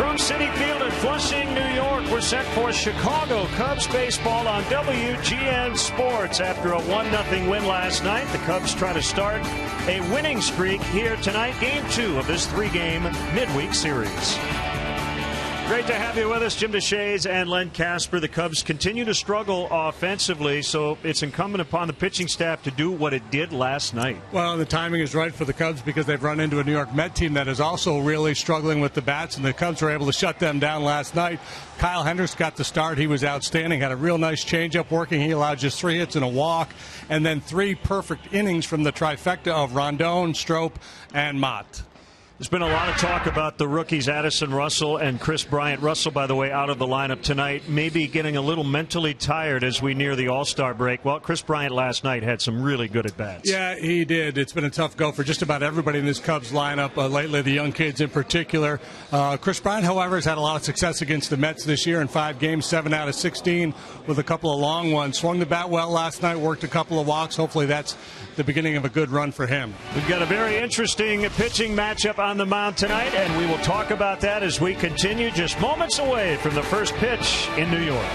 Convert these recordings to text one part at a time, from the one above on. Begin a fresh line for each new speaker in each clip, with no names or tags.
From Citi Field in Flushing, New York, we're set for Chicago Cubs baseball on WGN Sports. After a 1-0 win last night, the Cubs try to start a winning streak here tonight, Game 2 of this 3-game midweek series. Great to have you with us, Jim Deshaies and Len Casper. The Cubs continue to struggle offensively, so it's incumbent upon the pitching staff to do what it did last night.
Well, the timing is right for the Cubs because they've run into a New York Met team that is also really struggling with the bats, and the Cubs were able to shut them down last night. Kyle Hendricks got the start. He was outstanding, had a real nice changeup working. He allowed just 3 hits and a walk, and then 3 perfect innings from the trifecta of Rondon, Strop, and Mott.
There's been a lot of talk about the rookies Addison Russell and Chris Bryant. Russell, by the way, out of the lineup tonight, maybe getting a little mentally tired as we near the All-Star break. Well, Chris Bryant last night had some really good at-bats.
Yeah, he did. It's been a tough go for just about everybody in this Cubs lineup lately, the young kids in particular. Chris Bryant, however, has had a lot of success against the Mets this year in 5 games, 7 out of 16 with a couple of long ones. Swung the bat well last night, worked a couple of walks. Hopefully that's the beginning of a good run for him.
We've got a very interesting pitching matchup on the mound tonight, and we will talk about that as we continue just moments away from the first pitch in New York.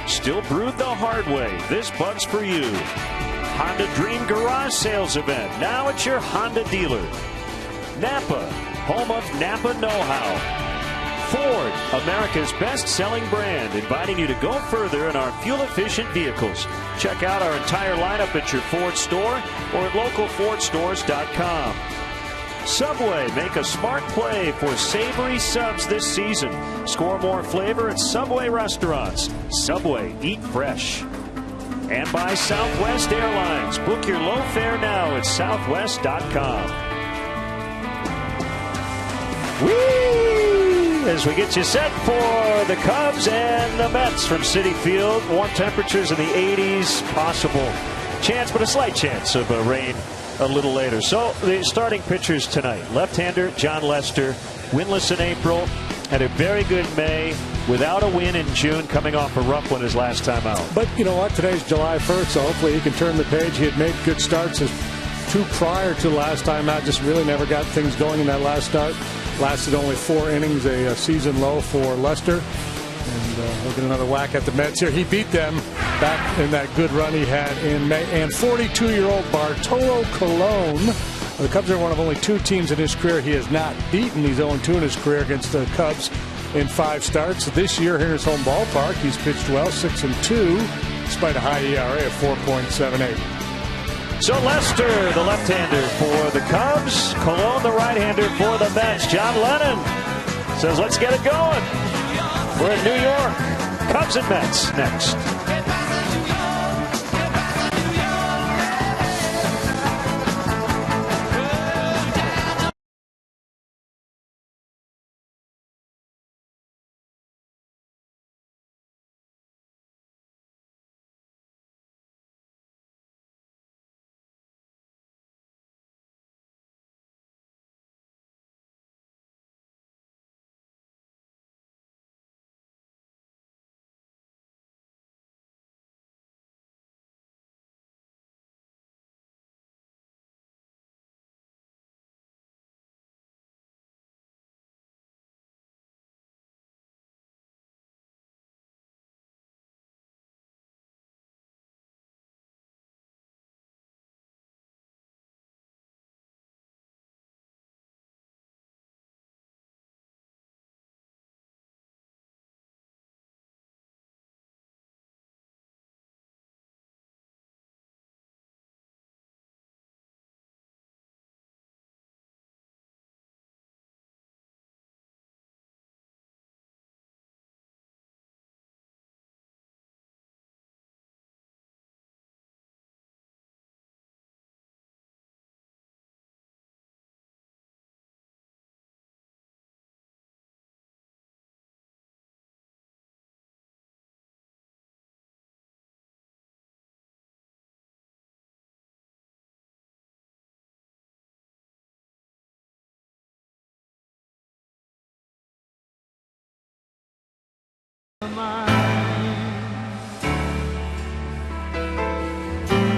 Still brewed the hard way. This bug's for you. Honda Dream Garage Sales Event. Now at your Honda dealer. Napa, home of Napa know-how. Ford, America's best-selling brand, inviting you to go further in our fuel-efficient vehicles. Check out our entire lineup at your Ford store or at localfordstores.com. Subway, make a smart play for savory subs this season. Score more flavor at Subway restaurants. Subway, eat fresh. And by Southwest Airlines. Book your low fare now at southwest.com. Whee! As we get you set for the Cubs and the Mets from Citi Field. Warm temperatures in the 80s. Possible chance, but a slight chance of rain a little later. So the starting pitchers tonight. Left-hander John Lester, winless in April, had a very good May, without a win in June, coming off a rough one his last time out.
But you know what? Today's July 1st, so hopefully he can turn the page. He had made good starts his 2 prior to last time out. Just really never got things going in that last start. Lasted only 4 innings, a season low for Lester. And we'll get another whack at the Mets here. He beat them back in that good run he had in May. And 42-year-old Bartolo Colon The Cubs are one of only 2 teams in his career he has not beaten. He's 0-2 in his career against the Cubs in 5 starts. This year here in his home ballpark, he's pitched well, 6-2, despite a high ERA of 4.78.
So Lester, the left-hander for the Cubs. Colon, the right-hander for the Mets. John Lennon says, let's get it going. We're in New York. Cubs and Mets next.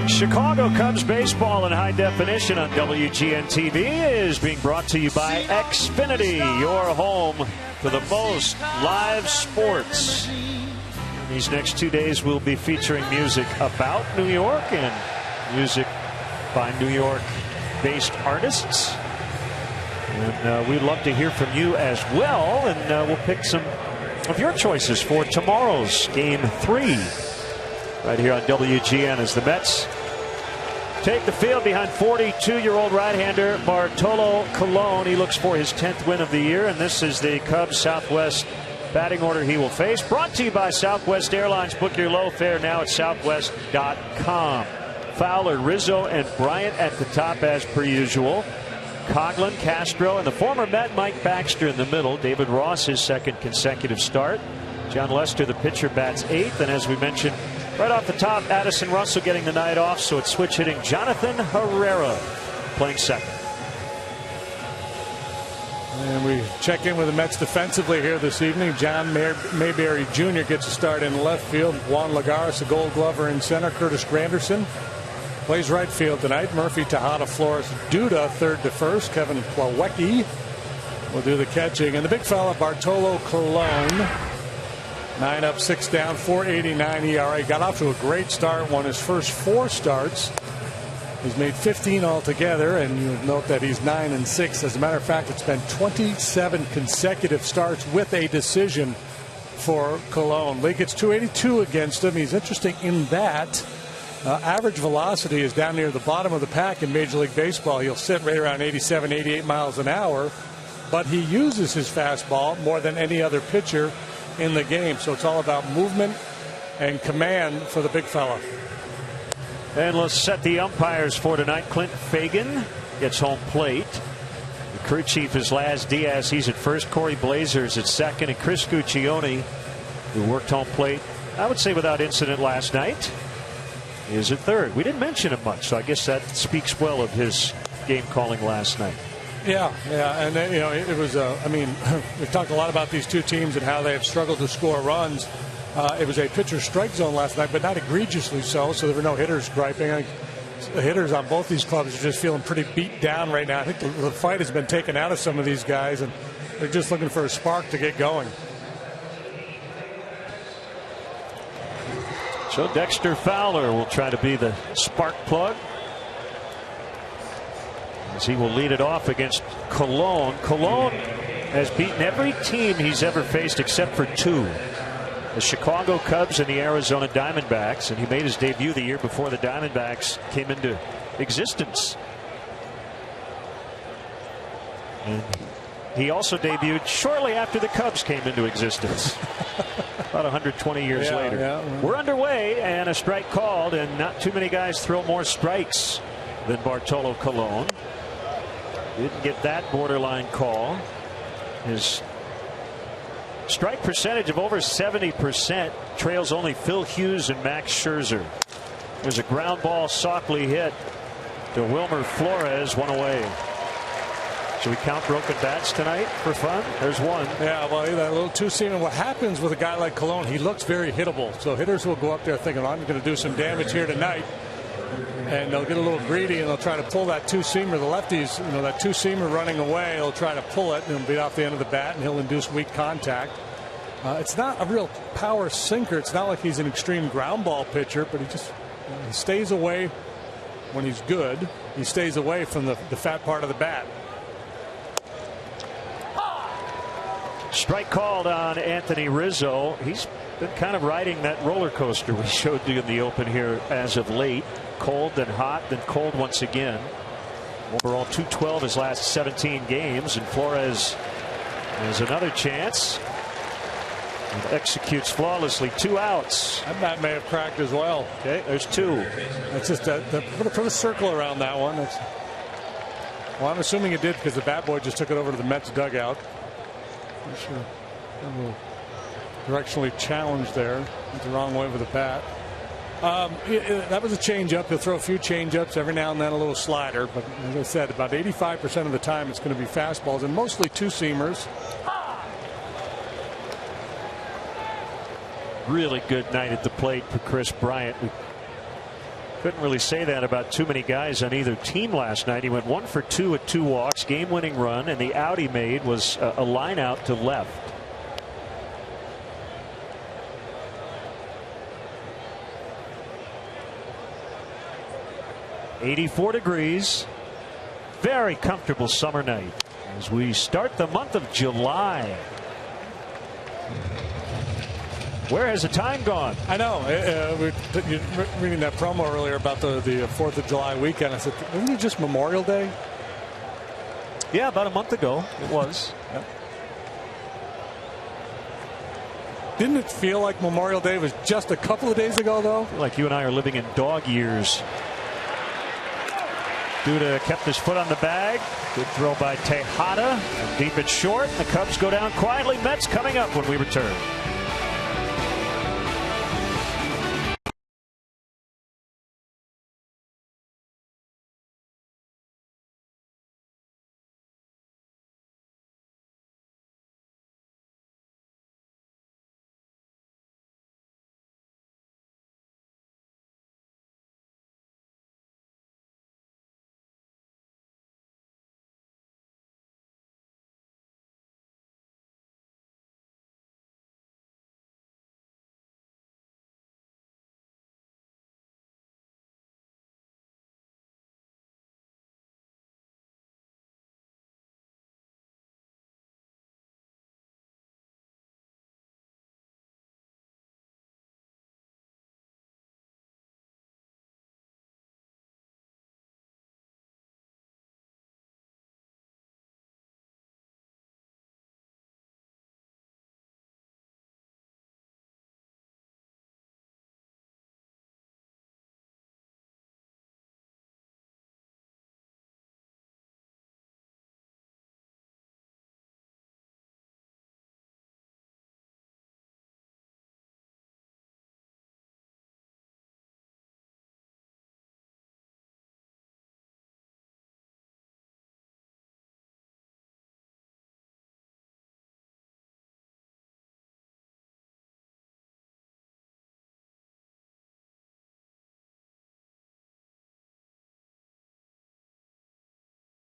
Chicago Cubs baseball in high definition on WGN TV is being brought to you by Xfinity, your home for the most live sports. These next 2 days we'll be featuring music about New York and music by New York-based artists. And we'd love to hear from you as well, and we'll pick some of your choices for tomorrow's Game 3 right here on WGN as the Mets take the field behind 42-year-old right-hander Bartolo Colon. He looks for his 10th win of the year, and this is the Cubs Southwest batting order he will face. Brought to you by Southwest Airlines. Book your low fare now at southwest.com. Fowler, Rizzo, and Bryant at the top as per usual. Coughlin, Castro, and the former Met Mike Baxter in the middle. David Ross, his 2nd consecutive start. John Lester, the pitcher, bats 8th, and as we mentioned, right off the top, Addison Russell getting the night off, so it's switch hitting Jonathan Herrera playing 2nd.
And we check in with the Mets defensively here this evening. John Mayberry Jr. gets a start in left field. Juan Lagares, a Gold Glover in center. Curtis Granderson plays right field tonight. Murphy, Tejada, Flores, Duda, 3rd to 1st. Kevin Plawecki will do the catching. And the big fella, Bartolo Colon, 9 up, 6 down, 4.89 ERA. Got off to a great start. Won his first 4 starts. He's made 15 altogether, and you note that he's 9-6. As a matter of fact, it's been 27 consecutive starts with a decision for Colon. League gets 282 against him. He's interesting in that average velocity is down near the bottom of the pack in Major League Baseball. He'll sit right around 87, 88 miles an hour, but he uses his fastball more than any other pitcher in the game. So it's all about movement and command for the big fella.
And let's set the umpires for tonight. Clint Fagan gets home plate. The crew chief is Laz Diaz. He's at first. Corey Blazers at second. And Chris Guccione, who worked home plate, I would say without incident last night, is at third. We didn't mention him much, so I guess that speaks well of his game calling last night.
Yeah, and it was. I mean, we've talked a lot about these two teams and how they have struggled to score runs. It was a pitcher's strike zone last night, but not egregiously so. So there were no hitters griping. The hitters on both these clubs are just feeling pretty beat down right now. I think the fight has been taken out of some of these guys, and they're just looking for a spark to get going.
So Dexter Fowler will try to be the spark plug. as he will lead it off against Cologne. Cologne has beaten every team he's ever faced except for two. The Chicago Cubs and the Arizona Diamondbacks, and he made his debut the year before the Diamondbacks came into existence. And he also debuted shortly after the Cubs came into existence. About 120 years later. Yeah. We're underway, and a strike called, and not too many guys throw more strikes than Bartolo Colon. Didn't get that borderline call. His strike percentage of over 70% trails only Phil Hughes and Max Scherzer. There's a ground ball softly hit to Wilmer Flores, one away. Should we count broken bats tonight for fun? There's one.
Yeah, well, that little two-seamer. What happens with a guy like Cologne, he looks very hittable. So hitters will go up there thinking, I'm going to do some damage here tonight. And they'll get a little greedy, and they'll try to pull that two-seamer. The lefties, that two-seamer running away, he'll try to pull it, and it'll beat off the end of the bat, and he'll induce weak contact. It's not a real power sinker. It's not like he's an extreme ground ball pitcher, but he just he stays away when he's good. He stays away from the fat part of the bat.
Strike called on Anthony Rizzo. He's been kind of riding that roller coaster we showed you in the open here as of late. Cold, then hot, then cold once again. Overall, .212 his last 17 games, and Flores has another chance and executes flawlessly. 2 outs.
That bat may have cracked as well.
Okay, there's 2.
That's just put a circle around that one. Well, I'm assuming it did because the bat boy just took it over to the Mets dugout. I'm sure a little directionally challenged there. Went the wrong way with the bat. That was a changeup. He'll throw a few changeups every now and then, a little slider. But as I said, about 85% of the time it's going to be fastballs and mostly two-seamers.
Really good night at the plate for Chris Bryant. We couldn't really say that about too many guys on either team last night. He went 1 for 2 with 2 walks, game-winning run, and the out he made was a line out to left. .84 degrees. Very comfortable summer night as we start the month of July. Where has the time gone?
I know. You're reading that promo earlier about the 4th of July weekend. I said, isn't it just Memorial Day?
Yeah, about a month ago it was.
Yep. Didn't it feel like Memorial Day was just a couple of days ago, though?
Like you and I are living in dog years. Duda kept his foot on the bag. Good throw by Tejada. Deep and short. The Cubs go down quietly. Mets coming up when we return.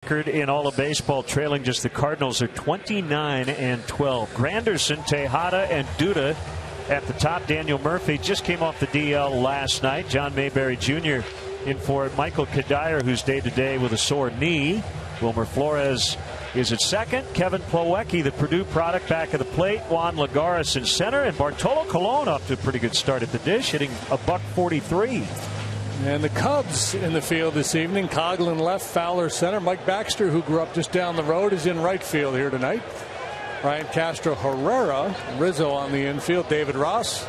In all of baseball, trailing just the Cardinals are 29-12. Granderson, Tejada, and Duda at the top. Daniel Murphy just came off the DL last night. John Mayberry Jr. in for Michael Kadire, who's day-to-day with a sore knee. Wilmer Flores is at second. Kevin Plawecki, the Purdue product, back at the plate. Juan Lagares in center. And Bartolo Colon off to a pretty good start at the dish, hitting a $143.
And the Cubs in the field this evening. Coghlan left, Fowler center. Mike Baxter, who grew up just down the road, is in right field here tonight. Ryan Castro Herrera, Rizzo on the infield. David Ross,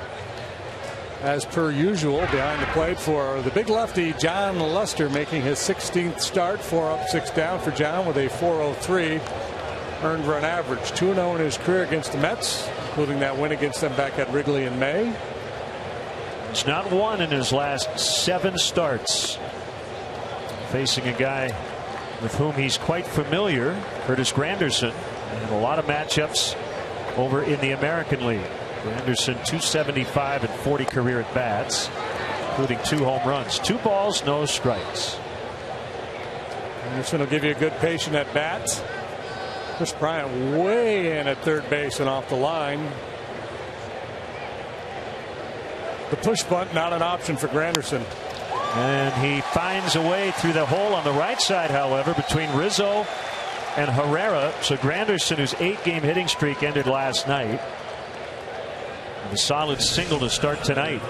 as per usual, behind the plate for the big lefty, John Lester, making his 16th start. 4 up, 6 down for John with a .403 earned run average. 2-0 in his career against the Mets, including that win against them back at Wrigley in May.
He's not won in his last 7 starts. Facing a guy with whom he's quite familiar, Curtis Granderson, and a lot of matchups over in the American League. Granderson 275 and 40 career at bats, including 2 home runs. 2 balls, no strikes.
Granderson will give you a good patient at bats. Chris Bryant way in at third base and off the line. The push bunt not an option for Granderson.
And he finds a way through the hole on the right side, however, between Rizzo and Herrera. So Granderson, whose 8-game hitting streak ended last night, and a solid single to start tonight.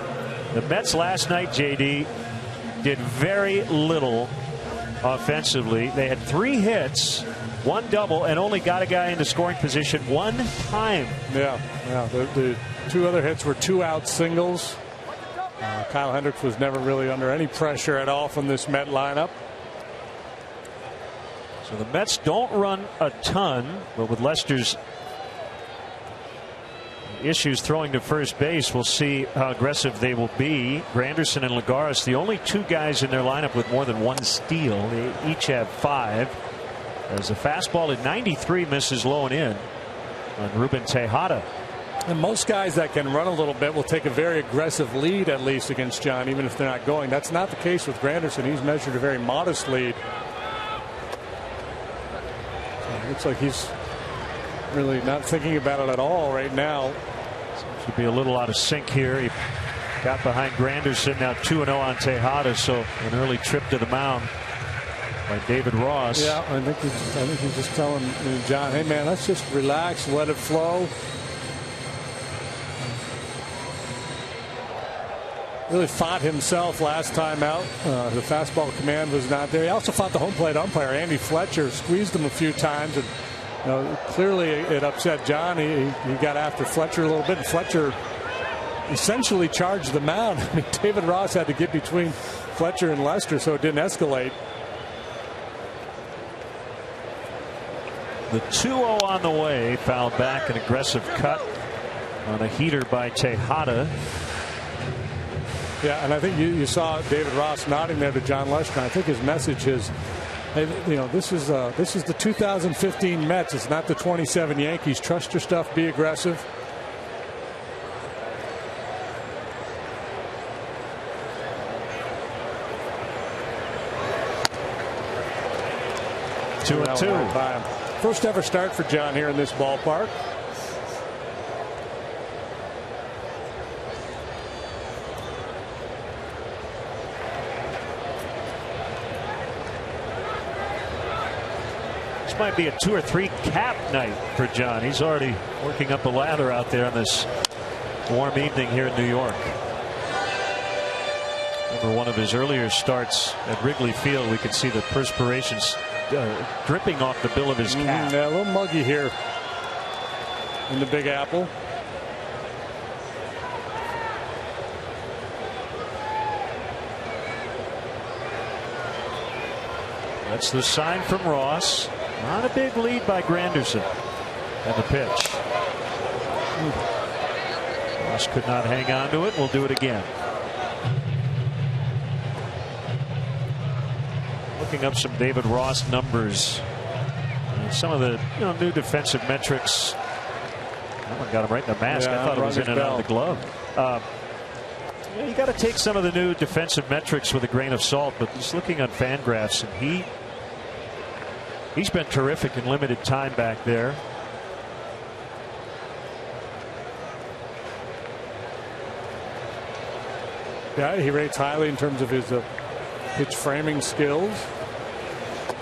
The Mets last night, JD, did very little offensively. They had 3 hits, 1 double, and only got a guy into scoring position 1 time.
Yeah. The 2 other hits were 2-out singles. Kyle Hendricks was never really under any pressure at all from this Met lineup.
So the Mets don't run a ton, but with Lester's issues throwing to first base, we'll see how aggressive they will be. Granderson and Lagares, the only 2 guys in their lineup with more than 1 steal. They each have 5. As the fastball at 93 misses low and in on Ruben Tejada.
And most guys that can run a little bit will take a very aggressive lead, at least against John, even if they're not going. That's not the case with Granderson. He's measured a very modest lead. So it looks like he's really not thinking about it at all right now.
Seems to be a little out of sync here. He got behind Granderson, now 2-0 on Tejada, so an early trip to the mound by David Ross.
Yeah, I think he's just telling John, hey man, let's just relax, let it flow. Really fought himself last time out. The fastball command was not there. He also fought the home plate umpire, Andy Fletcher, squeezed him a few times, and clearly it upset John. He got after Fletcher a little bit, and Fletcher essentially charged the mound. I mean, David Ross had to get between Fletcher and Lester so it didn't escalate.
The 2-0 on the way, fouled back, an aggressive cut on a heater by Tejada.
Yeah, and I think you saw David Ross nodding there to John Lester. I think his message is, hey, this is the 2015 Mets. It's not the 27 Yankees. Trust your stuff. Be aggressive.
Two and two.
First ever start for John here in this ballpark.
Might be a 2 or 3 cap night for John. He's already working up a lather out there on this warm evening here in New York. Remember one of his earlier starts at Wrigley Field, we could see the perspiration dripping off the bill of his cap.
Yeah, a little muggy here in the Big Apple.
That's the sign from Ross. Not a big lead by Granderson. And the pitch. Ross could not hang on to it. We'll do it again. Looking up some David Ross numbers. Some of the new defensive metrics. That one got him right in the mask. I thought it was in and out of the glove. You got to take some of the new defensive metrics with a grain of salt, but just looking on Fangraphs, and he's been terrific in limited time back there.
Yeah, he rates highly in terms of his pitch framing skills.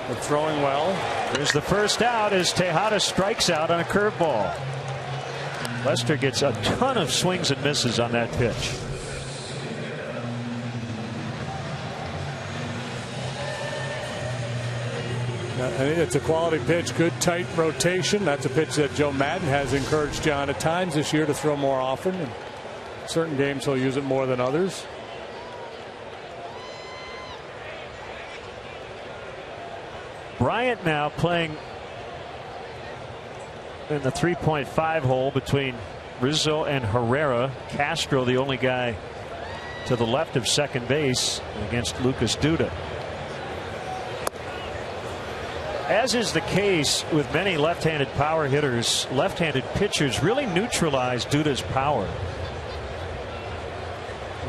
They're throwing well.
There's the first out as Tejada strikes out on a curveball. Lester gets a ton of swings and misses on that pitch.
It's a quality pitch, good tight rotation. That's a pitch that Joe Madden has encouraged John at times this year to throw more often. In certain games he'll use it more than others.
Bryant now playing in the 3.5 hole between Rizzo and Herrera. Castro the only guy to the left of second base against Lucas Duda. As is the case with many left-handed power hitters, left-handed pitchers really neutralize Duda's power.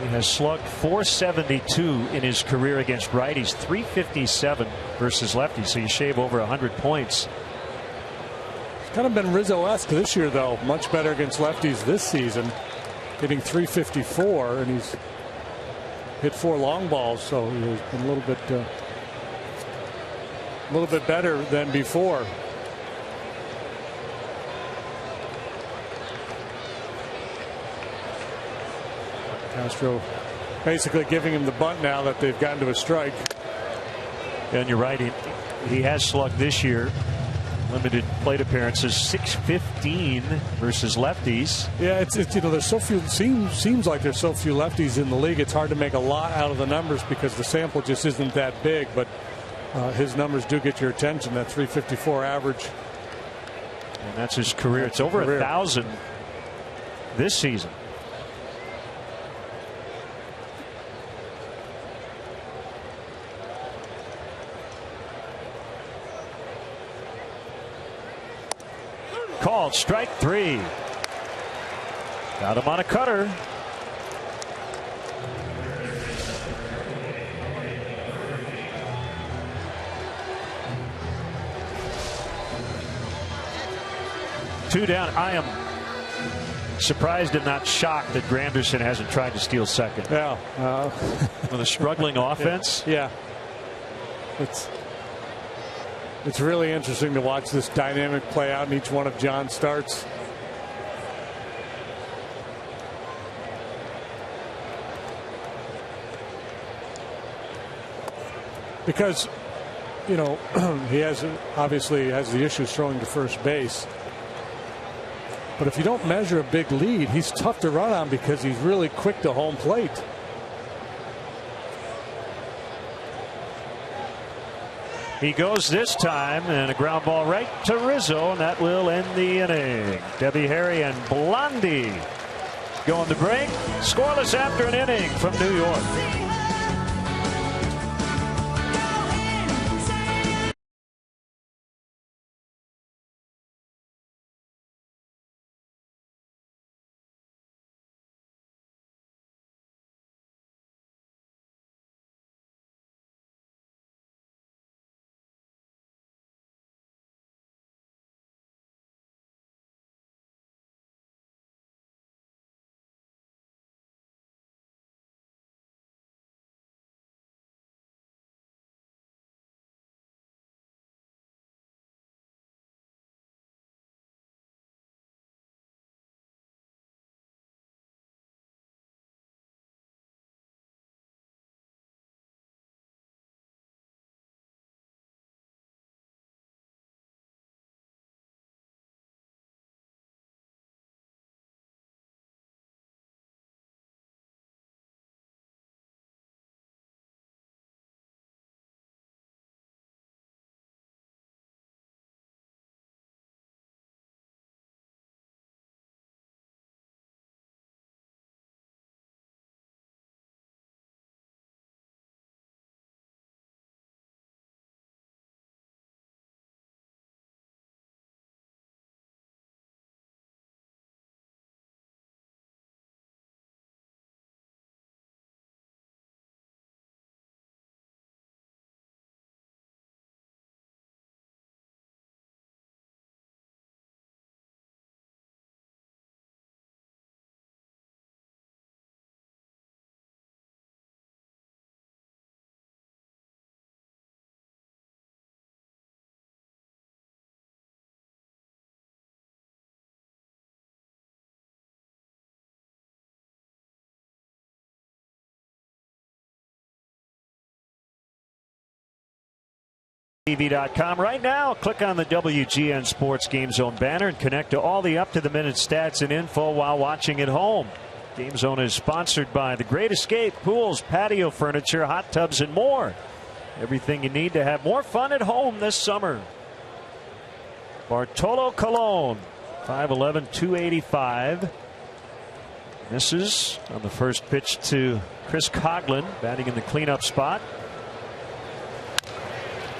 He has slugged .472 in his career against righties, .357 versus lefties, so you shave over 100 points.
It's kind of been Rizzo-esque this year, though. Much better against lefties this season, hitting .354, and he's hit 4 long balls, so he's been a little bit better than before. Castro basically giving him the bunt now that they've gotten to a strike.
And you're right, he has slugged this year. Limited plate appearances, .615 versus lefties.
Yeah, it's you know, there's so few. Seems like there's so few lefties in the league. It's hard to make a lot out of the numbers because the sample just isn't that big. But his numbers do get your attention. That .354 average.
And that's his career. It's over 1,000 this season. Called strike 3. Got him on a cutter. Two down. I am surprised and not shocked that Granderson hasn't tried to steal second.
Yeah.
With a struggling offense.
Yeah. It's really interesting to watch this dynamic play out in each one of John's starts. Because, you know, he obviously has the issues throwing to first base. But if you don't measure a big lead, he's tough to run on because he's really quick to home plate.
He goes this time, and a ground ball right to Rizzo, and that will end the inning. Debbie Harry and Blondie going to break. Scoreless after an inning from New York. TV.com right now. Click on the WGN Sports Game Zone banner and connect to all the up-to-the-minute stats and info while watching at home. Game Zone is sponsored by The Great Escape, pools, patio furniture, hot tubs, and more. Everything you need to have more fun at home this summer. Bartolo Colon, 5'11", 285. Misses on the first pitch to Chris Coghlan, batting in the cleanup spot.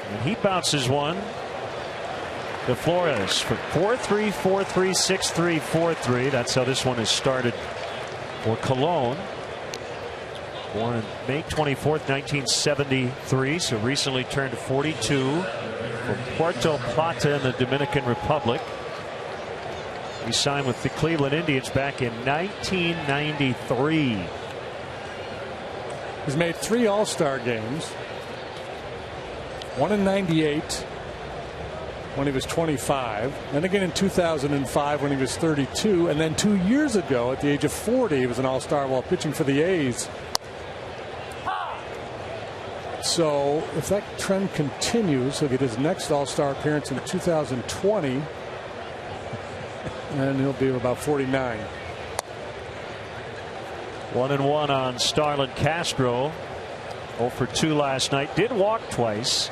And he bounces one to Flores for 4-3, 4-3, 6-3, 4-3. That's how this one is started for Colon. Born on May 24th, 1973, so recently turned 42, from Puerto Plata in the Dominican Republic. He signed with the Cleveland Indians back in 1993.
He's made 3 All-Star games. One in 98 when he was 25, then again in 2005 when he was 32, and then 2 years ago at the age of 40 he was an All-Star while pitching for the A's. So if that trend continues, he'll get his next All-Star appearance in 2020, and he'll be about 49.
1-1 on Starlin Castro. 0 for 2 last night. Did walk twice.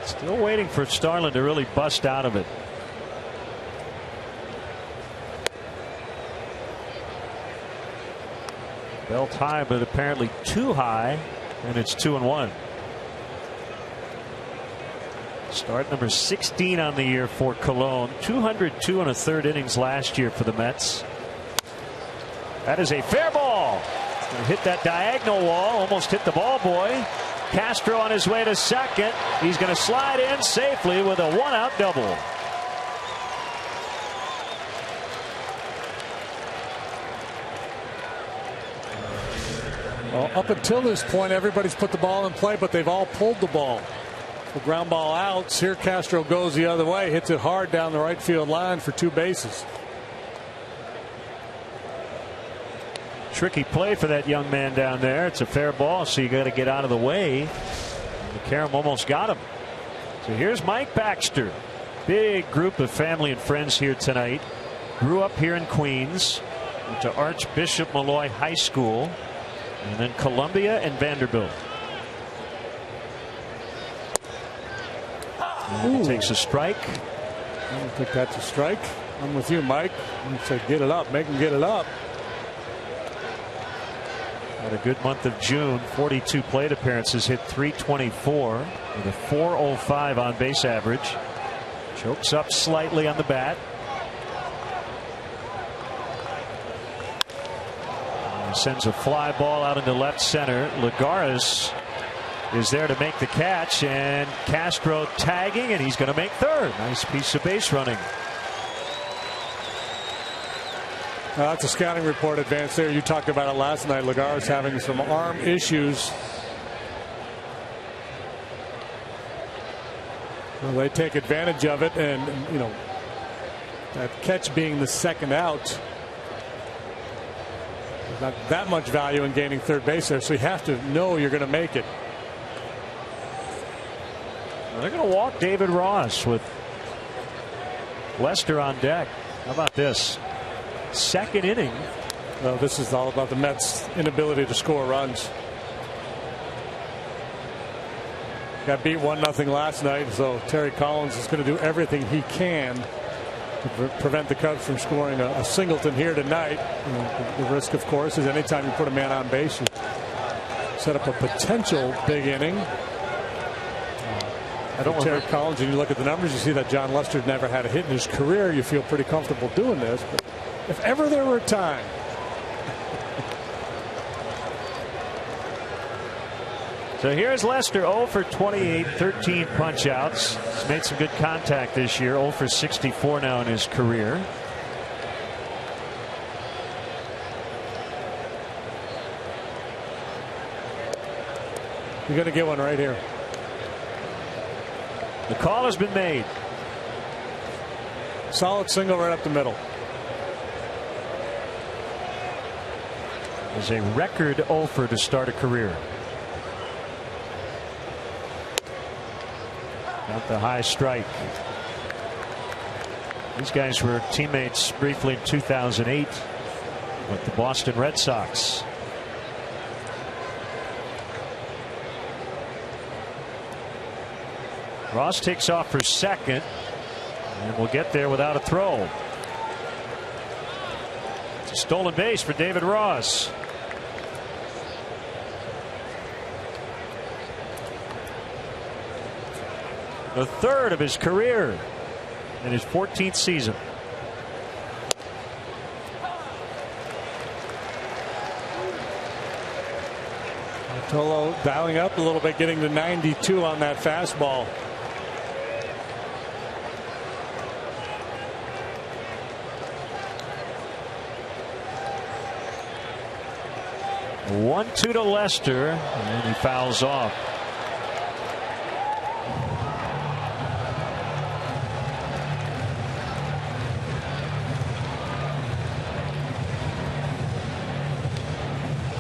Still waiting for Starlin to really bust out of it. Belt high, but apparently too high, and it's 2-1. Start number 16 on the year for Colon. 202 and a third innings last year for the Mets. That is a fair ball. Gonna hit that diagonal wall, almost hit the ball boy. Castro on his way to second. He's going to slide in safely with a 1-out double.
Well, up until this point, everybody's put the ball in play, but they've all pulled the ball. The ground ball outs. Here Castro goes the other way, hits it hard down the right field line for 2 bases.
Tricky play for that young man down there. It's a fair ball, so you got to get out of the way. McCarron almost got him. So here's Mike Baxter. Big group of family and friends here tonight. Grew up here in Queens. Went to Archbishop Malloy High School, and then Columbia and Vanderbilt. And takes a strike.
I don't think that's a strike. I'm with you, Mike. I'm say get it up, make him get it up.
Had a good month of June. 42 plate appearances, hit .324 with a .405 on base average. Chokes up slightly on the bat. And sends a fly ball out into left center. Lagares is there to make the catch, and Castro tagging, and he's going to make third. Nice piece of base running.
That's a scouting report advance there. You talked about it last night. Lagares having some arm issues. Well, they take advantage of it, and you know, that catch being the second out, there's not that much value in gaining third base there, so you have to know you're going to make it.
Well, they're going to walk David Ross with Lester on deck. How about this? Second inning.
Well, this is all about the Mets' inability to score runs. Got beat 1-0 last night, so Terry Collins is going to do everything he can to prevent the Cubs from scoring a singleton here tonight. The risk, of course, is anytime you put a man on base, you set up a potential big inning. I don't Terry Collins, and you look at the numbers, you see that John Lester's never had a hit in his career. You feel pretty comfortable doing this, but if ever there were a time.
So here's Lester, 0 for 28, 13 punch outs. He's made some good contact this year, 0 for 64 now in his career.
You're going to get one right here.
The call has been made.
Solid single right up the middle.
Is a record 0 for to start a career. Not the high strike. These guys were teammates briefly in 2008 with the Boston Red Sox. Ross takes off for second and will get there without a throw. It's a stolen base for David Ross. The third of his career in his 14th season.
Tolo dialing up a little bit, getting to 92 on that fastball.
One, two to Lester, and he fouls off.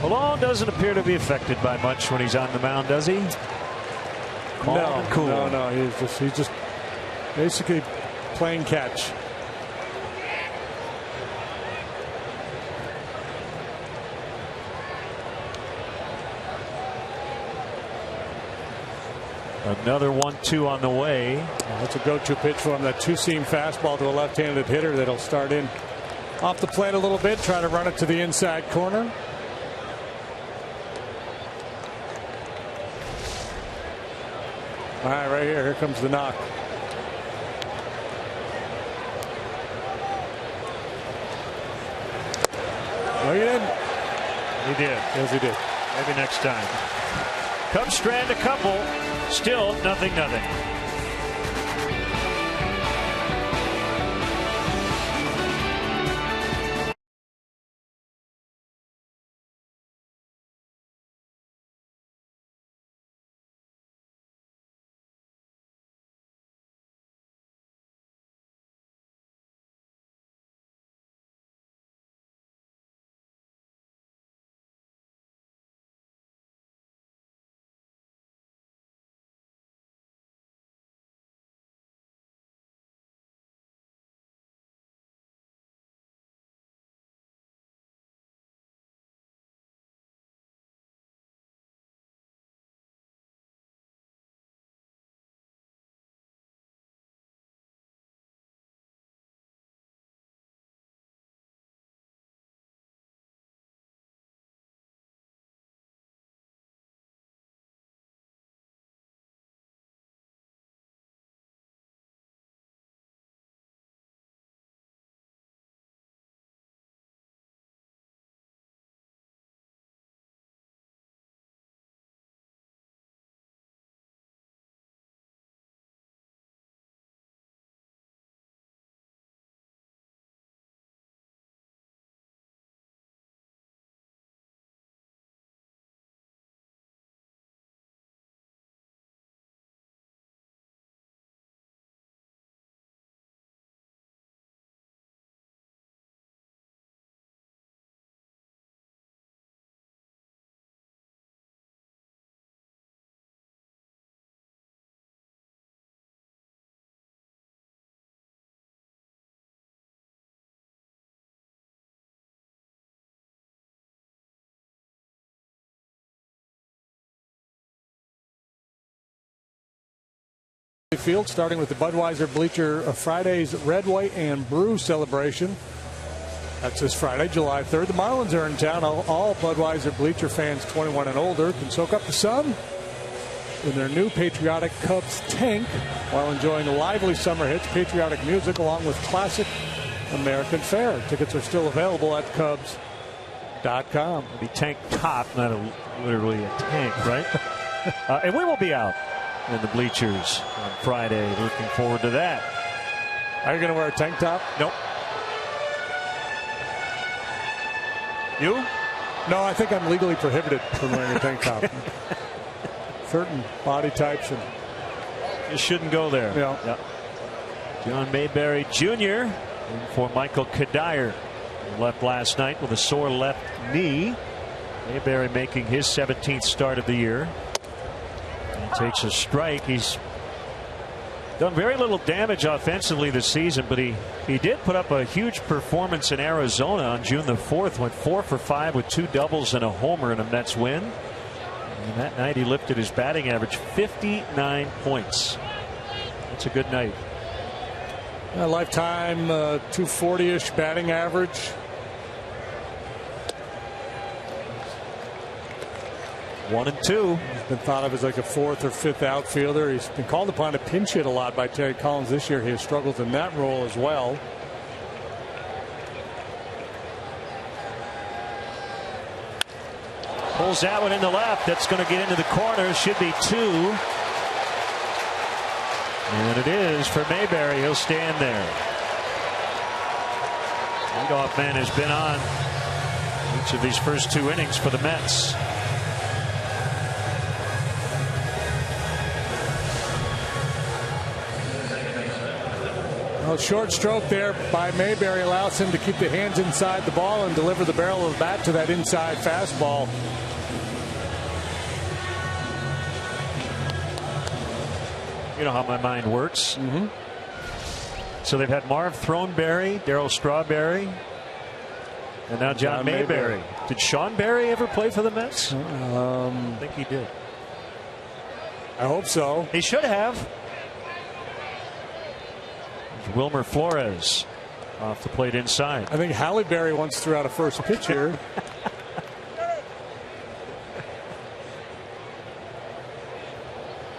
Malone doesn't appear to be affected by much when he's on the mound, does he? Calm and cool.
No. He's just basically playing catch.
Another 1-2 on the way.
That's a go-to pitch for him. That two-seam fastball to a left-handed hitter that'll start in off the plate a little bit, try to run it to the inside corner. All right, right here. Here comes the knock. No, he didn't.
He did.
Yes, he did.
Maybe next time. Cubs strand a couple. Still nothing.
Field, starting with the Budweiser Bleacher Fridays Red, White, and Brew celebration. That's this Friday, July 3rd. The Marlins are in town. All Budweiser Bleacher fans 21 and older can soak up the sun in their new patriotic Cubs tank while enjoying lively summer hits, patriotic music, along with classic American fare. Tickets are still available at Cubs.com.
It'll be tank top, not literally a tank, right? And we will be out in the bleachers on Friday. Looking forward to that.
Are you going to wear a tank top?
Nope. You?
No, I think I'm legally prohibited from wearing a tank top. Certain body types. And
you shouldn't go there.
Yeah.
Yep. John Mayberry Jr. in for Michael Kadire. He left last night with a sore left knee. Mayberry making his 17th start of the year. He takes a strike. He's Done very little damage offensively this season, but he did put up a huge performance in Arizona on June the 4th. Went 4 for 5 with 2 doubles and a homer in a Mets win. And that night he lifted his batting average 59 points. That's a good night.
A lifetime 240-ish batting average.
1 and 2.
He's been thought of as like a 4th or 5th outfielder. He's been called upon to pinch hit a lot by Terry Collins this year. He has struggled in that role as well.
Pulls that one in the left. That's going to get into the corner. Should be 2. And it is for Mayberry. He'll stand there. Leadoff man has been on each of these first 2 innings for the Mets.
Well, short stroke there by Mayberry allows him to keep the hands inside the ball and deliver the barrel of the bat to that inside fastball.
You know how my mind works.
Mm-hmm.
So they've had Marv Throneberry, Darryl Strawberry, and now John Mayberry. Did Sean Berry ever play for the Mets? I think he did.
I hope so.
He should have. Wilmer Flores off the plate inside.
I think Halle Berry once threw out a first pitch here.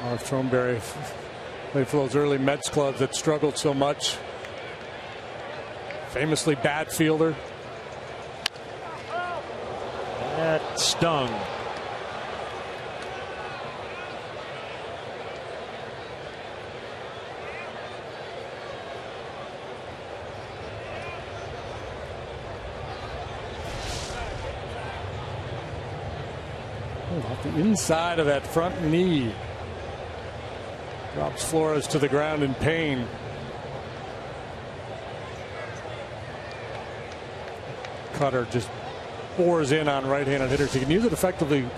Marv Throneberry played for those early Mets clubs that struggled so much. Famously bad fielder.
That stung.
Off the inside of that front knee. Drops Flores to the ground in pain. Cutter just bores in on right-handed hitters. He can use it effectively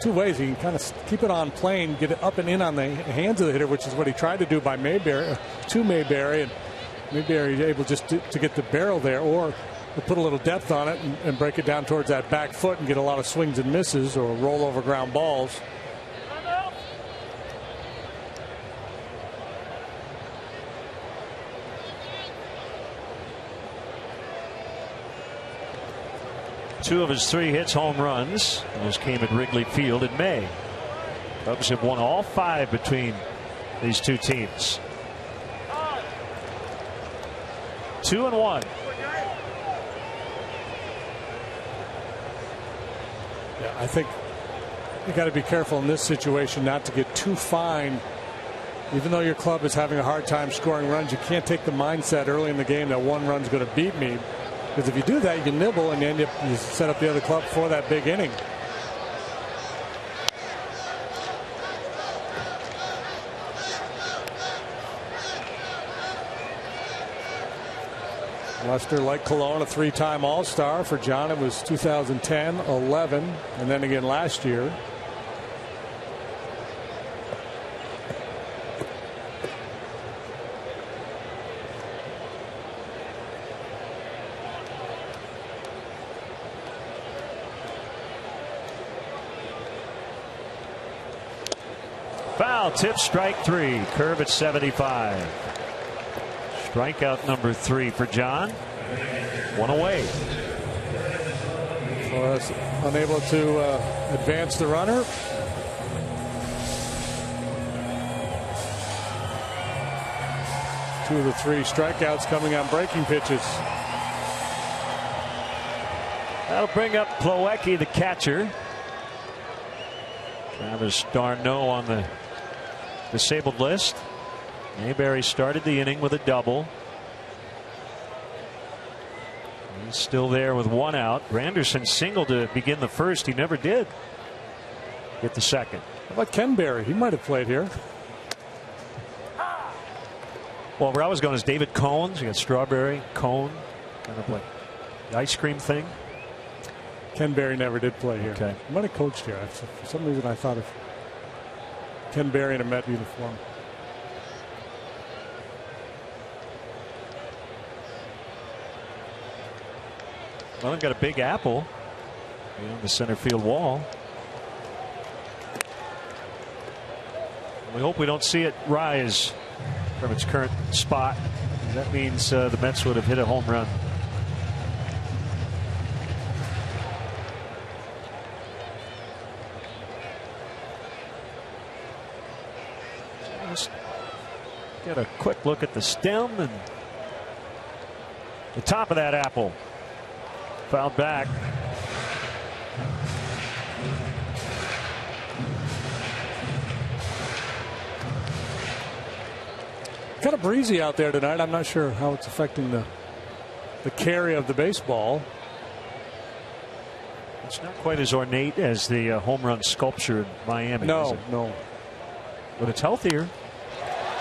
2 ways. He can kind of keep it on plane, get it up and in on the hands of the hitter, which is what he tried to do by Mayberry to Mayberry. And Mayberry is able just to get the barrel there, or put a little depth on it and break it down towards that back foot and get a lot of swings and misses or roll over ground balls.
Two of his 3 hits home runs. Those came at Wrigley Field in May. Cubs have won all 5 between these 2 teams. 2-1.
Yeah, I think you got to be careful in this situation not to get too fine. Even though your club is having a hard time scoring runs, you can't take the mindset early in the game that 1 run's going to beat me. Because if you do that, you can nibble and you set up the other club for that big inning. Lester, like Cologne, a 3-time All-Star. For John, it was 2010, 11, and then again last year.
Foul tip, strike 3. Curve at 75. Strikeout number 3 for John. 1 away.
Flores unable to advance the runner. Two of the 3 strikeouts coming on breaking pitches.
That'll bring up Plawecki, the catcher. Travis d'Arnaud on the disabled list. Mayberry started the inning with a double. He's still there with 1 out. Granderson singled to begin the first. He never did get the second.
How about Ken Berry? He might have played here.
Well, where I was going is David Cones. You got Strawberry, Cone, kind of like the ice cream thing.
Ken Berry never did play here.
Okay.
He might have coached here. For some reason, I thought of Ken Berry in a Met uniform.
Well, they've got a big apple on the center field wall. We hope we don't see it rise from its current spot. That means the Mets would have hit a home run. Just get a quick look at the stem and the top of that apple. Fouled back.
Kind of breezy out there tonight. I'm not sure how it's affecting the carry of the baseball.
It's not quite as ornate as the home run sculpture in Miami.
No,
is it?
no.
But it's healthier.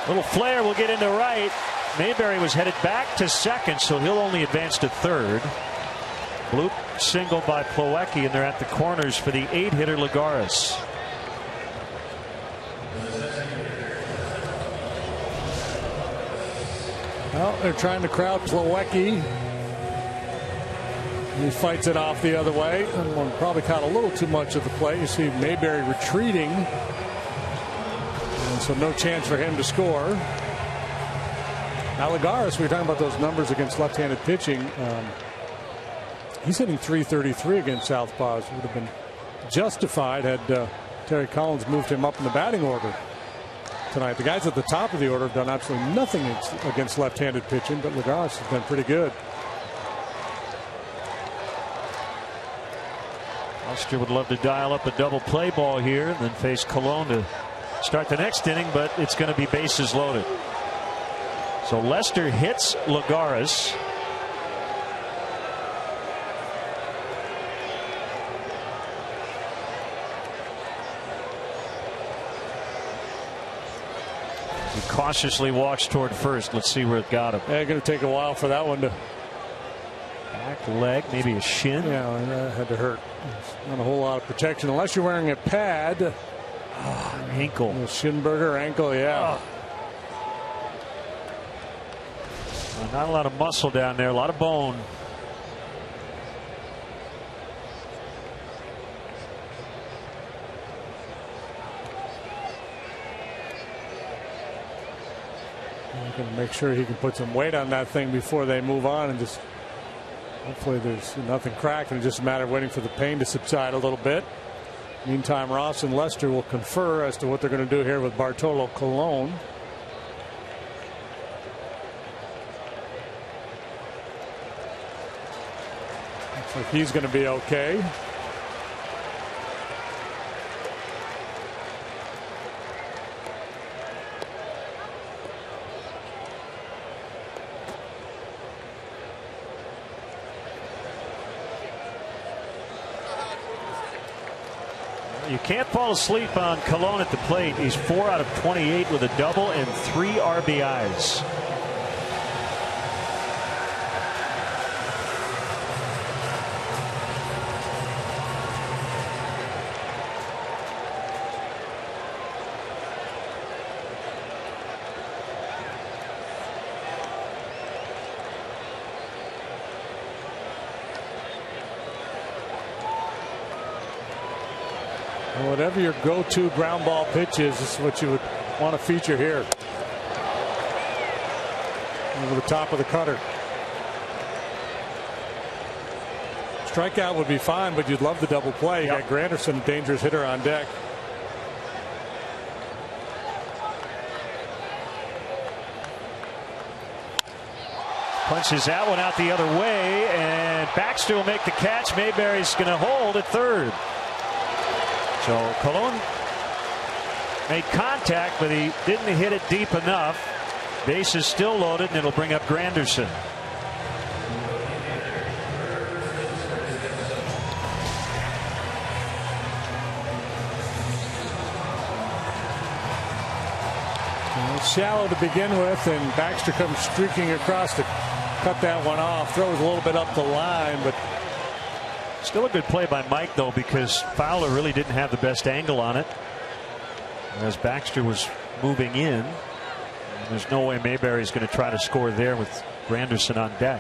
Little flare will get into right. Mayberry was headed back to second, so he'll only advance to third. Bloop single by Plawecki, and they're at the corners for the 8-hitter Lagares.
Well, they're trying to crowd Plawecki. He fights it off the other way. And probably caught a little too much of the play. You see Mayberry retreating. And so no chance for him to score. Now Lagares, we were talking about those numbers against left-handed pitching. He's hitting .333 against southpaws. Would have been justified had Terry Collins moved him up in the batting order tonight. The guys at the top of the order have done absolutely nothing against left-handed pitching, but Lagares has been pretty good.
Lester would love to dial up a double play ball here and then face Colon to start the next inning, but it's going to be bases loaded. So Lester hits Lagares. He cautiously walks toward first. Let's see where it got him.
Yeah, going to take a while for that one to.
Back leg, maybe a shin.
Yeah, that had to hurt. Not a whole lot of protection unless you're wearing a pad.
Oh, ankle.
Shinberger ankle, yeah.
Oh. Not a lot of muscle down there, a lot of bone.
Going to make sure he can put some weight on that thing before they move on, and just hopefully there's nothing cracked, and it's just a matter of waiting for the pain to subside a little bit. Meantime, Ross and Lester will confer as to what they're going to do here with Bartolo Colon. Looks like he's going to be okay.
You can't fall asleep on Colon at the plate. He's 4 out of 28 with a double and 3 RBIs.
Whatever your go-to ground ball pitch is, this is what you would want to feature here. Over the top of the cutter. Strikeout would be fine, but you'd love the double play. You got Granderson, a dangerous hitter on deck.
Punches that one out the other way, and Baxter will make the catch. Mayberry's going to hold at third. So Colon made contact, but he didn't hit it deep enough. Base is still loaded, and it'll bring up Granderson.
Shallow to begin with, and Baxter comes streaking across to cut that one off. Throws a little bit up the line, but
still a good play by Mike, though, because Fowler really didn't have the best angle on it as Baxter was moving in. There's no way Mayberry's going to try to score there with Granderson on deck.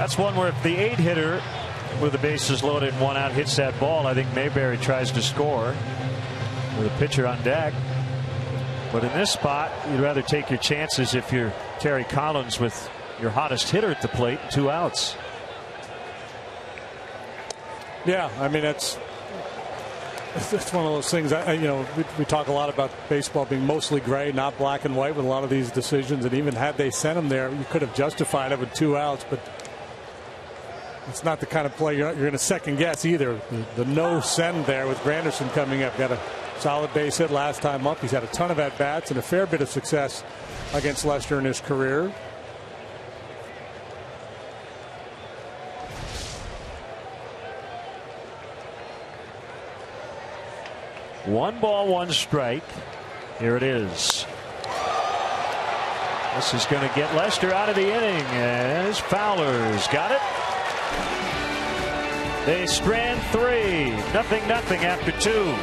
That's one where if the 8-hitter with the bases loaded and 1 out hits that ball, I think Mayberry tries to score with a pitcher on deck. But in this spot, you'd rather take your chances if you're Terry Collins with your hottest hitter at the plate, 2 outs.
Yeah, I mean, it's one of those things. We talk a lot about baseball being mostly gray, not black and white with a lot of these decisions. And even had they sent him there, you could have justified it with 2 outs. But it's not the kind of play you're going to second guess either. The no send there with Granderson coming up. Got a solid base hit last time up. He's had a ton of at bats and a fair bit of success against Lester in his career.
One ball, 1 strike. Here it is. This is going to get Lester out of the inning as Fowler's got it. They strand 3. 0-0 after 2.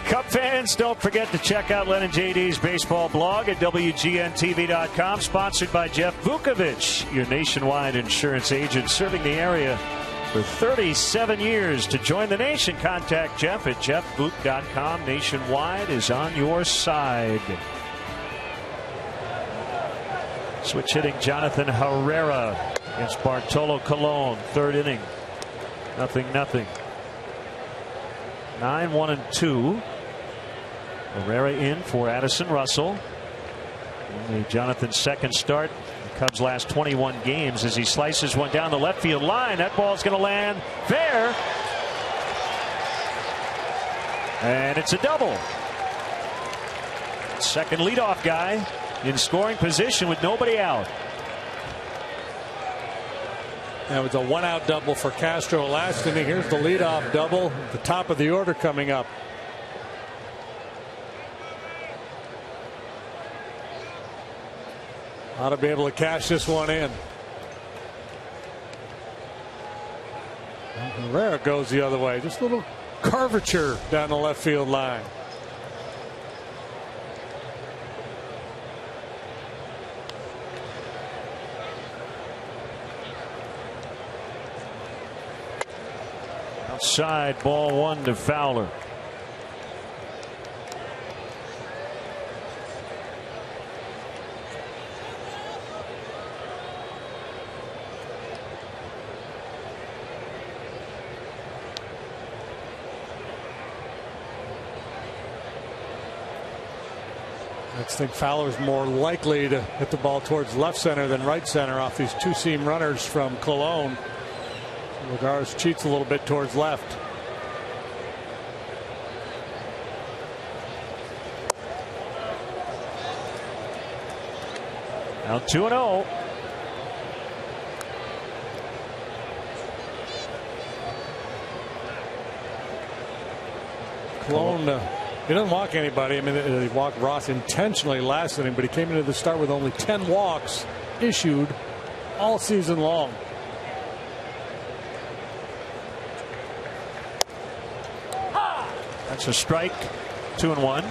Cub fans, don't forget to check out Len and JD's baseball blog at WGNTV.com. Sponsored by Jeff Vukovich, your nationwide insurance agent serving the area for 37 years. To join the nation, contact Jeff at jeffvuk.com. Nationwide is on your side. Switch hitting Jonathan Herrera against Bartolo Colon. 3rd inning. 0-0. 9-1-2. Herrera in for Addison Russell. Only Jonathan's 2nd start. The Cubs' last 21 games as he slices one down the left field line. That ball's going to land fair. And it's a double. 2nd leadoff guy in scoring position with nobody out.
That was a 1-out double for Castro last inning. Here's the leadoff double at the top of the order coming up. Ought to be able to cash this one in. And Herrera goes the other way. Just a little curvature down the left field line.
Outside, ball 1 to Fowler.
I think Fowler's more likely to hit the ball towards left center than right center off these 2-seam runners from Colon. Lagares cheats a little bit towards left.
Now 2-0.
Cologne, he doesn't walk anybody. I mean, he walked Ross intentionally last inning, but he came into the start with only 10 walks issued all season long.
That's a strike. 2-1.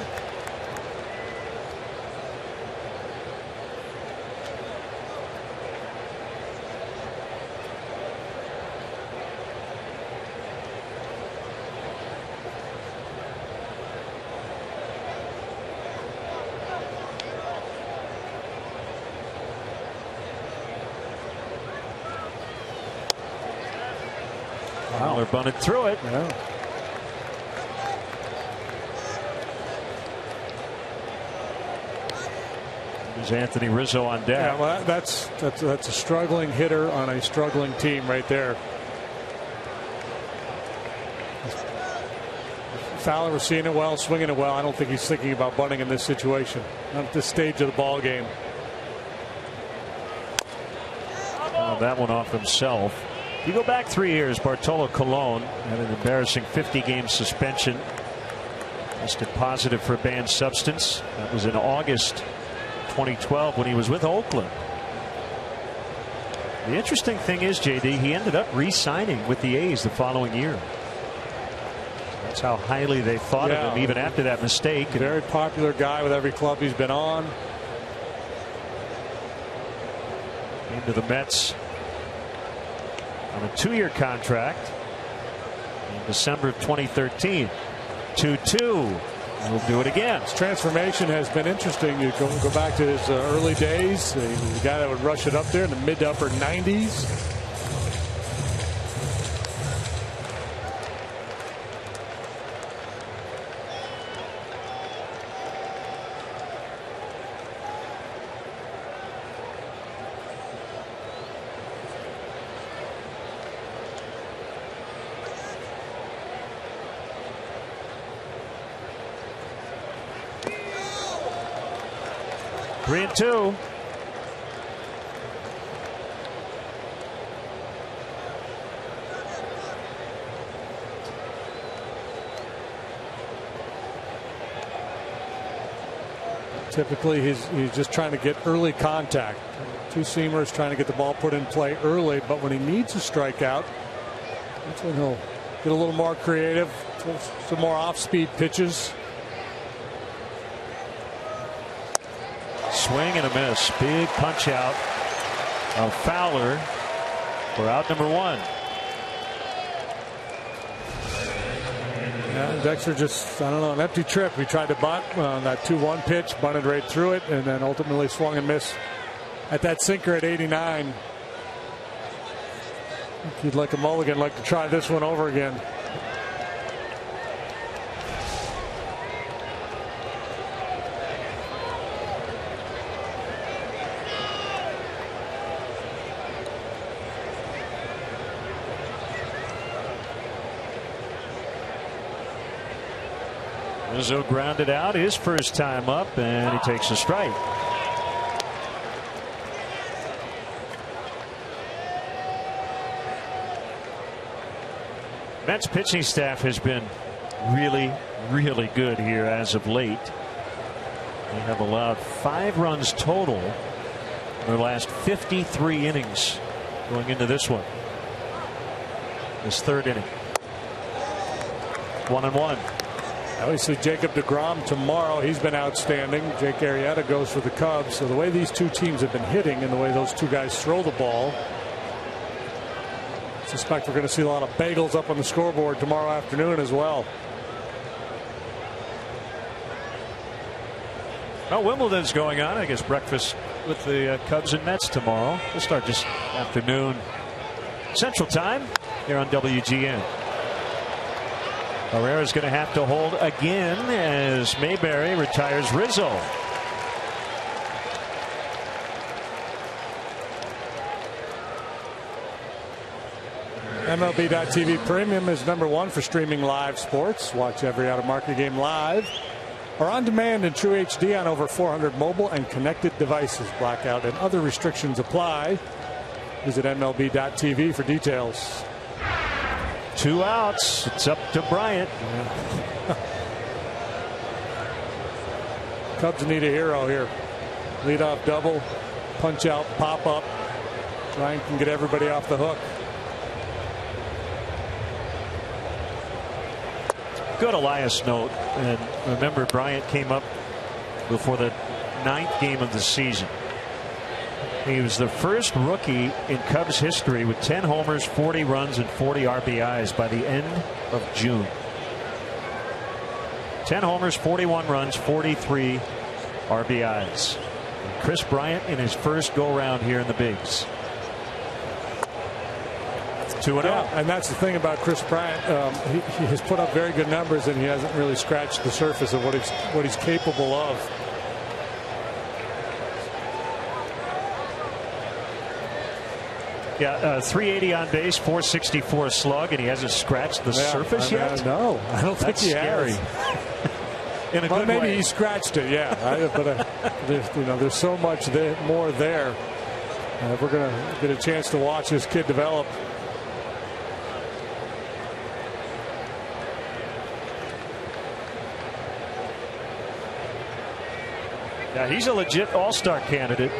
Fowler bunted through it.
Yeah.
There's Anthony Rizzo on deck.
Yeah, well, that's a struggling hitter on a struggling team right there. Fowler was seeing it well, swinging it well. I don't think he's thinking about bunting in this situation. Not at this stage of the ball game.
Oh, that one off himself. You go back 3 years, Bartolo Colon had an embarrassing 50-game suspension. Tested positive for a banned substance. That was in August 2012 when he was with Oakland. The interesting thing is, JD, he ended up re-signing with the A's the following year. That's how highly they thought of him even after that mistake.
Very popular guy with every club he's been on.
Into the Mets on a 2-year contract in December of 2013. 2-2. We'll do it again.
His transformation has been interesting. You go back to his early days. He was a guy that would rush it up there in the mid to upper 90s.
Three and two.
Typically he's just trying to get early contact. Two seamers trying to get the ball put in play early, but when he needs a strikeout, that's when he'll get a little more creative, some more off-speed pitches.
Swing and a miss. Big punch out of Fowler for out number one.
Yeah, Dexter just, I don't know, an empty trip. He tried to bunt on that 2-1 pitch, bunted right through it, and then ultimately swung and missed at that sinker at 89. If you'd like a mulligan, like to try this one over again.
Rizzo grounded out his first time up, and he takes a strike. Mets pitching staff has been really good here as of late. They have allowed 5 runs total in their last 53 innings going into this one. This third inning. 1-1.
Obviously, Jacob deGrom tomorrow. He's been outstanding. Jake Arrieta goes for the Cubs. So the way these two teams have been hitting and the way those two guys throw the ball, I suspect we're going to see a lot of bagels up on the scoreboard tomorrow afternoon as well.
Well, Wimbledon's going on. I guess breakfast with the Cubs and Mets tomorrow. We'll start this afternoon Central Time here on WGN. Herrera's going to have to hold again as Mayberry retires Rizzo.
MLB.TV Premium is #1 for streaming live sports. Watch every out-of-market game live are on demand in true HD on over 400 mobile and connected devices. Blackout and other restrictions apply. Visit MLB.tv for details.
2 outs. It's up to Bryant.
Cubs need a hero here. Leadoff double, punch out, pop up. Bryant can get everybody off the hook.
Good Elias note. And remember, Bryant came up before the 9th game of the season. He was the first rookie in Cubs history with 10 homers, 40 runs, and 40 RBIs by the end of June. 10 homers, 41 runs, 43 RBIs. And Chris Bryant in his first go-round here in the bigs. 2-0.
Yeah, and that's the thing about Chris Bryant. He has put up very good numbers, and he hasn't really scratched the surface of what he's capable of.
Yeah, 380 on base, 464 slug, and he hasn't scratched the surface yet?
No, I don't think he has.
In a good
maybe
way.
He scratched it, yeah. But there's so much more there. We're going to get a chance to watch this kid develop.
Yeah, he's a legit all-star candidate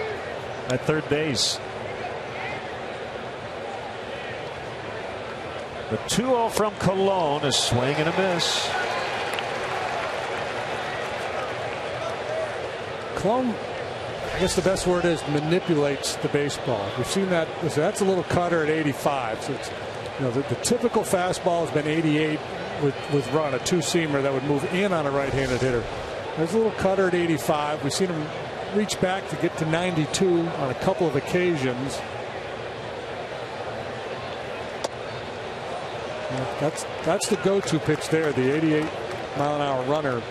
at third base. The 2-0 from Cologne, a swing and a miss.
Cologne, I guess the best word is manipulates the baseball. We've seen that. That's a little cutter at 85. So it's, the typical fastball has been 88 with run, a two-seamer that would move in on a right-handed hitter. There's a little cutter at 85. We've seen him reach back to get to 92 on a couple of occasions. That's the go-to pitch there, the 88-mile-an-hour runner.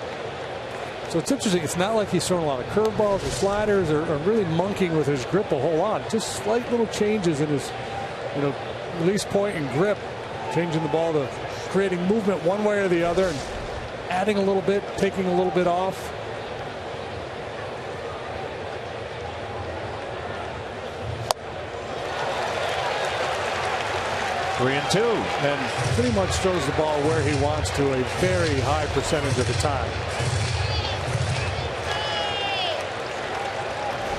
So it's interesting. It's not like he's throwing a lot of curveballs or sliders or really monkeying with his grip a whole lot. Just slight little changes in his release point and grip, changing the ball to creating movement one way or the other and adding a little bit, taking a little bit off.
Three and two.
And pretty much throws the ball where he wants to a very high percentage of the time.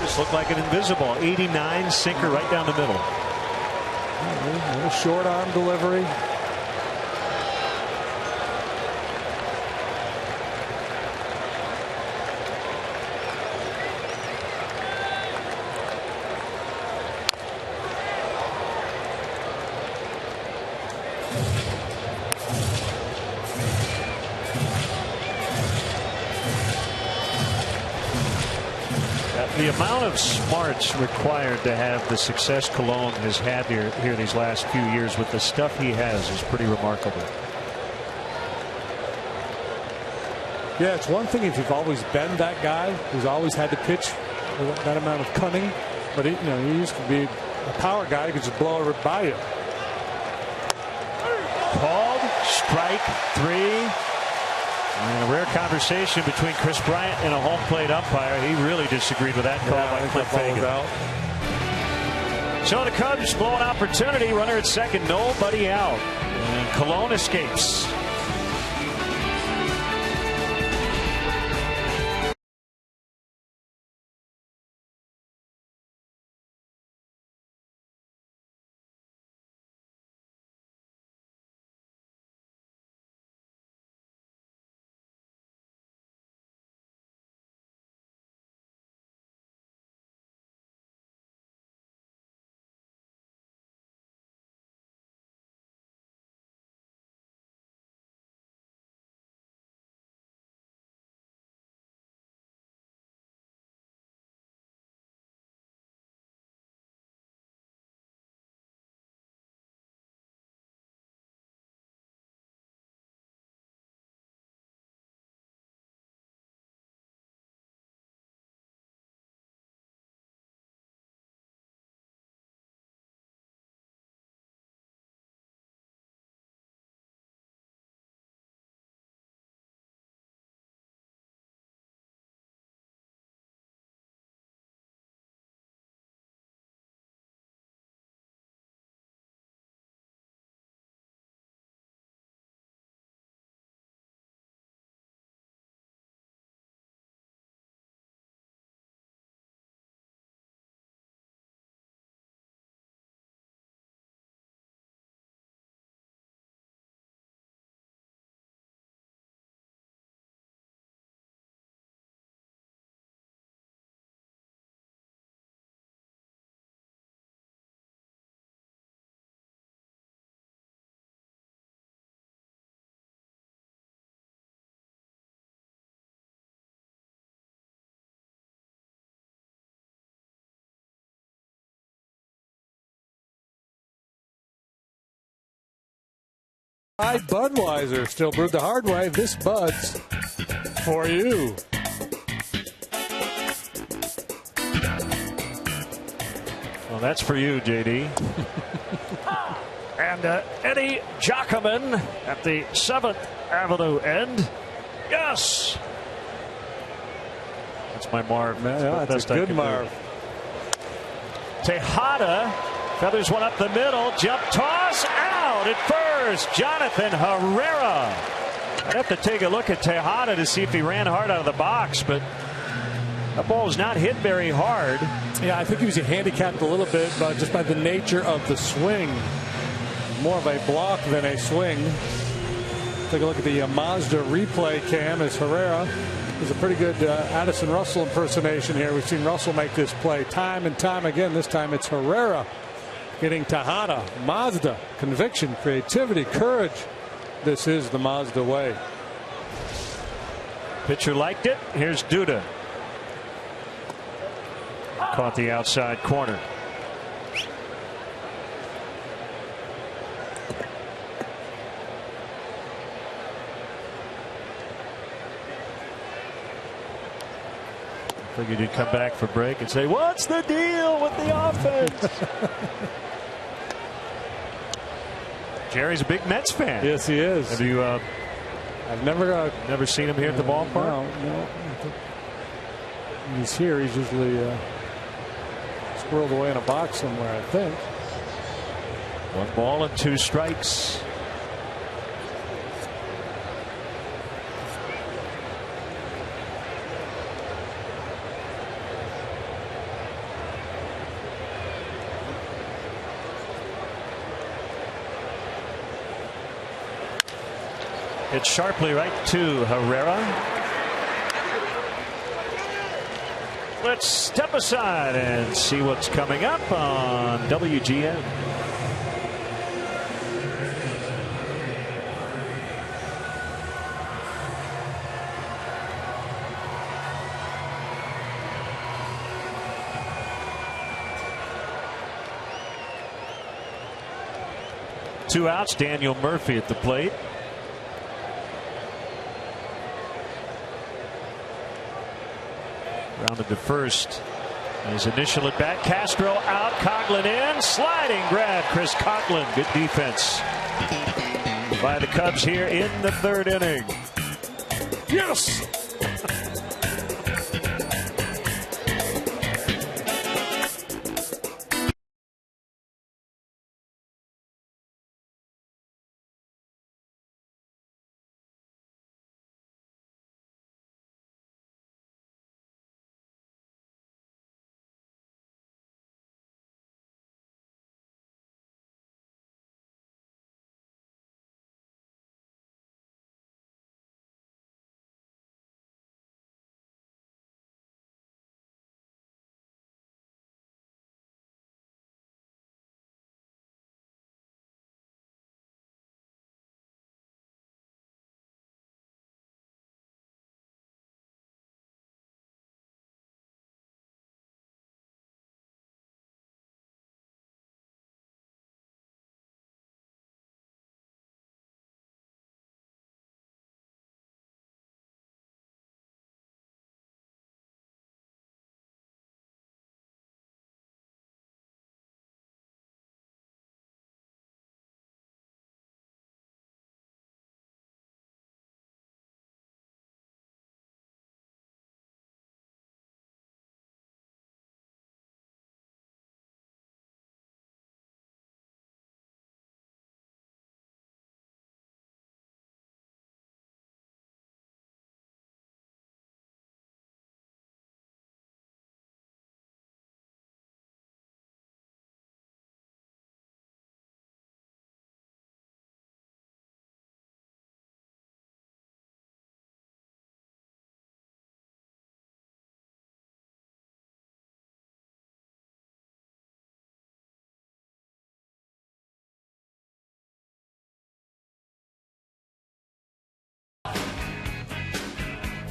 Just looked like an invisible 89 sinker right down the middle.
A little short arm delivery.
The amount of smarts required to have the success Cologne has had here these last few years with the stuff he has is pretty remarkable.
Yeah, it's one thing if you've always been that guy who's always had to pitch with that amount of cunning, but he used to be a power guy who could just blow it by you.
Called strike three. And a rare conversation between Chris Bryant and a home plate umpire. He really disagreed with that call by Clint Fagan. So the Cubs blow an opportunity. Runner at second, nobody out. And Cologne escapes.
Budweiser, still brewed the hard way. This Bud's for you.
Well, that's for you, JD. And Eddie Giacomin at the 7th Avenue end. Yes! That's my Marv.
Yeah, that's a good Marv.
Tejada feathers one up the middle. Jump toss out at first. Jonathan Herrera. I'd have to take a look at Tejada to see if he ran hard out of the box, but the ball's not hit very hard.
Yeah, I think he was handicapped a little bit just by the nature of the swing. More of a block than a swing. Take a look at the Mazda replay cam as Herrera is a pretty good Addison Russell impersonation here. We've seen Russell make this play time and time again. This time it's Herrera getting Tejada. Mazda, conviction, creativity, courage. This is the Mazda way.
Pitcher liked it. Here's Duda. Caught the outside corner. Figured you'd come back for break and say, what's the deal with the offense? Jerry's a big Mets fan.
Yes, he is.
Have you?
I've never
seen him here at the ballpark.
No. When he's here, he's usually squirreled away in a box somewhere, I think.
1 ball and 2 strikes. It's sharply right to Herrera. Let's step aside and see what's coming up on WGN. Two outs. Daniel Murphy at the plate. Rounded to first. His initial at bat. Castro out. Coghlan in. Sliding grab. Chris Coghlan. Good defense by the Cubs here in the 3rd inning.
Yes.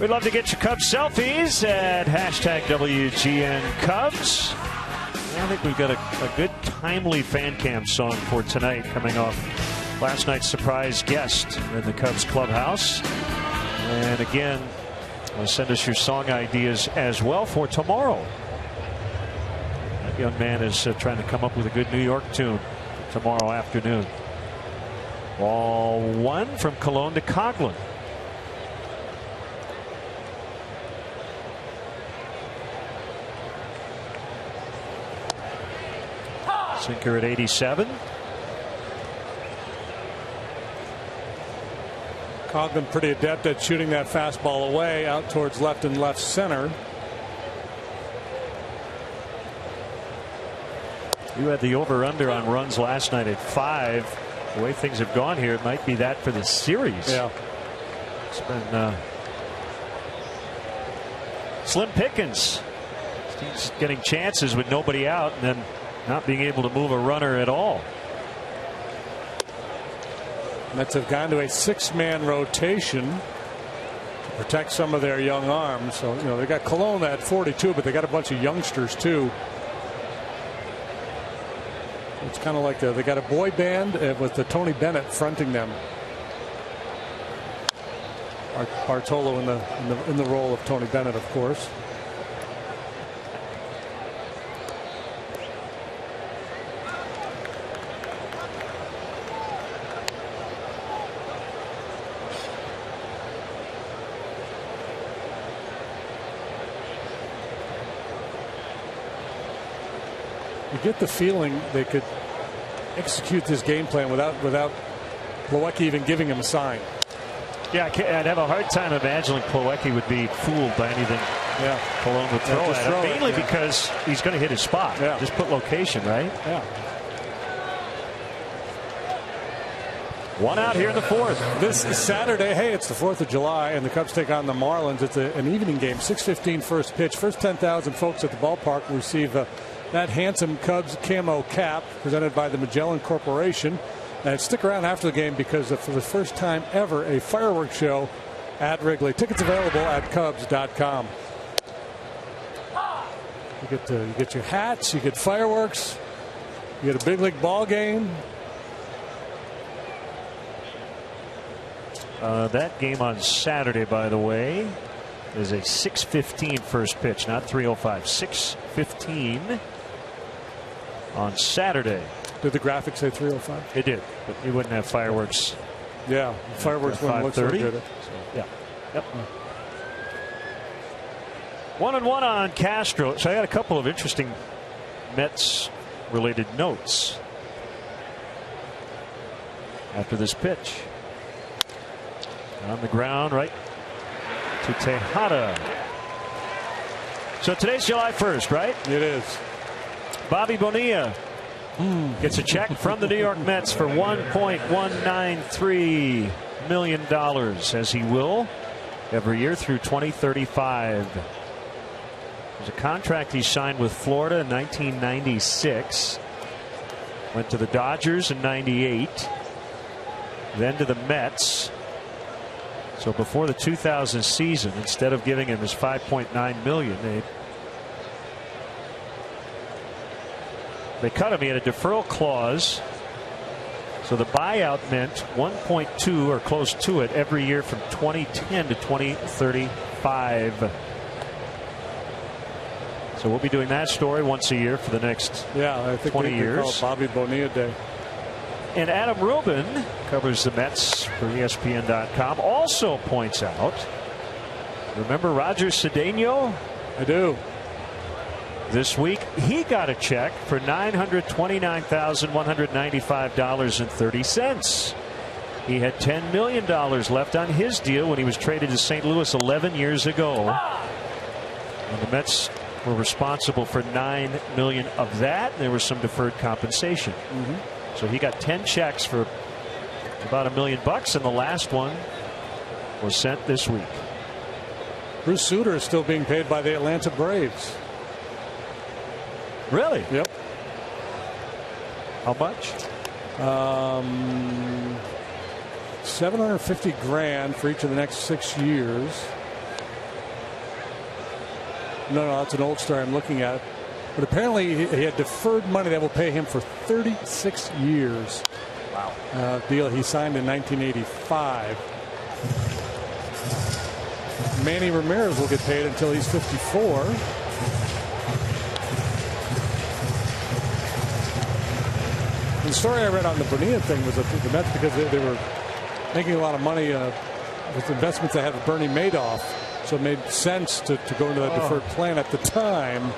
We'd love to get your Cubs selfies at #WGN Cubs. I think we've got a good timely fan cam song for tonight coming off last night's surprise guest in the Cubs clubhouse. And again, send us your song ideas as well for tomorrow. That young man is trying to come up with a good New York tune for tomorrow afternoon. Ball one from Cologne to Coughlin. Sinker at 87.
Coughlin pretty adept at shooting that fastball away out towards left and left center.
You had the over-under on runs last night at 5. The way things have gone here, it might be that for the series.
Yeah.
It's been slim pickings. He's getting chances with nobody out and then not being able to move a runner at all.
Mets have gone to a 6-man rotation to protect some of their young arms. So, you know, they got Cologne at 42, but they got a bunch of youngsters too. It's kind of like they got a boy band with the Tony Bennett fronting them. Bartolo in the role of Tony Bennett, of course. You get the feeling they could execute this game plan without Plawecki even giving him a sign.
Yeah, I'd have a hard time imagining Plawecki would be fooled by anything Cologne would throw at him. Mainly because he's going to hit his spot.
Yeah.
Just put location, right?
Yeah.
One out here in the 4th.
This is Saturday. Hey, it's the 4th of July, and the Cubs take on the Marlins. It's an evening game, 6:15 first pitch. First 10,000 folks at the ballpark will receive that handsome Cubs camo cap presented by the Magellan Corporation. And stick around after the game because for the first time ever, a fireworks show at Wrigley. Tickets available at Cubs.com. You get your hats, you get fireworks, you get a big league ball game.
That game on Saturday, by the way, is a 6:15 first pitch, not 3:05. 6:15 on Saturday.
Did the graphic say 3:05?
It did, but you wouldn't have fireworks.
Yeah, fireworks wouldn't look so good.
Yeah. Yep. 1-1 on Castro. So I got a couple of interesting Mets-related notes after this pitch. On the ground, right to Tejada. So today's July 1st, right?
It is.
Bobby Bonilla gets a check from the New York Mets for $1.193 million, as he will every year through 2035. There's a contract he signed with Florida in 1996. Went to the Dodgers in 98. Then to the Mets. So before the 2000 season, instead of giving him his $5.9 million, they cut him. He had a deferral clause. So the buyout meant 1.2 or close to it every year from 2010 to 2035. So we'll be doing that story once a year for the next
I think
20 years.
Call it Bobby Bonilla Day.
And Adam Rubin covers the Mets for ESPN.com. Also points out, remember Roger Cedeno?
I do.
This week he got a check for $929,195.30. He had $10 million left on his deal when he was traded to St. Louis 11 years ago. And the Mets were responsible for $9 million of that. There was some deferred compensation. So he got 10 checks for about $1 million, and the last one was sent this week.
Bruce Sutter is still being paid by the Atlanta Braves.
Really?
Yep.
How much?
$750,000 for each of the next 6 years. No, that's an old story I'm looking at. But apparently he had deferred money that will pay him for 36 years. Wow. Deal he signed in 1985. Manny Ramirez will get paid until he's 54. The story I read on the Bonilla thing was that the Mets, because they were making a lot of money with investments they had with Bernie Madoff, so it made sense to go into that deferred plan at the time.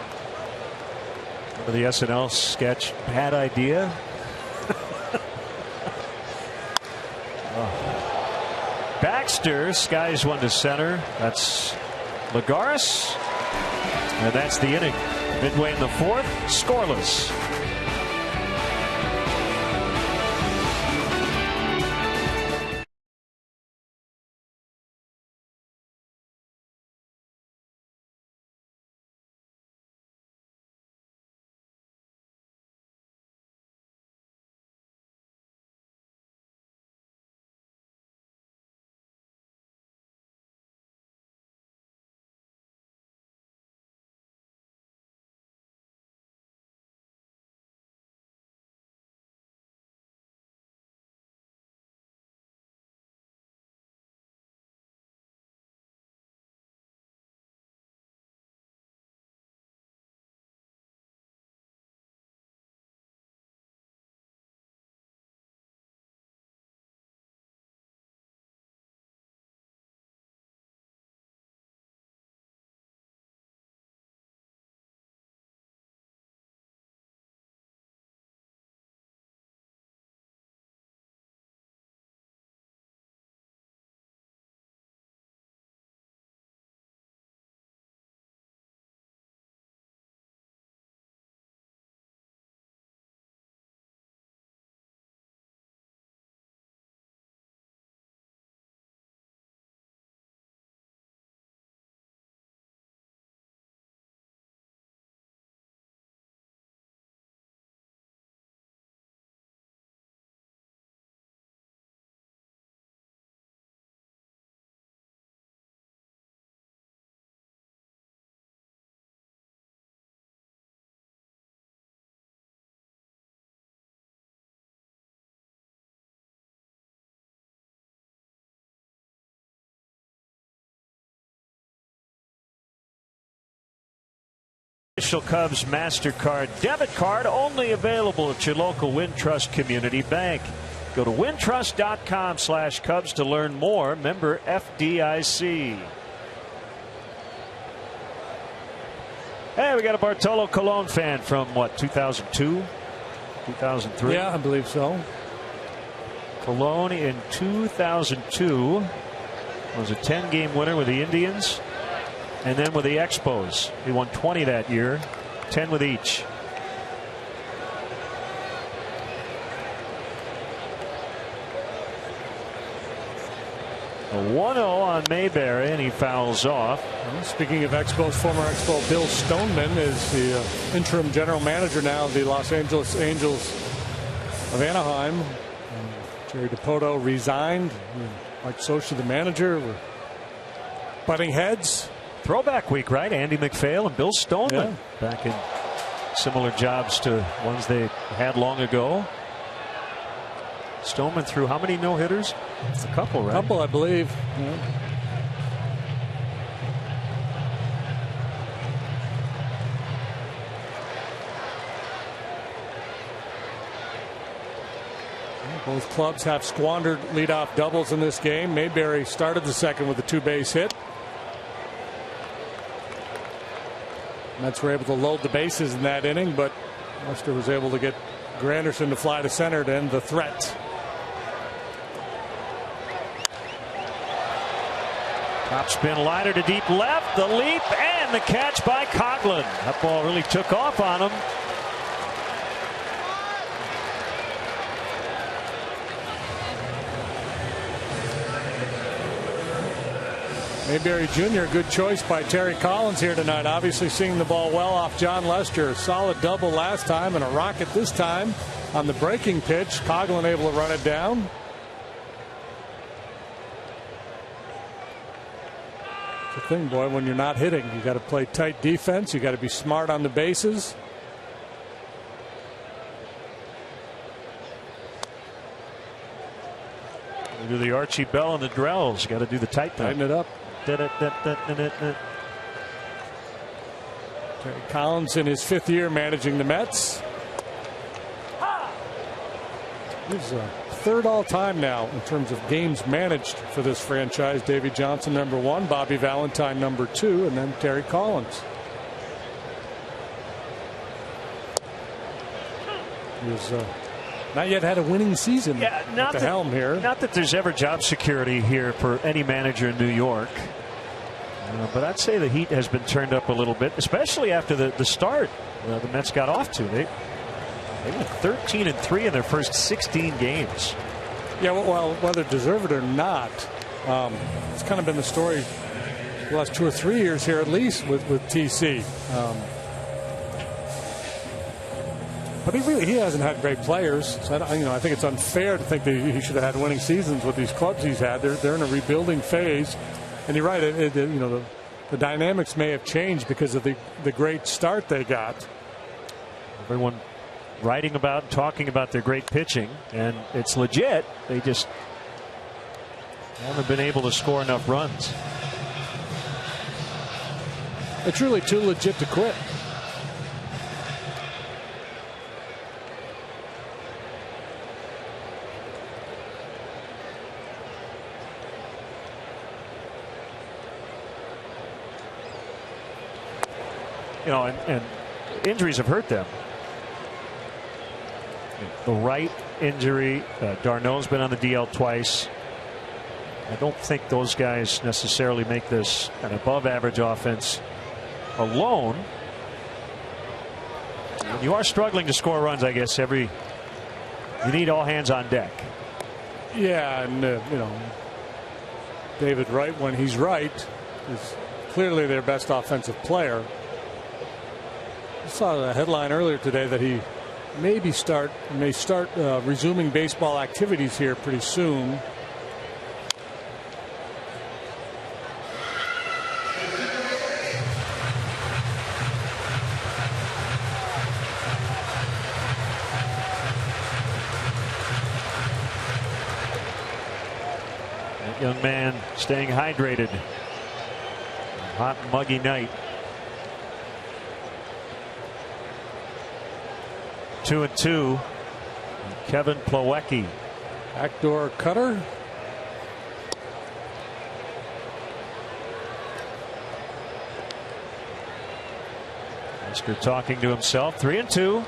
Remember the SNL sketch, Bad Idea? Baxter skies one to center. That's Lagares. And that's the inning. Midway in the fourth, scoreless. Official Cubs MasterCard debit card only available at your local Wintrust Community Bank. Go to wintrust.com/Cubs to learn more. Member FDIC. Hey, we got a Bartolo Colon fan from what, 2002, 2003?
Yeah, I believe so.
Colon in 2002 was a 10-game winner with the Indians. And then with the Expos, he won 20 that year, 10 with each. A 1-0 on Mayberry, and he fouls off.
Speaking of Expos, former Expo Bill Stoneman is the interim general manager now of the Los Angeles Angels of Anaheim. Jerry DiPoto resigned. Mike Socha, the manager, were butting heads.
Throwback week, right? Andy McPhail and Bill Stoneman back in similar jobs to ones they had long ago. Stoneman threw how many no-hitters? It's a couple, right?
A couple, I believe. Yeah. Both clubs have squandered leadoff doubles in this game. Mayberry started the second with a two-base hit. Mets were able to load the bases in that inning, but Lester was able to get Granderson to fly to center to end the threat.
Top spin liner to deep left, the leap and the catch by Coughlin. That ball really took off on him.
Mayberry Jr., good choice by Terry Collins here tonight. Obviously seeing the ball well off John Lester. A solid double last time and a rocket this time on the breaking pitch. Coughlin able to run it down. It's the thing, boy, when you're not hitting, you got to play tight defense. You got to be smart on the bases.
We do the Archie Bell and the Drells. Got to do the tighten
it up. Terry Collins in his 5th year managing the Mets. He's 3rd all time now in terms of games managed for this franchise. Davey Johnson #1, Bobby Valentine #2, and then Terry Collins. He's not yet had a winning season at the helm here.
Not that there's ever job security here for any manager in New York. But I'd say the heat has been turned up a little bit, especially after the start the Mets got off to. They went 13-3 in their first 16 games.
Yeah, well, whether deserved it or not, it's kind of been the story the last 2 or 3 years here, at least with TC. But he hasn't had great players. So I think it's unfair to think that he should have had winning seasons with these clubs he's had. They're in a rebuilding phase, and you're right. The dynamics may have changed because of the great start they got.
Everyone writing about and talking about their great pitching, and it's legit. They just haven't been able to score enough runs.
It's really too legit to quit.
And injuries have hurt them. The right injury, Darno's been on the DL twice. I don't think those guys necessarily make this an above average offense alone. When you are struggling to score runs, I guess you need all hands on deck.
Yeah, and David Wright, when he's right, is clearly their best offensive player. I saw a headline earlier today that he may start resuming baseball activities here pretty soon.
That young man staying hydrated. Hot, muggy night. 2-2. Kevin Plawecki.
Backdoor cutter.
Oscar talking to himself. 3-2.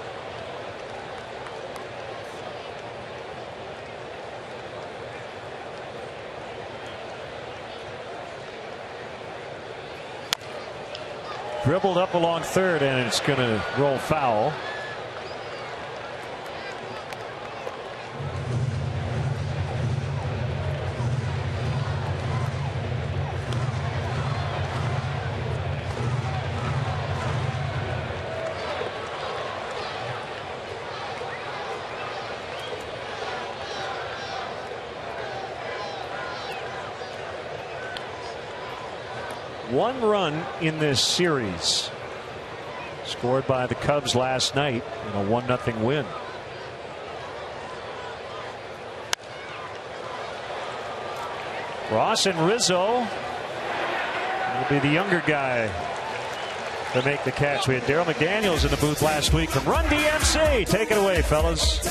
Dribbled up along third, and it's going to roll foul. One run in this series scored by the Cubs last night in a 1-0 win. Ross and Rizzo will be the younger guy to make the catch. We had Darryl McDaniels in the booth last week from Run DMC. Take it away, fellas.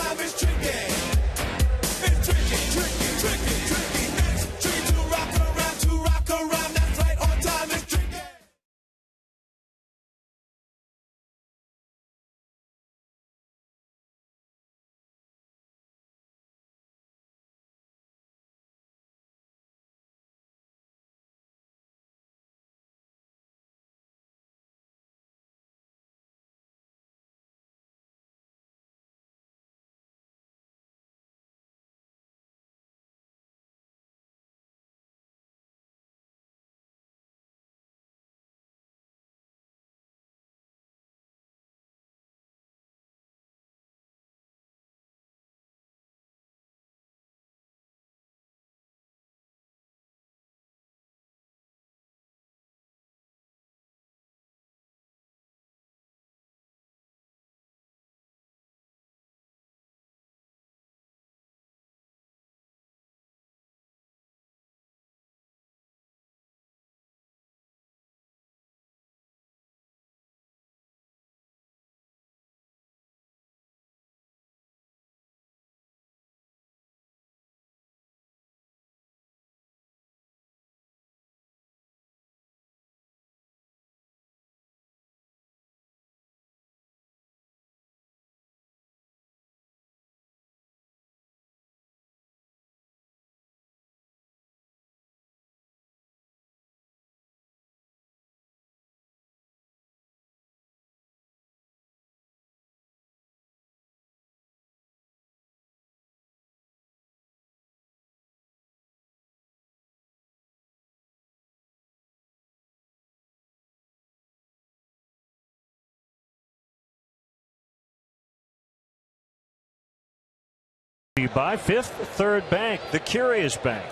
By Fifth Third Bank, the Curious Bank.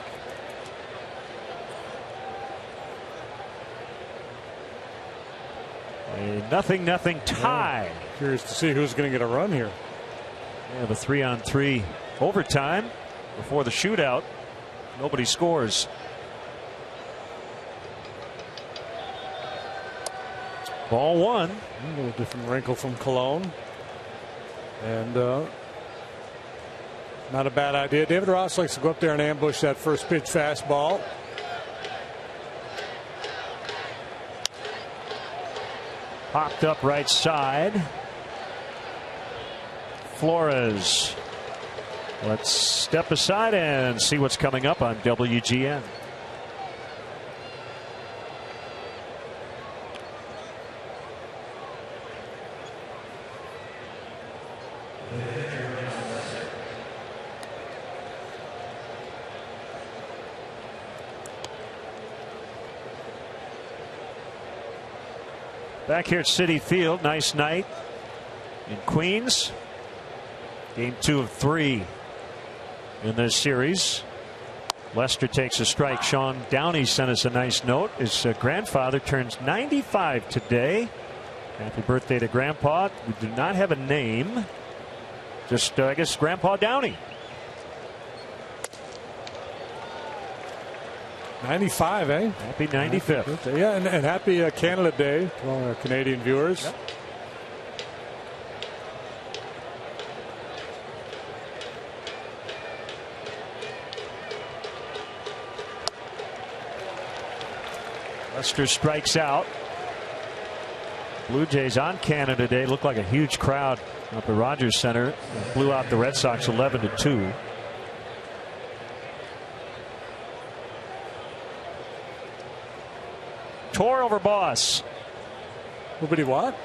A 0-0 tie.
Yeah. Curious to see who's going to get a run here.
Yeah, the 3-on-3 overtime before the shootout. Nobody scores. Ball one.
A little different wrinkle from Cologne. And not a bad idea. David Ross likes to go up there and ambush that first pitch fastball.
Popped up right side. Flores. Let's step aside and see what's coming up on WGN. Back here at Citi Field, nice night in Queens. Game 2 of 3 in this series. Lester takes a strike. Sean Downey sent us a nice note. His grandfather turns 95 today. Happy birthday to Grandpa. We do not have a name. Just, I guess, Grandpa Downey.
95, eh?
Happy 95th.
Yeah, and happy Canada Day to all our Canadian viewers. Yep.
Lester strikes out. Blue Jays on Canada Day. Looked like a huge crowd up at Rogers Center. Blew out the Red Sox 11-2. Tore over Boss.
Nobody what?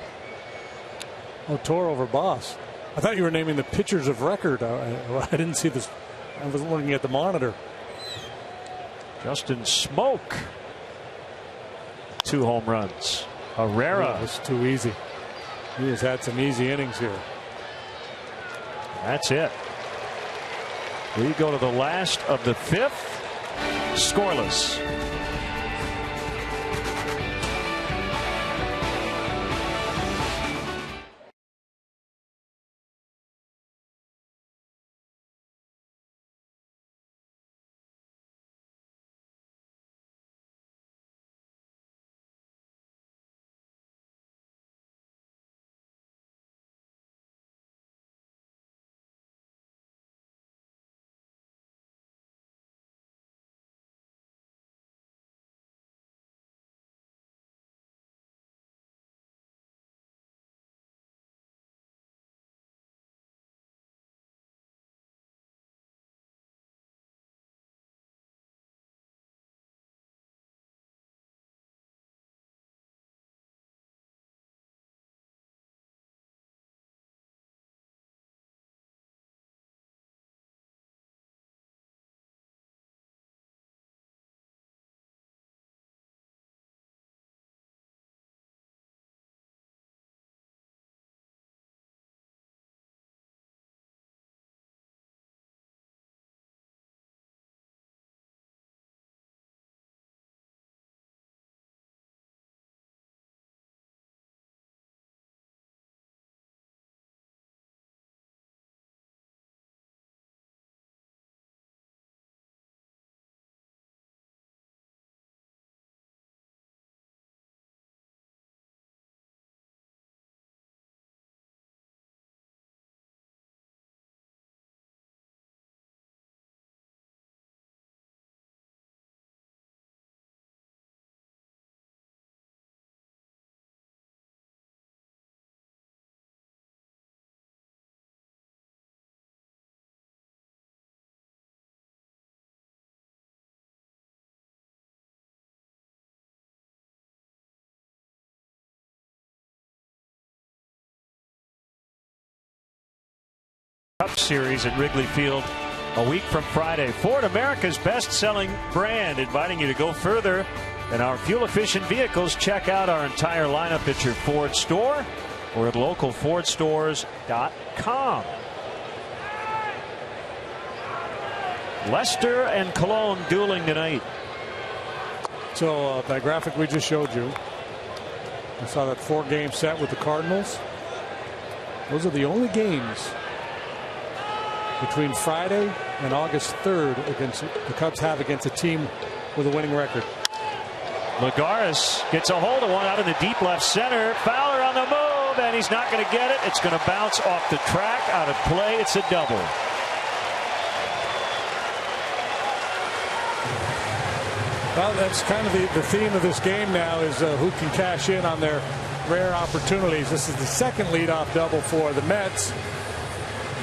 Oh, tore over Boss. I thought you were naming the pitchers of record. I didn't see this. I wasn't looking at the monitor.
Justin Smoke. 2 home runs. Herrera.
It's too easy. He has had some easy innings here.
That's it. We go to the last of the 5th. Scoreless. Cup Series at Wrigley Field a week from Friday. Ford, America's best-selling brand, inviting you to go further in our fuel-efficient vehicles. Check out our entire lineup at your Ford store or at localfordstores.com. Lester and Cologne dueling tonight.
So that graphic we just showed you, I saw that 4-game set with the Cardinals. Those are the only games between Friday and August 3rd against the Cubs have against a team with a winning record.
Lagares gets a hold of one out in the deep left center. Fowler on the move, and he's not going to get it. It's going to bounce off the track, out of play. It's a double.
Well, that's kind of the theme of this game now, is who can cash in on their rare opportunities. This is the second leadoff double for the Mets.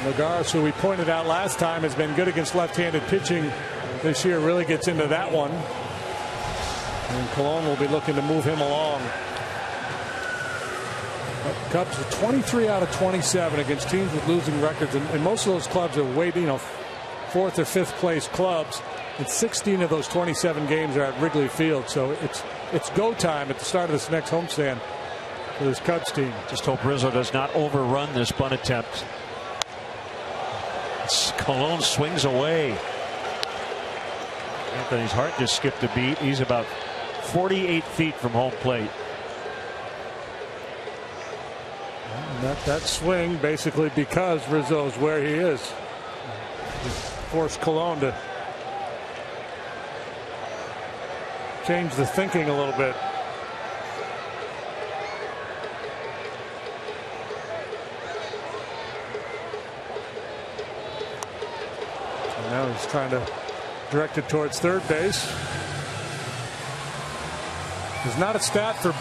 Lagares, who we pointed out last time, has been good against left-handed pitching this year, really gets into that one. And Cologne will be looking to move him along. Cubs are 23 out of 27 against teams with losing records, and most of those clubs are way, fourth or fifth place clubs. And 16 of those 27 games are at Wrigley Field, so it's go time at the start of this next homestand for this Cubs team.
Just hope Rizzo does not overrun this bunt attempt. Cologne swings away. Anthony's heart just skipped a beat. He's about 48 feet from home plate.
And that swing basically because Rizzo's where he is. Forced Cologne to change the thinking a little bit. And now he's trying to direct it towards third base. There's not a stat for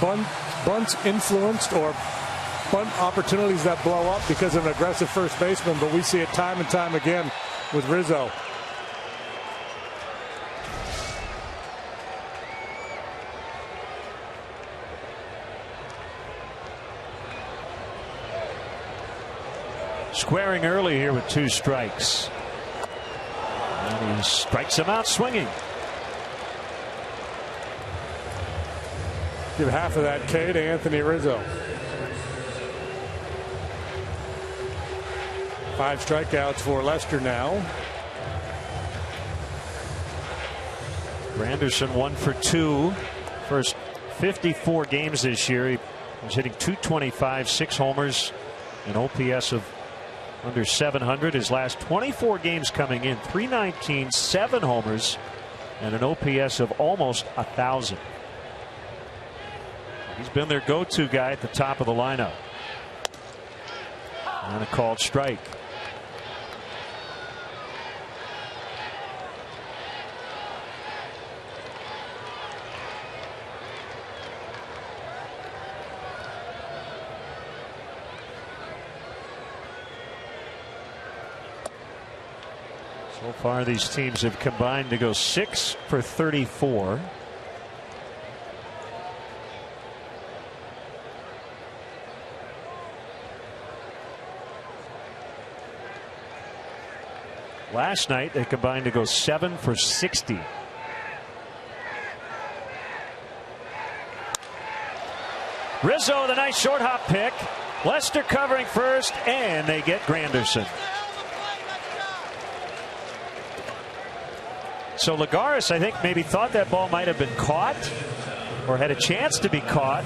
bunts influenced or bunt opportunities that blow up because of an aggressive first baseman, but we see it time and time again with Rizzo.
Squaring early here with 2 strikes. And he strikes him out swinging.
Give half of that K to Anthony Rizzo. 5 strikeouts for Lester now.
Granderson 1 for 2. First 54 games this year. He was hitting .225, 6 homers, an OPS of under 700. His last 24 games coming in, .319, 7 homers, and an OPS of almost 1,000. He's been their go-to guy at the top of the lineup. And a called strike. So far, these teams have combined to go 6 for 34. Last night, they combined to go 7 for 60. Rizzo with a nice short hop pick. Lester covering first, and they get Granderson. So Lagares, I think, maybe thought that ball might have been caught or had a chance to be caught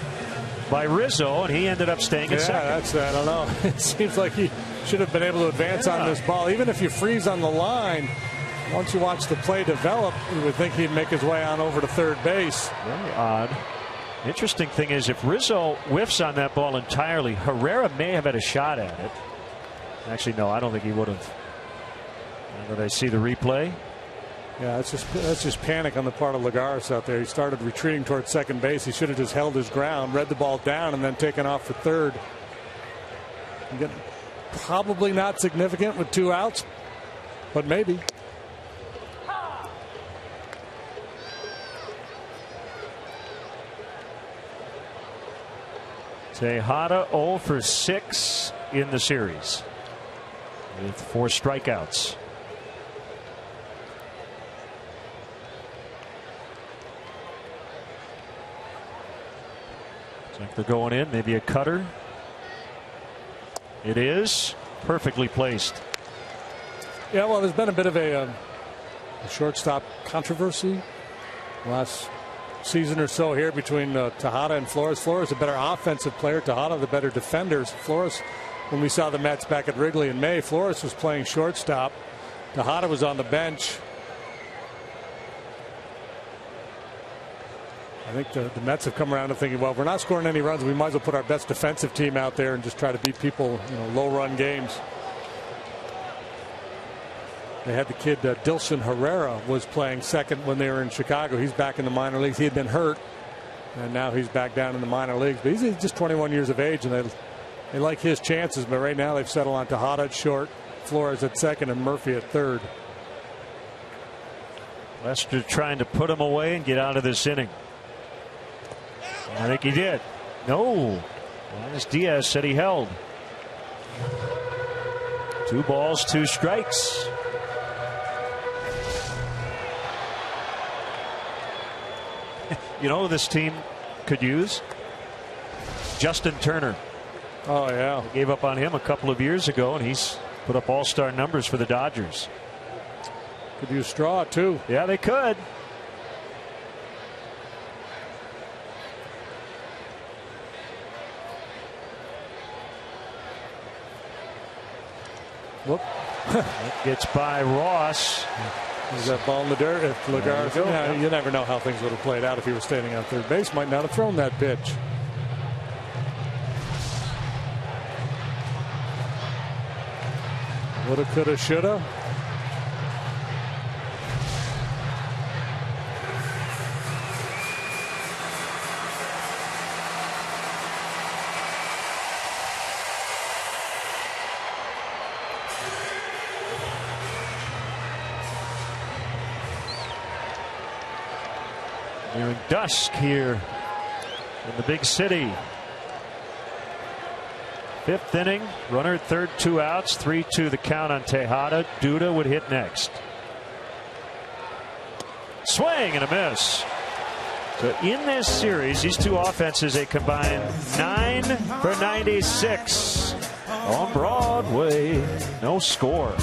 by Rizzo, and he ended up staying at second.
I don't know. It seems like he should have been able to advance on this ball. Even if you freeze on the line, once you watch the play develop, you would think he'd make his way on over to third base.
Very odd. Interesting thing is, if Rizzo whiffs on that ball entirely, Herrera may have had a shot at it. Actually, no, I don't think he would have. Now that I see the replay.
Yeah, that's just panic on the part of Lagares out there. He started retreating towards second base. He should have just held his ground, read the ball down, and then taken off for third. Again, probably not significant with 2 outs, but maybe.
Tejada 0 for 6 in the series with 4 strikeouts. Looks like they're going in, maybe a cutter. It is perfectly placed.
Yeah, well, there's been a bit of a the shortstop controversy last season or so here between Tejada and Flores. Flores a better offensive player, Tejada the better defenders. Flores, when we saw the Mets back at Wrigley in May, Flores was playing shortstop. Tejada was on the bench. I think the Mets have come around to thinking, well, if we're not scoring any runs, we might as well put our best defensive team out there and just try to beat people, low run games. They had the kid Dilson Herrera was playing second when they were in Chicago. He's back in the minor leagues. He had been hurt, and now he's back down in the minor leagues. But he's just 21 years of age, and they like his chances. But right now they've settled on Tejada at short, Flores at second, and Murphy at third.
Lester trying to put him away and get out of this inning. I think he did. No. As Diaz said he held. 2 balls, 2 strikes. You know who this team could use? Justin Turner.
Oh, yeah.
They gave up on him a couple of years ago, and he's put up all-star numbers for the Dodgers.
Could use Straw, too.
Yeah, they could.
Whoop.
Gets by Ross.
Is that ball in the dirt? If Lagarde, you never know how things would have played out if he was standing on third base. Might not have thrown that pitch. Woulda, coulda, shoulda.
Nearing dusk here in the big city. 5th inning, runner at third, 2 outs, 3-2 the count on Tejada. Duda would hit next. Swing and a miss. So in this series, these two offenses, they combine 9 for 96 on Broadway. No score.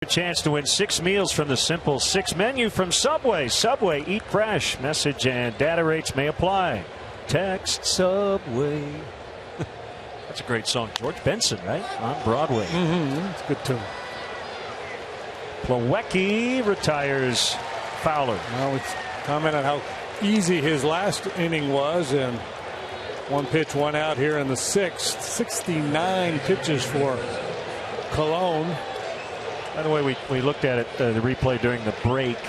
Chance to win 6 meals from the Simple 6 menu from Subway. Subway, eat fresh. Message and data rates may apply. Text Subway. That's a great song. George Benson, right? On Broadway.
It's a good tune.
Plawecki retires Fowler.
Well, we comment on how easy his last inning was, and 1 pitch, 1 out here in the 6th. 69 pitches for Cologne.
By the way, we looked at it, the replay during the break.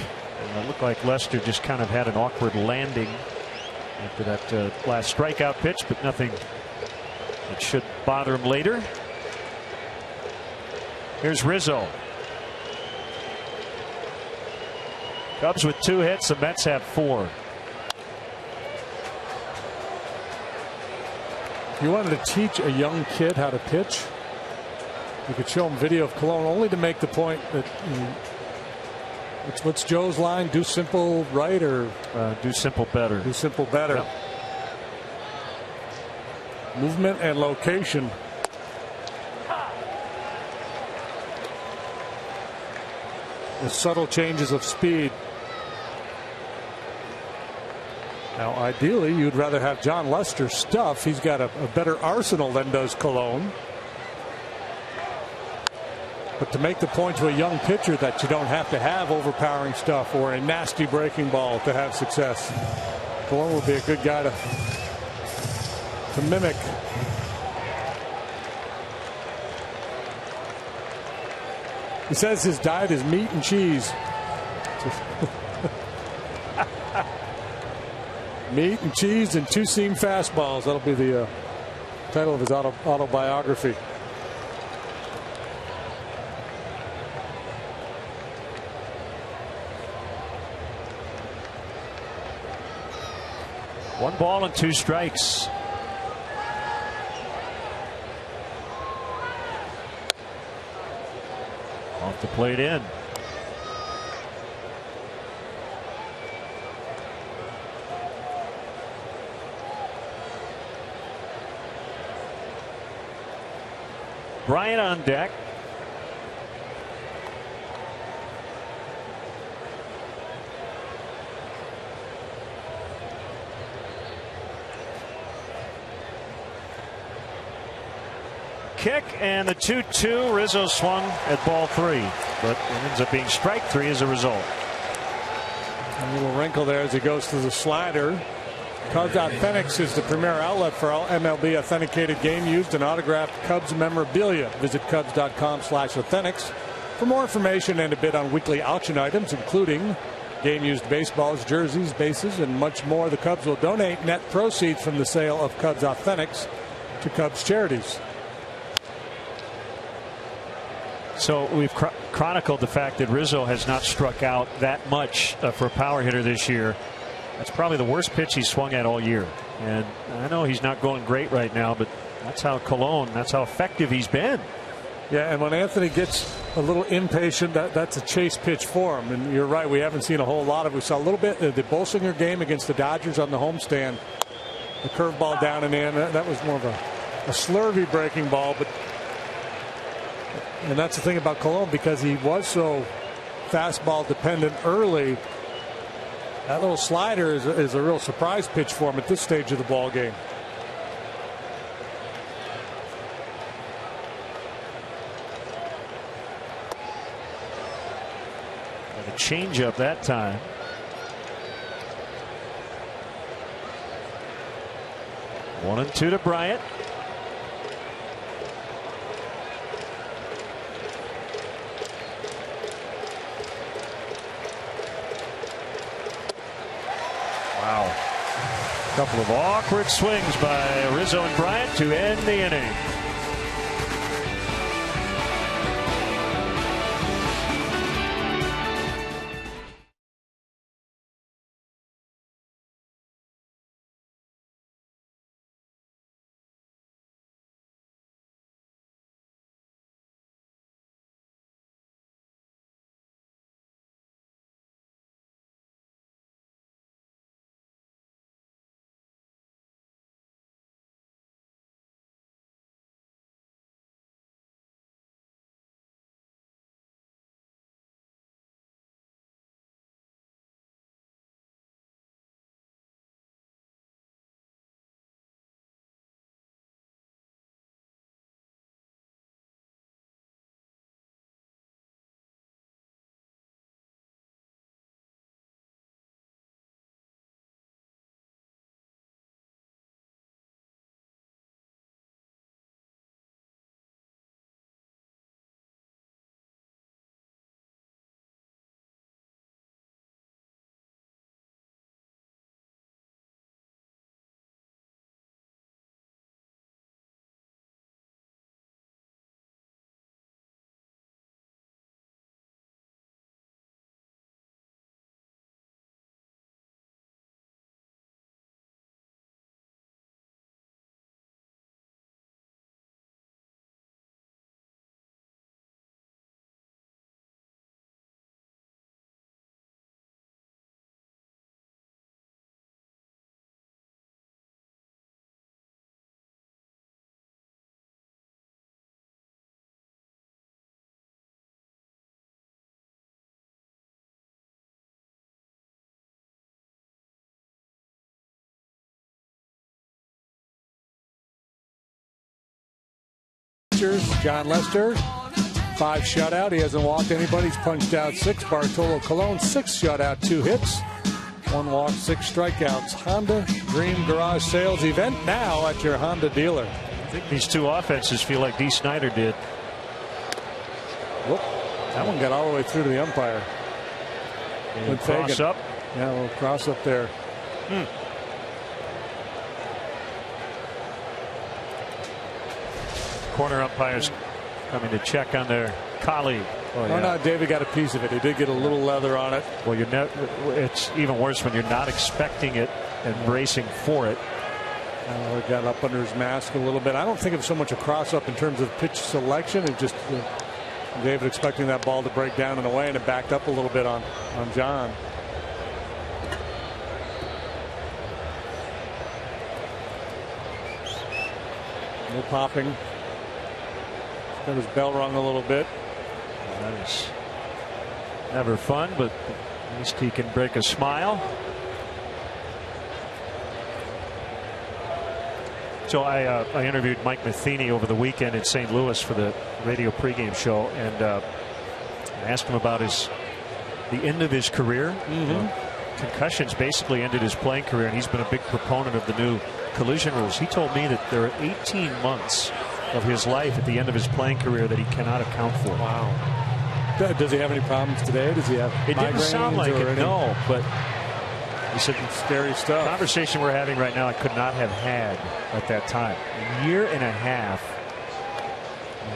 And it looked like Lester just kind of had an awkward landing after that last strikeout pitch, but nothing that should bother him later. Here's Rizzo. Cubs with 2 hits. The Mets have 4.
If you wanted to teach a young kid how to pitch, you could show him video of Colon, only to make the point that what's Joe's line? Do simple right, or
do simple better.
Do simple better.
Yep.
Movement and location. The subtle changes of speed. Now, ideally, you'd rather have John Lester stuff. He's got a better arsenal than does Colon. But to make the point to a young pitcher that you don't have to have overpowering stuff or a nasty breaking ball to have success, Colon would be a good guy to mimic. He says his diet is meat and cheese. Meat and cheese and 2-seam fastballs. That'll be the title of his autobiography.
One ball and 2 strikes. Off the plate in. Bryant on deck. Kick and the 2-2. Rizzo swung at ball 3, but it ends up being strike 3 as a result.
A little wrinkle there as he goes to the slider. Cubs Authentics is the premier outlet for all MLB authenticated game used and autographed Cubs memorabilia. Visit Cubs.com/authentics for more information and a bid on weekly auction items, including game used baseballs, jerseys, bases, and much more. The Cubs will donate net proceeds from the sale of Cubs Authentics to Cubs charities.
So we've chronicled the fact that Rizzo has not struck out that much for a power hitter this year. That's probably the worst pitch he's swung at all year. And I know he's not going great right now, but that's how Colon, that's how effective he's been.
Yeah, and when Anthony gets a little impatient, that's a chase pitch for him. And you're right, we haven't seen a whole lot of it. We saw a little bit of the Bolsinger game against the Dodgers on the homestand. The curveball down and in. That was more of a slurvy breaking ball. And that's the thing about Colon, because he was so fastball dependent early. That little slider is a real surprise pitch for him at this stage of the ball game.
And a changeup that time. One and 2 to Bryant. Wow. Couple of awkward swings by Rizzo and Bryant to end the inning.
pitchers. John Lester, 5 shutout. He hasn't walked anybody. He's punched out 6. Bartolo Colon, 6 shutout, 2 hits. 1 walk, 6 strikeouts. Honda Dream Garage Sales event now at your Honda dealer.
I think these two offenses feel like D. Snyder did.
Whoop. That one got all the way through to the umpire.
Cross up.
Yeah, a little cross up there.
Corner umpires coming to check on their colleague.
Oh, no, David got a piece of it. He did get a little leather on it.
Well, it's even worse when you're not expecting it and bracing for it.
It got up under his mask a little bit. I don't think of so much a cross up in terms of pitch selection. It just David expecting that ball to break down and away, and it backed up a little bit on John. No popping. Got his bell rung a little bit.
That is never fun, but at least he can break a smile. So I interviewed Mike Matheny over the weekend in St. Louis for the radio pregame show, and I asked him about the end of his career. Concussions basically ended his playing career, and he's been a big proponent of the new collision rules. He told me that there are 18 months of his life at the end of his playing career that he cannot account for.
Wow. Does he have any problems today? Does he have
It didn't sound like it, no, but he said
scary stuff.
The conversation we're having right now I could not have had at that time. A year and a half.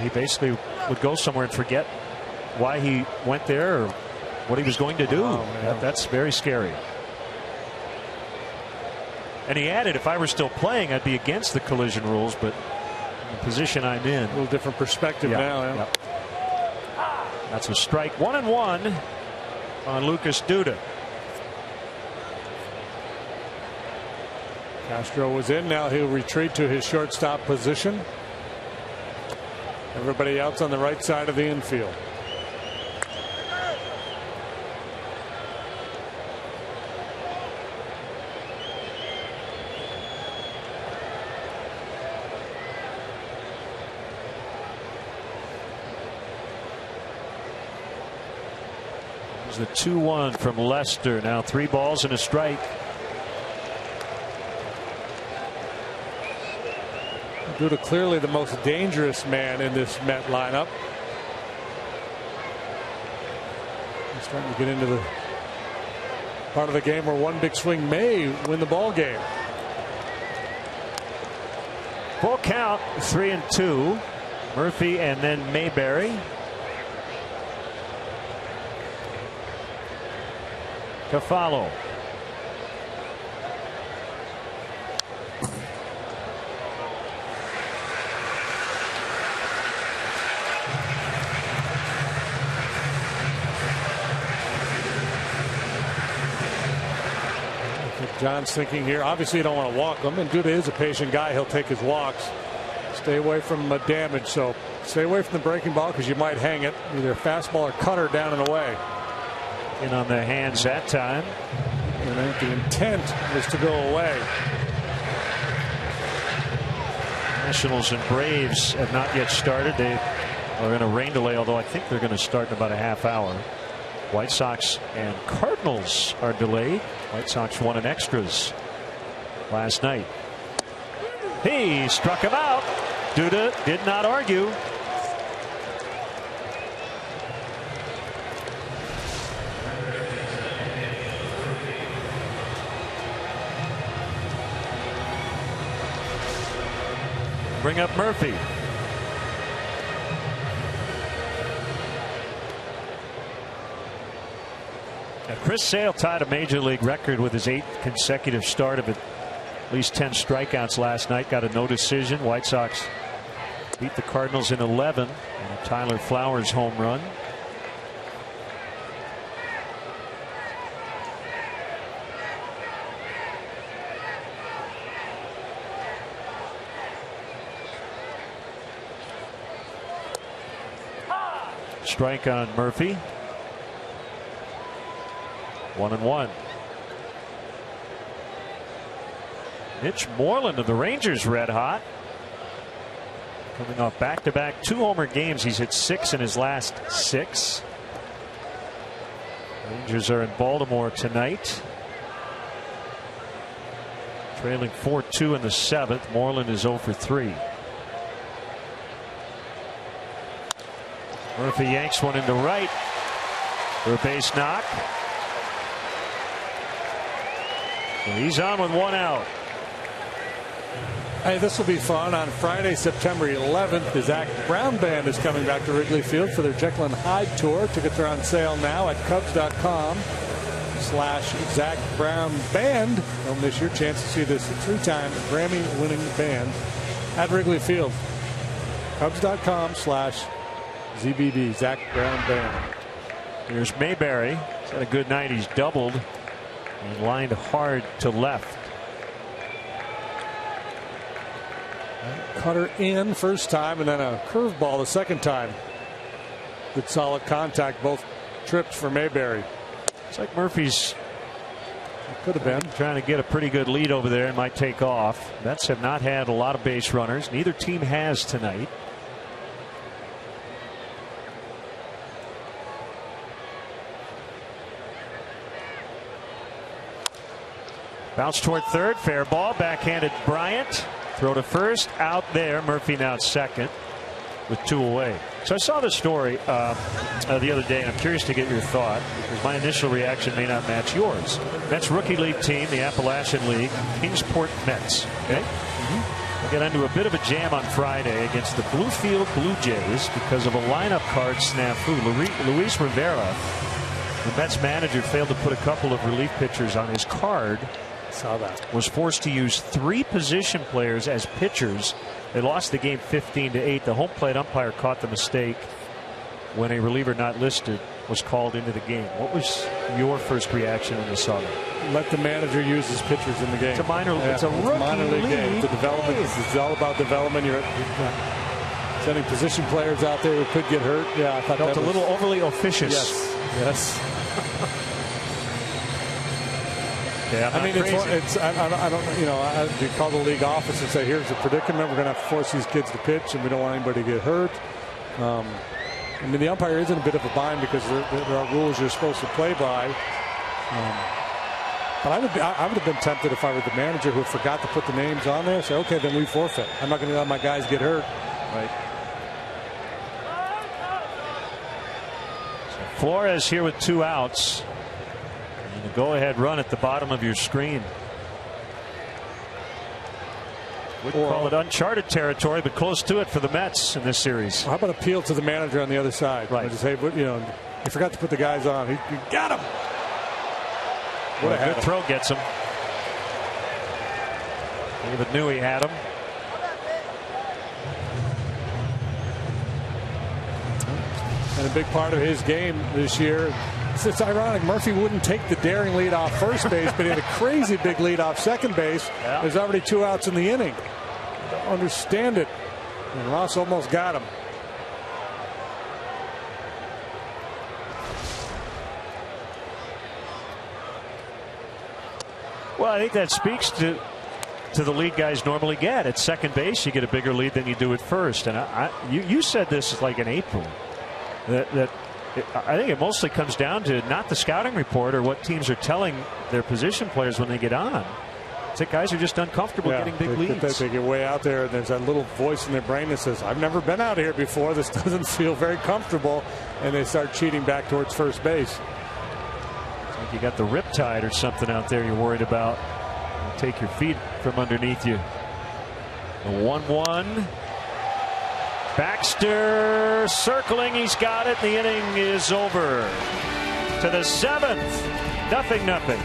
He basically would go somewhere and forget why he went there or what he was going to do. That's very scary. And he added, if I were still playing, I'd be against the collision rules, but in the position I'm in.
A little different perspective now.
Yeah. That's a strike. 1-1 on Lucas Duda.
Castro was in. Now he'll retreat to his shortstop position. Everybody else on the right side of the infield.
The 2-1 from Lester. Now 3 balls and a strike.
Duda clearly the most dangerous man in this Met lineup. He's starting to get into the part of the game where one big swing may win the ball game.
Full count, 3-2. Murphy and then Mayberry. To follow.
John's thinking here. Obviously, you don't want to walk him, and Duda is a patient guy. He'll take his walks. Stay away from damage. So stay away from the breaking ball because you might hang it. Either fastball or cutter down and away.
In on the hands that time.
And I think the intent was to go away.
Nationals and Braves have not yet started. They are in a rain delay, although I think they're going to start in about a half hour. White Sox and Cardinals are delayed. White Sox won in extras last night. He struck him out. Duda did not argue. Bring up Murphy. Now Chris Sale tied a major league record with his 8th consecutive start of at least 10 strikeouts last night. Got a no decision. White Sox beat the Cardinals in 11 and a Tyler Flowers home run. Strike on Murphy. 1-1. Mitch Moreland of the Rangers red hot. Coming off back-to-back 2-homer games. He's hit 6 in his last 6. Rangers are in Baltimore tonight. Trailing 4-2 in the 7th. Moreland is 0 for 3. Murphy yanks one into right for a base knock. And he's on with 1 out.
Hey, this will be fun. On Friday, September 11th, the Zach Brown Band is coming back to Wrigley Field for their Jekyll and Hyde tour. Tickets are on sale now at Cubs.com/Zach Brown Band. Don't miss your chance to see this 3-time Grammy-winning band at Wrigley Field. Cubs.com/ZBD, Zach Brown Band.
Here's Mayberry. He's had a good night. He's doubled and lined hard to left.
Cutter in first time, and then a curveball the second time. Good solid contact, both trips for Mayberry.
It's like Murphy's
could have been
trying to get a pretty good lead over there and might take off. Mets have not had a lot of base runners. Neither team has tonight. Bounce toward third. Fair ball. Backhanded Bryant. Throw to first. Out there. Murphy now at second with 2 away. So I saw this story the other day, and I'm curious to get your thought, because my initial reaction may not match yours. Mets rookie league team, the Appalachian League, Kingsport Mets. Okay? They got into a bit of a jam on Friday against the Bluefield Blue Jays because of a lineup card snafu. Luis Rivera, the Mets manager, failed to put a couple of relief pitchers on his card.
Saw that.
Was forced to use 3 position players as pitchers. They lost the game 15-8. The home plate umpire caught the mistake when a reliever not listed was called into the game. What was your first reaction when you saw that?
Let the manager use his pitchers in the game.
It's a minor. It's a rookie
minor league game. It's a development.
Game.
It's all about development. You're sending position players out there who could get hurt. Yeah, I thought
felt
that was
a little overly officious.
Yes.
Yeah,
I mean, it's I don't, you know, you call the league office and say, here's the predicament. We're going to have to force these kids to pitch, and we don't want anybody to get hurt. I mean, the umpire is in a bit of a bind because there are rules you're supposed to play by. But I would have been tempted if I were the manager who forgot to put the names on there. Say, okay, then we forfeit. I'm not going to let my guys get hurt.
Right. So Flores here with 2 outs. And a go-ahead run at the bottom of your screen. Wouldn't call it uncharted territory, but close to it for the Mets in this series.
How about appeal to the manager on the other side?
Right.
Just, hey, you know, you forgot to put the guys on. You got him.
What a good throw gets him. David knew he had him.
And a big part of his game this year. It's ironic. Murphy wouldn't take the daring lead off first base, but he had a crazy big lead off second base.
Yeah.
There's already 2 outs in the inning. I don't understand it. And Ross almost got him.
Well, I think that speaks to the lead guys normally get. At second base, you get a bigger lead than you do at first. And you said this like in April. I think it mostly comes down to not the scouting report or what teams are telling their position players when they get on. It's that guys are just uncomfortable getting big leads.
They get way out there, and there's that little voice in their brain that says, I've never been out here before. This doesn't feel very comfortable. And they start cheating back towards first base.
It's like you got the riptide or something out there you're worried about. It'll take your feet from underneath you. The 1-1. Baxter circling. He's got it. The inning is over. To the 7th. 0-0.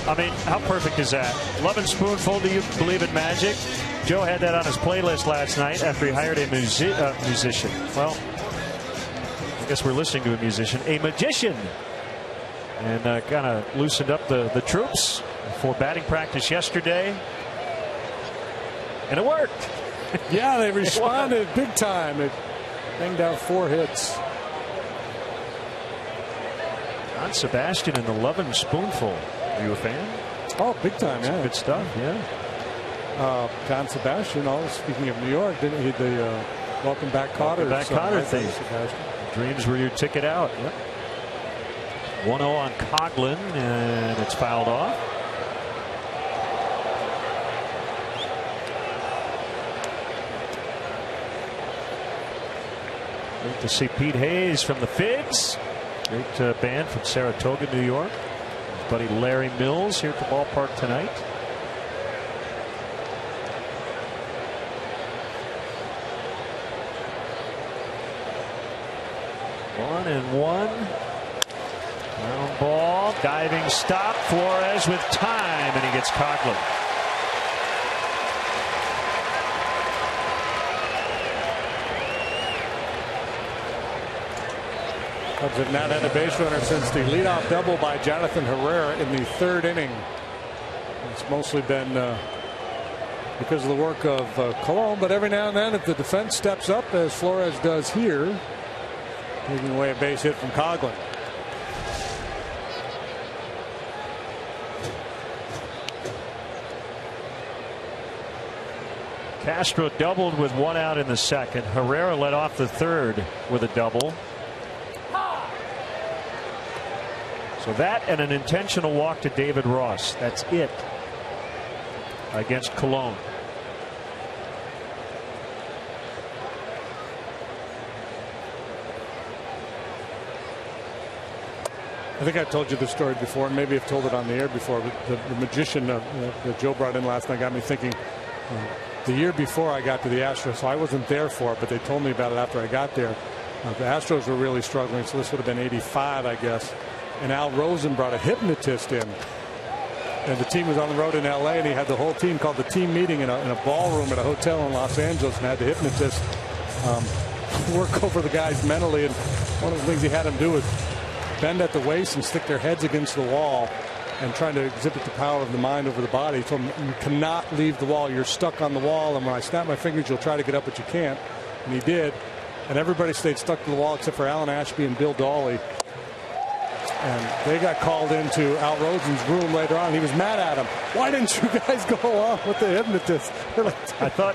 I mean, how perfect is that? Loving spoonful, do you believe in magic? Joe had that on his playlist last night after he hired a musician. Well, I guess we're listening to a musician, a magician. And kind of loosened up the troops for batting practice yesterday. And it worked.
Yeah, they responded big time. They banged out 4 hits.
John Sebastian and the Lovin' Spoonful. Are you a fan?
Oh, big time, yeah.
Good stuff, yeah.
John Sebastian, speaking of New York, didn't he? The Welcome Back Cotter.
Welcome Back Cotter thing. Dreams were your ticket out. Yep. 1-0 on Coughlin, and it's fouled off. Great to see Pete Hayes from the Figs. Great band from Saratoga, New York. His buddy Larry Mills here at the ballpark tonight. One and one. Ground ball, diving stop. Flores with time, and he gets Coughlin.
Cubs have not had a base runner since the leadoff double by Jonathan Herrera in the 3rd inning. It's mostly been because of the work of Colon, but every now and then, if the defense steps up, as Flores does here, taking away a base hit from Coughlin.
Castro doubled with 1 out in the 2nd. Herrera led off the 3rd with a double. So that and an intentional walk to David Ross. That's it against Cologne.
I think I told you this story before, and maybe I've told it on the air before, but the magician that Joe brought in last night got me thinking. The year before I got to the Astros, so I wasn't there for it, but they told me about it after I got there. The Astros were really struggling, so this would have been '85, I guess. And Al Rosen brought a hypnotist in. And the team was on the road in L.A., and he had the whole team called the team meeting in a ballroom at a hotel in Los Angeles, and had the hypnotist work over the guys mentally. And one of the things he had them do was bend at the waist and stick their heads against the wall and trying to exhibit the power of the mind over the body. He told them, you cannot leave the wall. You're stuck on the wall, and when I snap my fingers, you'll try to get up, but you can't. And he did. And everybody stayed stuck to the wall except for Alan Ashby and Bill Dawley. And they got called into Al Rosen's room later on. He was mad at him. Why didn't you guys go along with the hypnotist?
I thought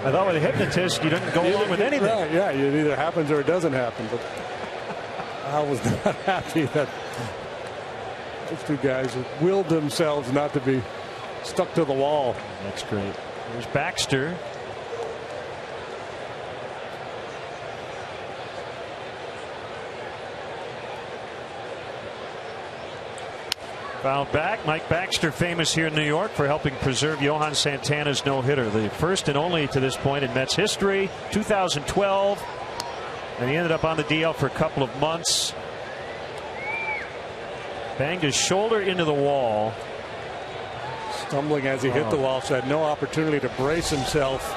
with a hypnotist, you didn't go along with anything.
Right, yeah, it either happens or it doesn't happen. But I was not happy that those two guys willed themselves not to be stuck to the wall.
That's great. There's Baxter. Fouled back. Mike Baxter, famous here in New York for helping preserve Johan Santana's no-hitter, the first and only to this point in Mets history. 2012, and he ended up on the DL for a couple of months. Banged his shoulder into the wall.
Stumbling as he hit the wall, so had no opportunity to brace himself.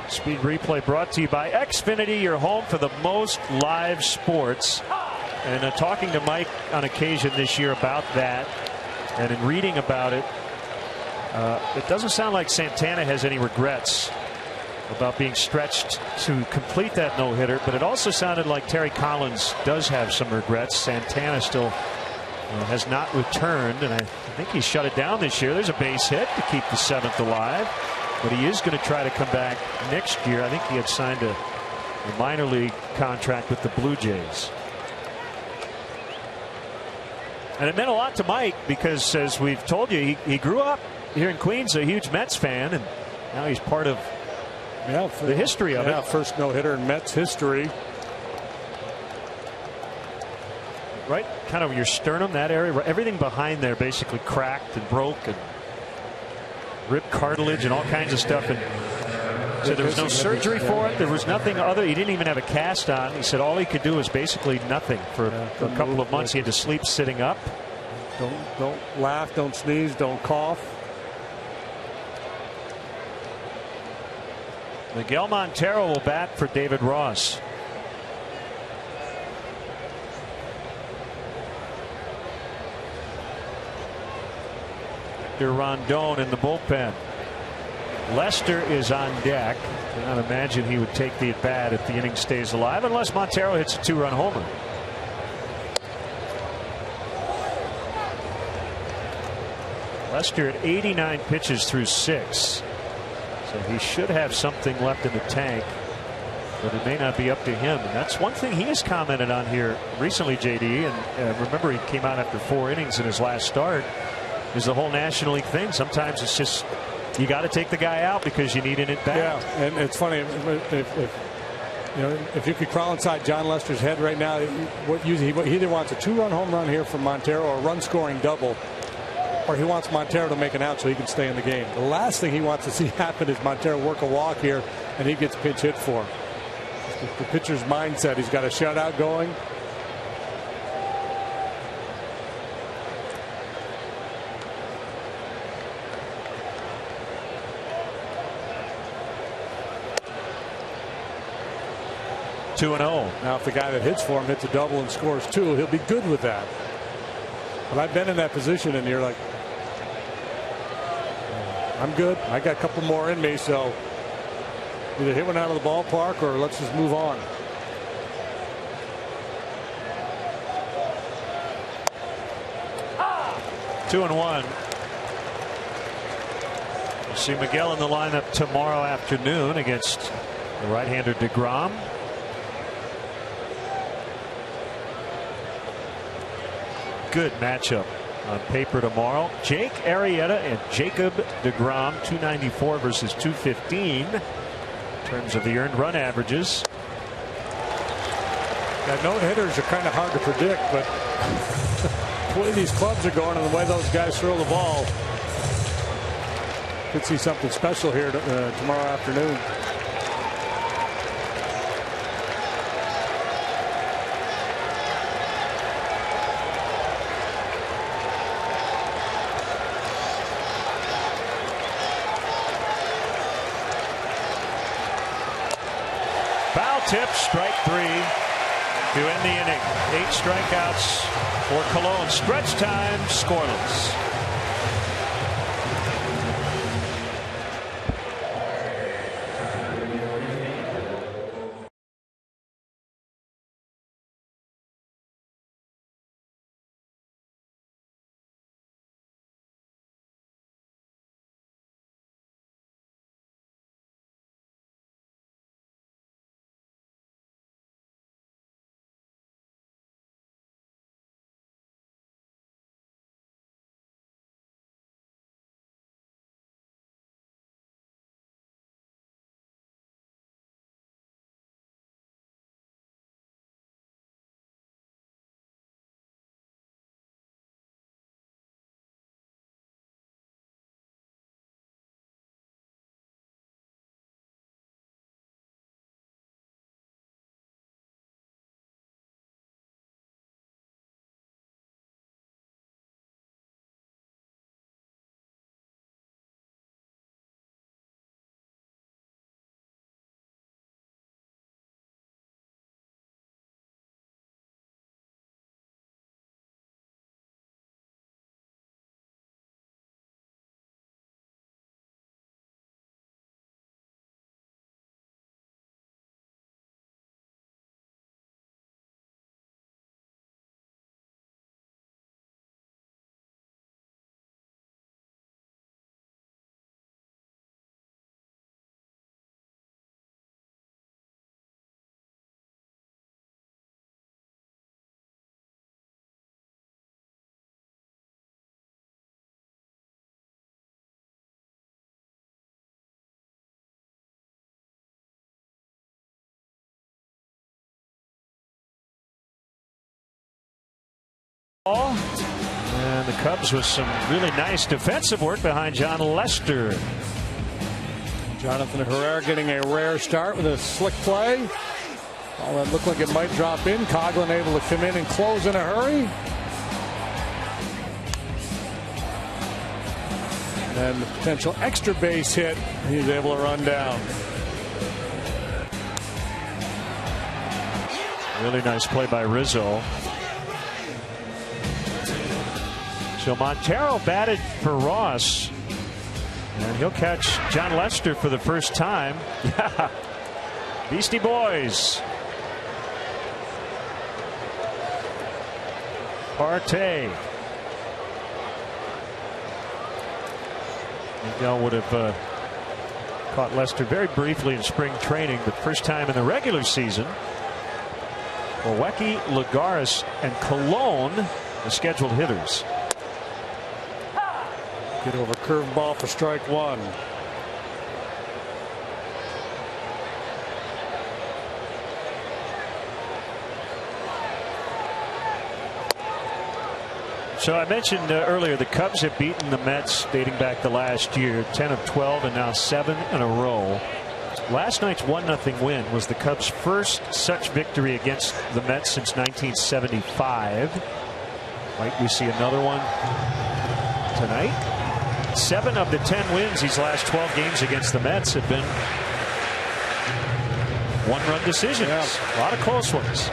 Speed replay brought to you by Xfinity, your home for the most live sports. And talking to Mike on occasion this year about that, and in reading about it, it doesn't sound like Santana has any regrets about being stretched to complete that no-hitter, but it also sounded like Terry Collins does have some regrets. Santana still has not returned, and I think he shut it down this year. There's a base hit to keep the 7th alive, but he is going to try to come back next year. I think he had signed a minor league contract with the Blue Jays. And it meant a lot to Mike because, as we've told you, he grew up here in Queens, a huge Mets fan, and now he's part of the history of it.
First no-hitter in Mets history.
Right, kind of your sternum, that area, everything behind there basically cracked and broke and ripped cartilage and all kinds of stuff. And so there was no surgery for it. There was nothing other. He didn't even have a cast on. He said all he could do was basically nothing for a couple of months. He had to sleep sitting up.
Don't laugh, don't sneeze, don't cough.
Miguel Montero will bat for David Ross. Hector Rondon in the bullpen. Lester is on deck. I cannot imagine he would take the at bat if the inning stays alive, unless Montero hits a 2-run homer. Lester at 89 pitches through 6. So he should have something left in the tank, but it may not be up to him. And that's one thing he has commented on here recently, JD. And remember, he came out after 4 innings in his last start. Is the whole National League thing. Sometimes it's just you got to take the guy out because you need an at bat.
Yeah, and it's funny if you could crawl inside John Lester's head right now, he either wants a 2-run home run here from Montero or a run-scoring double, or he wants Montero to make an out so he can stay in the game. The last thing he wants to see happen is Montero work a walk here and he gets pinch hit for. The pitcher's mindset. He's got a shutout going. Now, if the guy that hits for him hits a double and scores 2, he'll be good with that. But I've been in that position, and you're like, I'm good. I got a couple more in me, so either hit one out of the ballpark or let's just move on.
Two and one. We'll see Miguel in the lineup tomorrow afternoon against the right-hander DeGrom. Good matchup on paper tomorrow. Jake Arrieta and Jacob DeGrom, 294 versus 215 in terms of the earned run averages.
No hitters are kind of hard to predict, but the way these clubs are going and the way those guys throw the ball, could see something special here tomorrow afternoon.
Tip, strike 3 to end the inning. 8 strikeouts for Cologne. Stretch time, scoreless. And the Cubs with some really nice defensive work behind John Lester.
Jonathan Herrera getting a rare start with a slick play. All that looked like it might drop in. Coughlin able to come in and close in a hurry. And the potential extra base hit, he's able to run down.
Really nice play by Rizzo. So Montero batted for Ross. And he'll catch John Lester for the first time. Yeah. Beastie Boys. Partey. Miguel would have caught Lester very briefly in spring training, but first time in the regular season. Milwaukee, Lagares, and Colon, the scheduled hitters.
Get over curveball for strike one.
So I mentioned earlier the Cubs have beaten the Mets dating back to last year, 10 of 12 and now 7 in a row. Last night's 1-0 win was the Cubs' first such victory against the Mets since 1975. Might we see another one tonight? 7 of the 10 wins these last 12 games against the Mets have been one-run decisions.
Yeah.
A lot of close ones.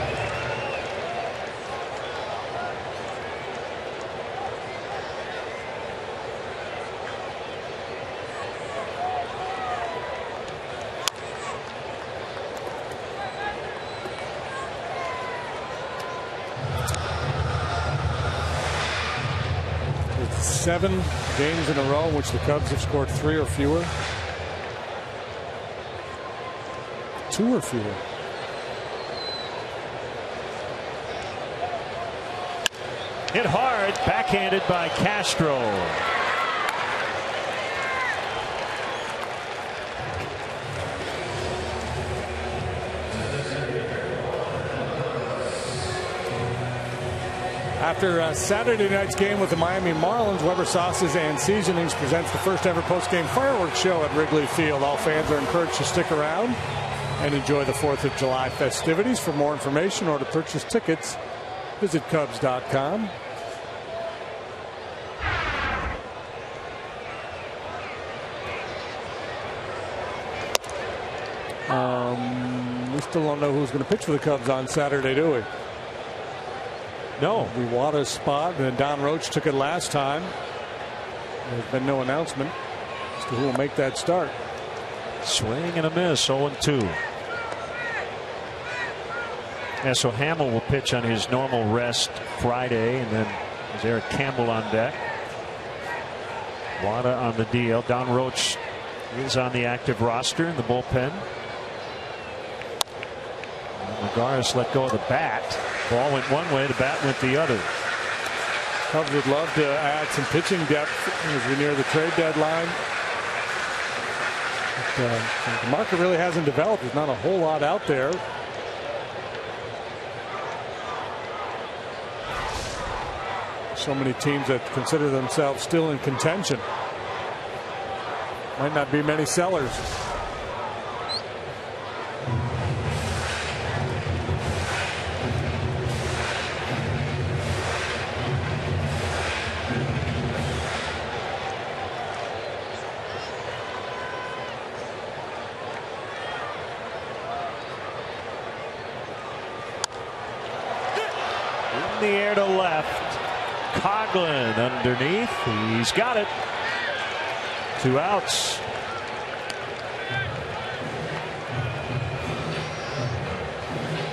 It's 7 games in a row in which the Cubs have scored 3 or fewer. 2 or fewer.
Hit hard, backhanded by Castro.
After Saturday night's game with the Miami Marlins, Weber Sauces and Seasonings presents the first ever post-game fireworks show at Wrigley Field. All fans are encouraged to stick around and enjoy the 4th of July festivities. For more information or to purchase tickets, visit Cubs.com. We still don't know who's going to pitch for the Cubs on Saturday, do we?
No.
Iwata's spot, and Don Roach took it last time. There's been no announcement as to who will make that start.
Swing and a miss, 0-2. Yeah, so Hamill will pitch on his normal rest Friday, and then there's Eric Campbell on deck. Wada on the DL. Don Roach is on the active roster in the bullpen. Lagares let go of the bat. Ball went one way, the bat went the other.
Cubs would love to add some pitching depth as we near the trade deadline. But, the market really hasn't developed. There's not a whole lot out there. So many teams that consider themselves still in contention. Might not be many sellers.
In the air to left. Coughlin underneath. He's got it. 2 outs.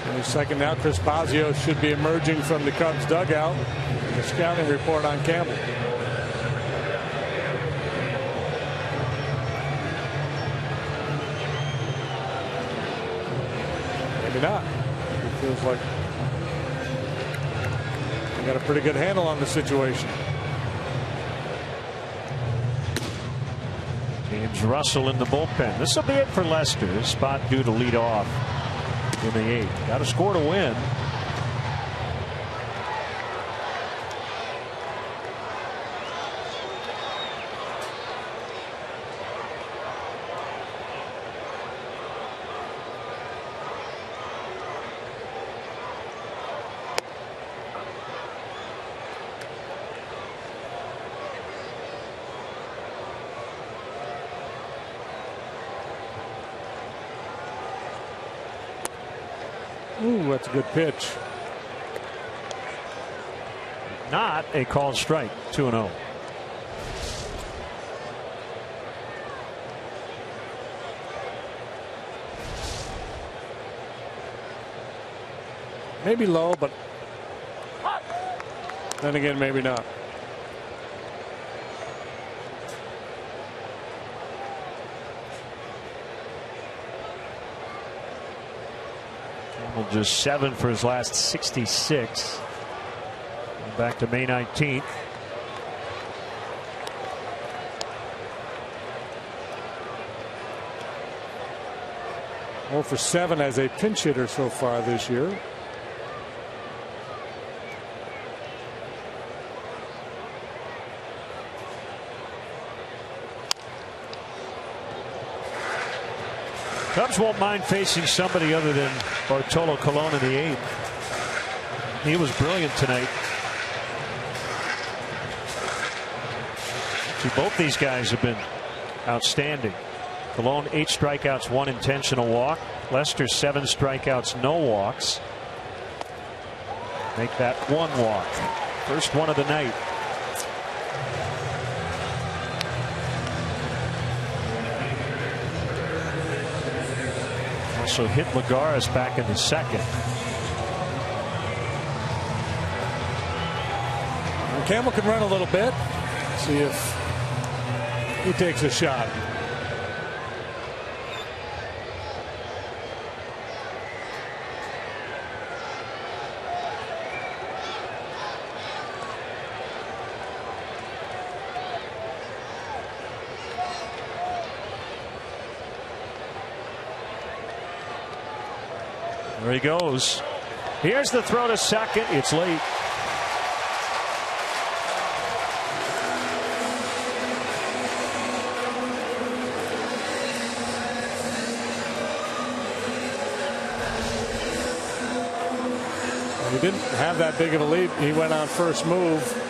In the second now, Chris Bosio should be emerging from the Cubs dugout. The scouting report on Campbell. Maybe not. It feels like got a pretty good handle on the situation.
James Russell in the bullpen. This will be it for Lester. His spot due to lead off in the 8th. Got to score to win.
Ooh, that's a good pitch.
Not a called strike. 2-0.
Maybe low, but then again, maybe not.
Campbell just 7 for his last 66. Back to May 19th.
For 7 as a pinch hitter so far this year.
Cubs won't mind facing somebody other than Bartolo Colon in the 8th. He was brilliant tonight. See, both these guys have been outstanding. Colon 8 strikeouts, 1 intentional walk. Lester 7 strikeouts, no walks. Make that 1 walk. First one of the night. Also hit Lagares back in the 2nd.
Campbell can run a little bit. See if he takes a shot.
There he goes. Here's the throw to second. It's late.
He didn't have that big of a lead. He went on first move.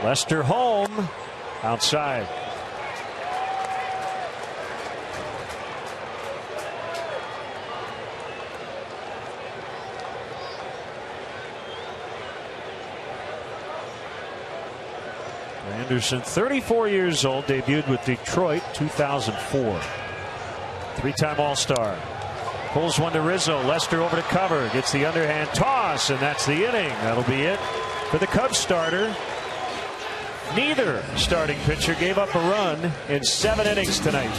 Lester home. Outside. Anderson, 34 years old, debuted with Detroit 2004. 3-time All-Star. Pulls one to Rizzo. Lester over to cover. Gets the underhand toss, and that's the inning. That'll be it for the Cubs starter. Neither starting pitcher gave up a run in 7 innings tonight.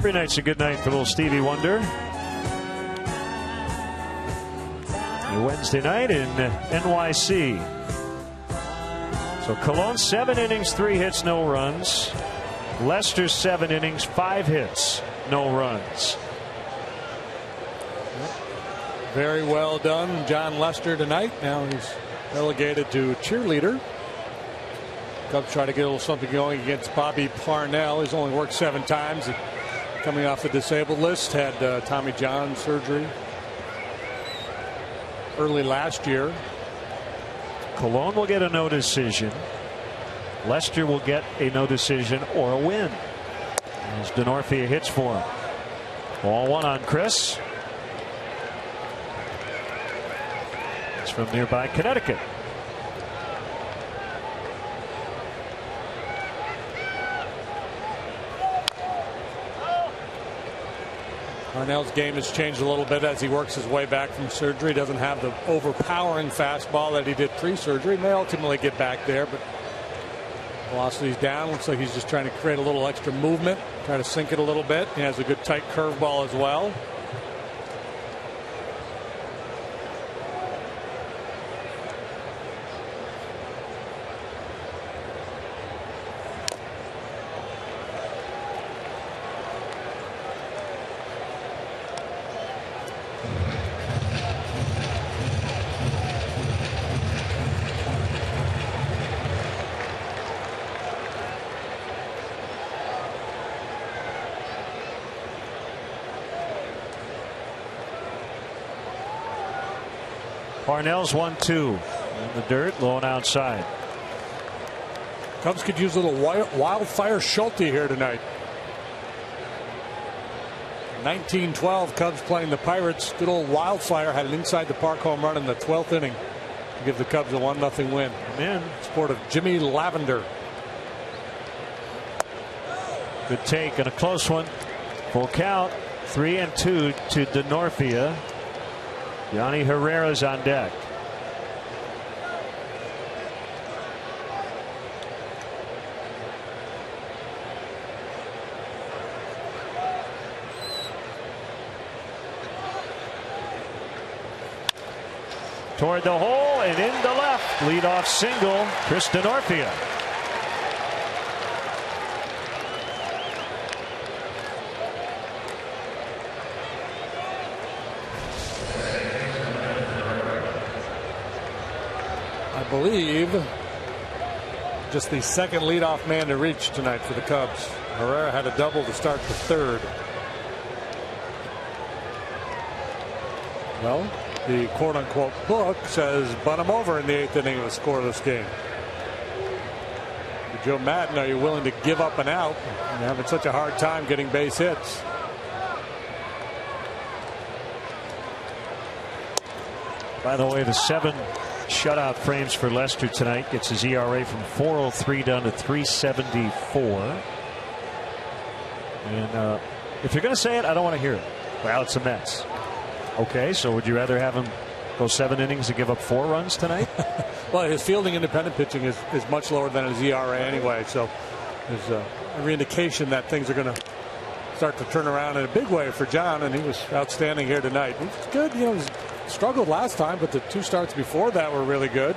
Every night's a good night for little Stevie Wonder. Wednesday night in NYC. So Cologne 7 innings, 3 hits, no runs. Lester 7 innings, 5 hits, no runs.
Very well done, John Lester tonight. Now he's relegated to cheerleader. Cubs try to get a little something going against Bobby Parnell. He's only worked 7 times. Coming off the disabled list, had Tommy John surgery early last year.
Cologne will get a no decision. Lester will get a no decision or a win. As DeNorfia hits for him. Ball 1 on Chris. It's from nearby Connecticut.
Parnell's game has changed a little bit as he works his way back from surgery. Doesn't have the overpowering fastball that he did pre-surgery. May ultimately get back there, but velocity's down. Looks like he's just trying to create a little extra movement, try to sink it a little bit. He has a good tight curveball as well.
Parnell's 1-2 in the dirt, low and outside.
Cubs could use a little wildfire Schulte here tonight. 1912 Cubs playing the Pirates. Good old Wildfire had an inside the park home run in the 12th inning to give the Cubs a 1-0 win.
Man,
sport of Jimmy Lavender.
Good take and a close one. Full count. 3-2 to DeNorfia. Yanni Herrera's on deck. Toward the hole and into left. Leadoff single. Chris DeNorfia.
I believe just the second leadoff man to reach tonight for the Cubs. Herrera had a double to start the 3rd. Well, the quote-unquote book says bunt him over in the 8th inning of a scoreless game. Joe Madden, are you willing to give up an out? You're having such a hard time getting base hits.
By the way, the 7 shutout frames for Lester tonight gets his ERA from 4.03 down to 3.74. And if you're going to say it, I don't want to hear it. Well, it's the Mets. Okay, so would you rather have him go 7 innings and give up 4 runs tonight?
Well, his fielding independent pitching is much lower than his ERA anyway, so there's every indication that things are going to start to turn around in a big way for John, and he was outstanding here tonight. He was good, you know, he struggled last time, but the 2 starts before that were really good.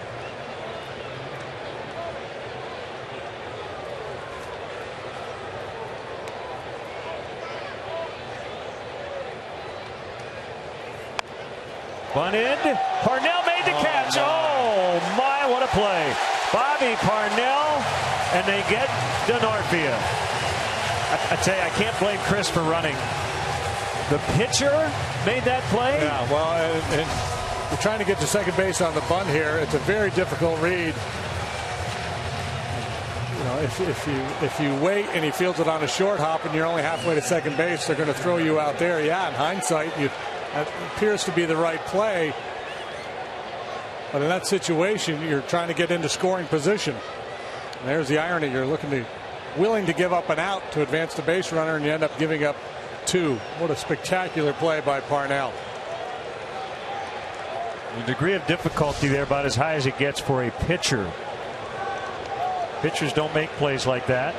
Bunt in. Parnell made the catch. Oh, my, what a play. Bobby Parnell, and they get DeNorfia. I tell you, I can't blame Chris for running. The pitcher made that play.
Yeah, well, and you're trying to get to second base on the bunt here. It's a very difficult read. You know, if you wait and he fields it on a short hop and you're only halfway to second base, they're going to throw you out there. Yeah, in hindsight, that appears to be the right play. But in that situation, you're trying to get into scoring position. And there's the irony. You're willing to give up an out to advance the base runner, and you end up giving up 2. What a spectacular play by Parnell.
The degree of difficulty there about as high as it gets for a pitcher. Pitchers don't make plays like that,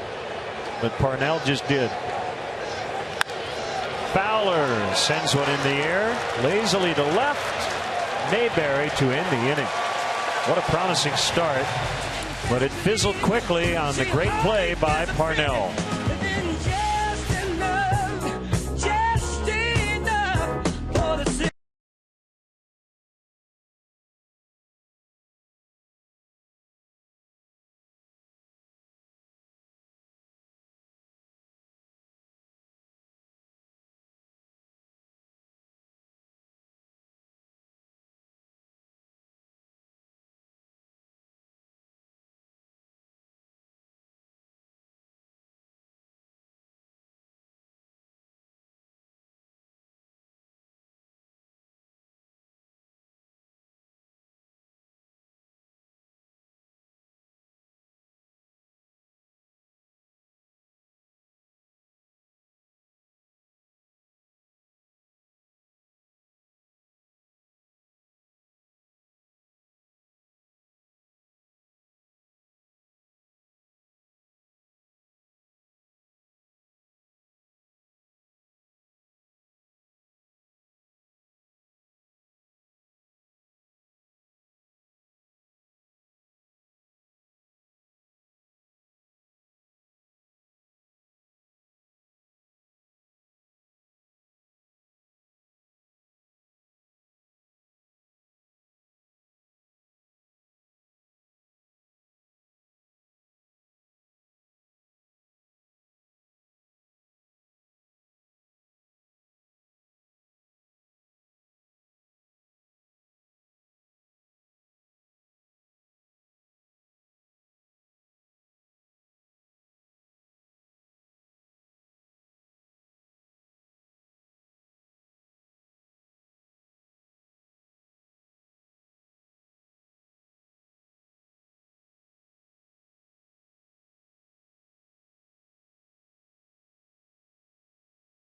but Parnell just did. Fowler sends one in the air, lazily to left. Mayberry to end the inning. What a promising start, but it fizzled quickly on the great play by Parnell.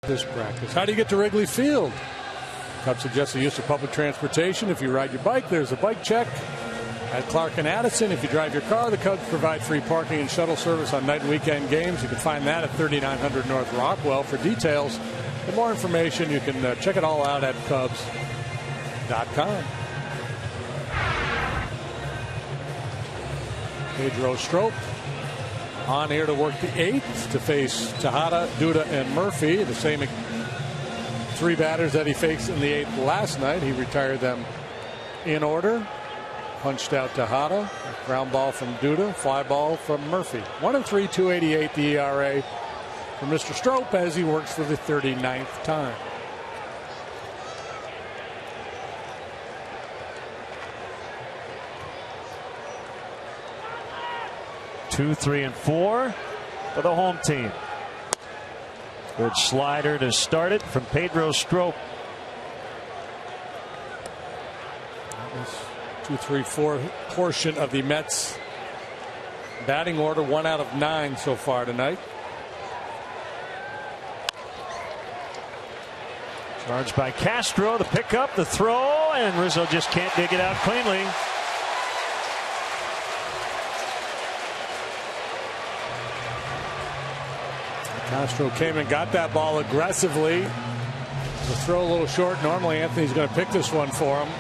This practice. How do you get to Wrigley Field? Cubs suggest the use of public transportation. If you ride your bike, there's a bike check. At Clark and Addison, if you drive your car, the Cubs provide free parking and shuttle service on night and weekend games. You can find that at 3900 North Rockwell. For details and more information, you can check it all out at Cubs.com. Pedro Strop on here to work the eighth to face Tejada, Duda, and Murphy. The same three batters that he faced in the eighth last night. He retired them in order. Punched out Tejada. Ground ball from Duda. Fly ball from Murphy. 1-3, 288 the ERA for Mr. Strop as he works for the 39th time.
2, 3, and 4 for the home team. Good slider to start it from Pedro Strop.
2, 3, 4 portion of the Mets batting order. 1 out of 9 so far tonight.
Charged by Castro. The pickup, the throw, and Rizzo just can't dig it out cleanly.
Castro came and got that ball aggressively. The throw a little short. Normally Anthony's going to pick this one for him.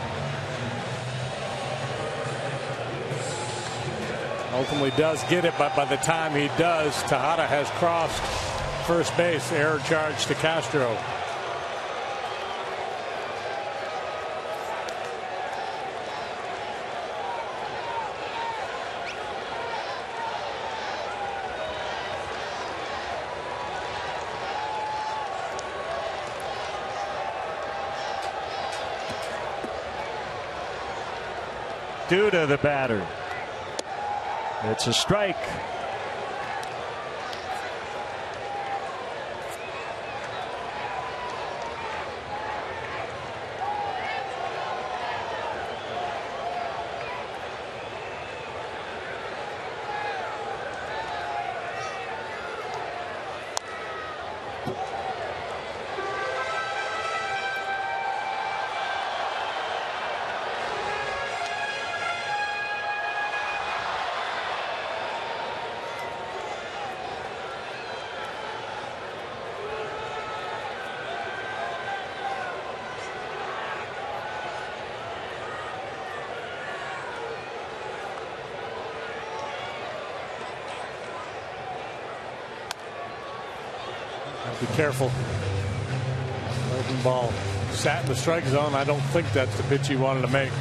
Ultimately does get it, but by the time he does, Tejada has crossed first base. Error charge to Castro.
Duda, the batter. It's a strike.
Be careful. Open ball. Sat in the strike zone. I don't think that's the pitch he wanted to make.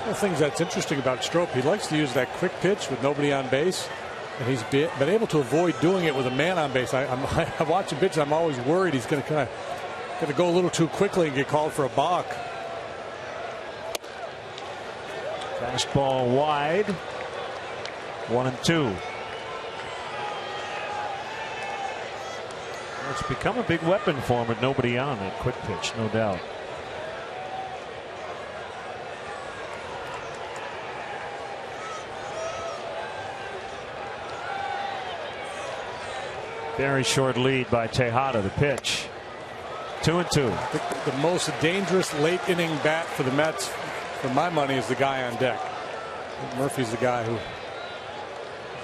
One of the things that's interesting about Strop, he likes to use that quick pitch with nobody on base, and he's been able to avoid doing it with a man on base. I watch him pitch. I'm always worried he's going to go a little too quickly and get called for a balk.
Fastball wide. 1-2. It's become a big weapon for him with nobody on that quick pitch, no doubt. Very short lead by Tejada. The pitch. 2-2.
The most dangerous late inning bat for the Mets, for my money, is the guy on deck. Murphy's the guy who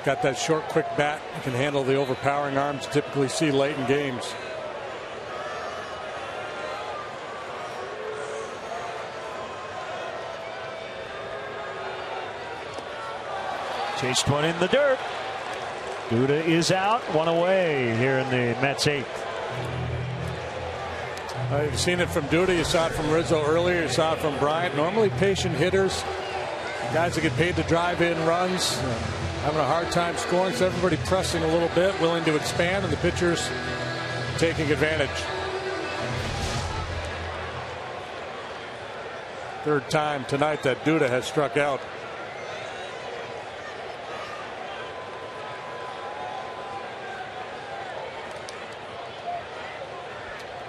got that short, quick bat. He can handle the overpowering arms you typically see late in games.
Chased one in the dirt. Duda is out. One away here in the Mets 8th.
You've seen it from Duda. You saw it from Rizzo earlier. You saw it from Bryant. Normally patient hitters, guys that get paid to drive in runs, having a hard time scoring. So everybody pressing a little bit, willing to expand, and the pitchers taking advantage. Third time tonight that Duda has struck out.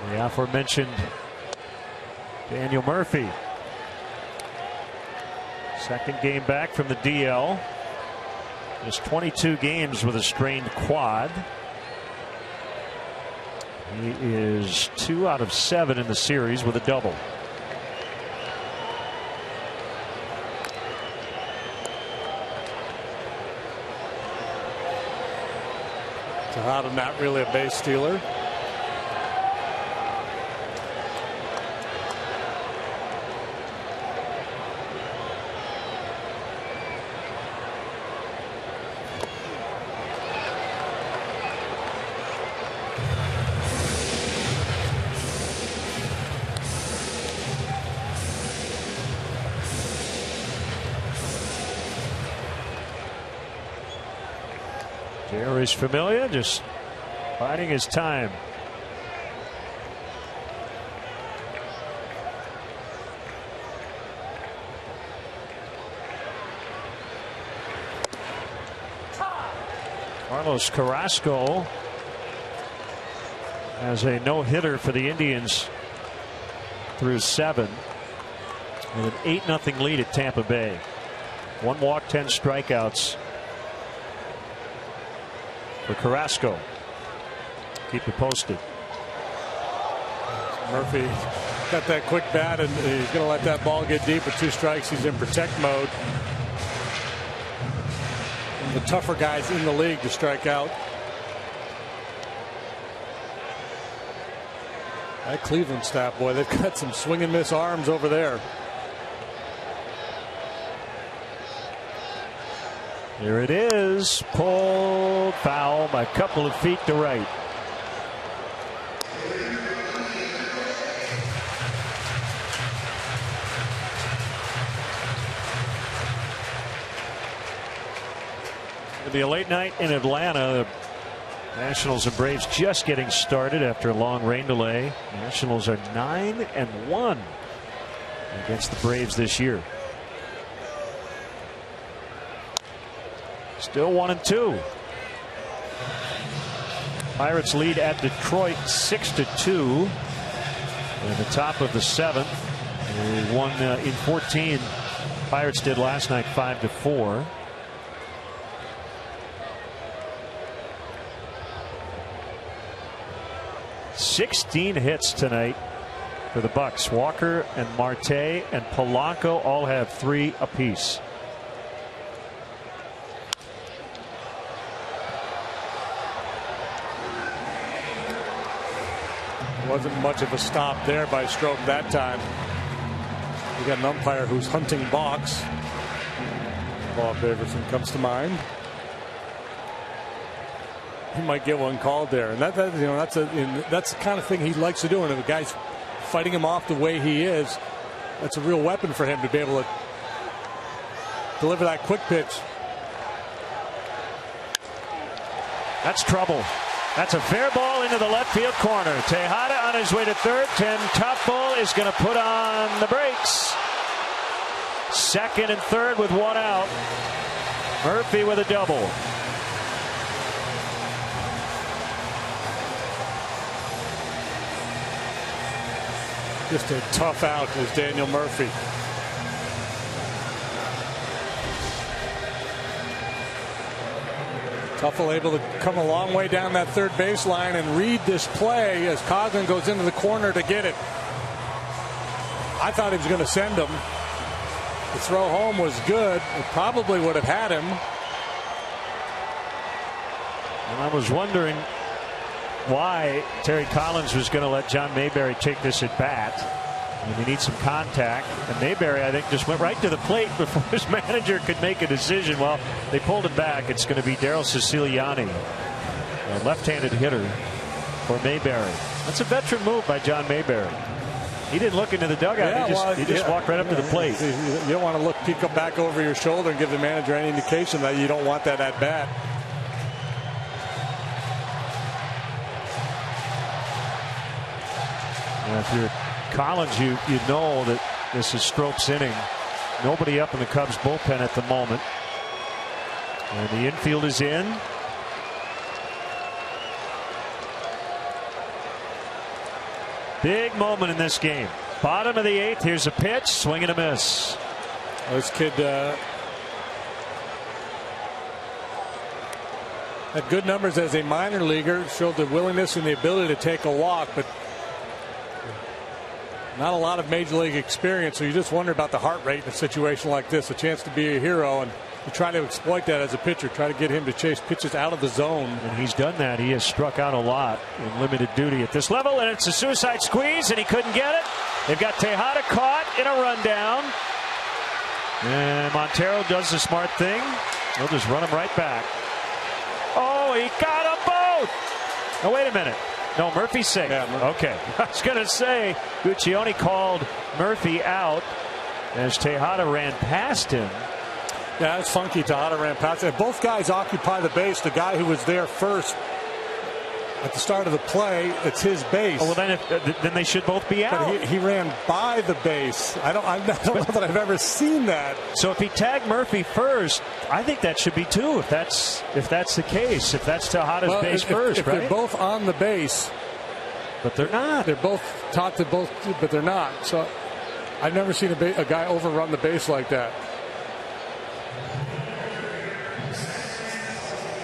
The aforementioned Daniel Murphy. Second game back from the DL. Just 22 games with a strained quad. He is 2 out of 7 in the series with a double.
Tejada not really a base stealer.
Jerry's Familia just biding his time. Carlos Carrasco has a no-hitter for the Indians through 7 with an 8-0 lead at Tampa Bay. 1 walk, 10 strikeouts for Carrasco. Keep it posted.
Murphy got that quick bat, and he's going to let that ball get deep. With 2 strikes, he's in protect mode. One of the tougher guys in the league to strike out. That Cleveland staff, boy, they've got some swing and miss arms over there.
Here it is. Pulled foul by a couple of feet to right. It'll be a late night in Atlanta. The Nationals and Braves just getting started after a long rain delay. The Nationals are 9-1 against the Braves this year. Still 1-2. Pirates lead at Detroit 6-2 in the top of the 7th. They won in 14. Pirates did last night 5-4. $16 hits tonight for the Bucks. Walker and Marte and Polanco all have 3 apiece.
Wasn't much of a stop there by Strop that time. You got an umpire who's hunting balks. Bob Davidson comes to mind. He might get one called there, and that's the kind of thing he likes to do. And if a guy's fighting him off the way he is, that's a real weapon for him to be able to deliver that quick pitch.
That's trouble. That's a fair ball into the left field corner. Tejada on his way to third. Tim Tupbull is going to put on the brakes. Second and third with one out. Murphy with a double.
Just a tough out is Daniel Murphy. Tupbull able to come a long way down that third baseline and read this play as Coghlan goes into the corner to get it. I thought he was going to send him. The throw home was good. It probably would have had him.
And I was wondering why Terry Collins was going to let John Mayberry take this at bat. And he needs some contact. And Mayberry, I think, just went right to the plate before his manager could make a decision. Well, they pulled it back. It's going to be Daryl Siciliani, a left-handed hitter for Mayberry. That's a veteran move by John Mayberry. He didn't look into the dugout. He just walked right up to the plate.
You don't want to peek up back over your shoulder and give the manager any indication that you don't want that at bat.
And if you're Collins, you know that this is Strope's inning. Nobody up in the Cubs bullpen at the moment. And the infield is in. Big moment in this game. Bottom of the eighth. Here's a pitch. Swing and a miss.
This kid had good numbers as a minor leaguer. Showed the willingness and the ability to take a walk, but not a lot of major league experience. So you just wonder about the heart rate in a situation like this. A chance to be a hero, and you try to exploit that as a pitcher. Try to get him to chase pitches out of the zone.
And he's done that. He has struck out a lot in limited duty at this level. And it's a suicide squeeze, and he couldn't get it. They've got Tejada caught in a rundown. And Montero does the smart thing. He'll just run him right back. Oh, he got them both. Oh, wait a minute. No, Murphy's safe.
Yeah,
okay. I was going to say, Guccione called Murphy out as Tejada ran past him.
Yeah, that's funky. Tejada ran past him. Both guys occupy the base. The guy who was there first at the start of the play, it's his base.
Oh, well, then they should both be out.
But he ran by the base. I don't know that I've ever seen that.
So if he tagged Murphy first, I think that should be two. If that's the case, if that's Tejada's base first,
if
right?
They're both on the base,
but they're not.
They're both taught to both, but they're not. So I've never seen a guy overrun the base like that.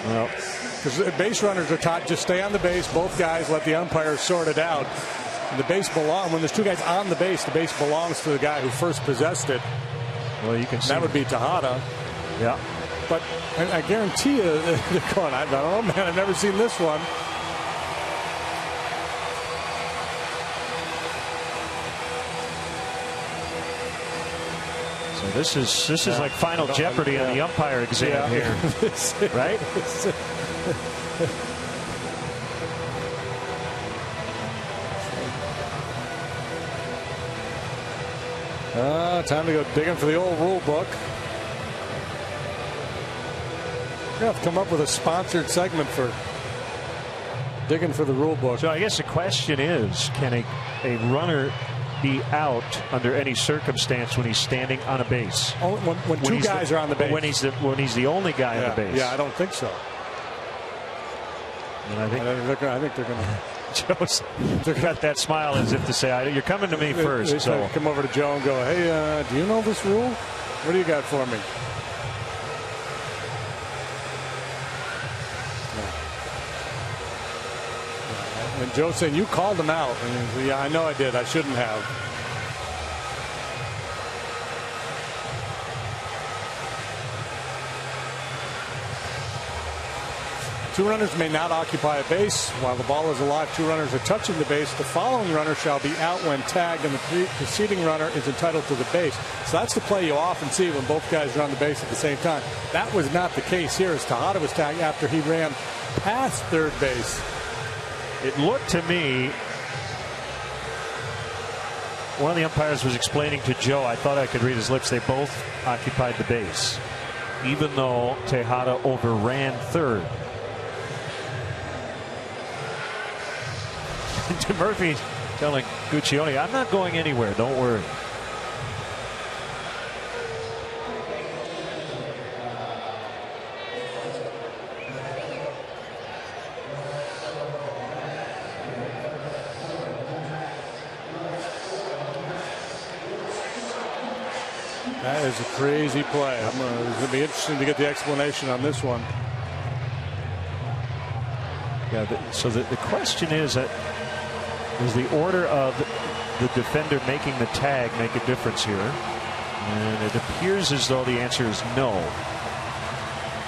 Well,
because base runners are taught just stay on the base. Both guys let the umpire sort it out. And the base when there's two guys on the base belongs to the guy who first possessed it.
Well, you can see
that would be Tejada.
Yeah.
But I guarantee you, they're going, I don't know, man. I've never seen this one.
So this is like Final Jeopardy on the umpire exam here, right?
Time to go digging for the old rule book. We're going to have to come up with a sponsored segment for digging for the rule book.
So I guess the question is, can a runner be out under any circumstance when he's standing on a base?
When two guys are on the base.
When he's the only guy on the base.
Yeah, I don't think so.
And I think
they're going to.
Joe's got that smile as if to say, "You're coming to me first."
They
so
come over to Joe and go, "Hey, do you know this rule? What do you got for me?" And Joe saying, "You called him out." And he said, "Yeah, I know I did. I shouldn't have." Two runners may not occupy a base. While the ball is alive, two runners are touching the base. The following runner shall be out when tagged, and the preceding runner is entitled to the base. So that's the play you often see when both guys are on the base at the same time. That was not the case here, as Tejada was tagged after he ran past third base.
It looked to me, one of the umpires was explaining to Joe, I thought I could read his lips, they both occupied the base, even though Tejada overran third. To Murphy telling Guccione, I'm not going anywhere, don't worry.
That is a crazy play. It's going to be interesting to get the explanation on this one.
Yeah, so the question is that does the order of the defender making the tag make a difference here? And it appears as though the answer is no.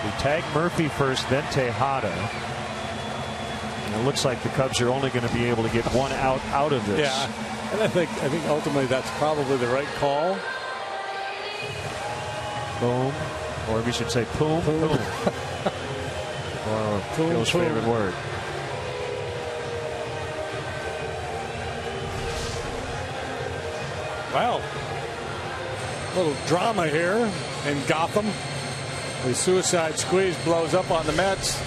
We tag Murphy first, then Tejada. And it looks like the Cubs are only going to be able to get one out of this.
Yeah, and I think ultimately that's probably the right call.
Boom, or we should say poom, poom. Or Phil's favorite word.
Well, a little drama here in Gotham. The suicide squeeze blows up on the Mets.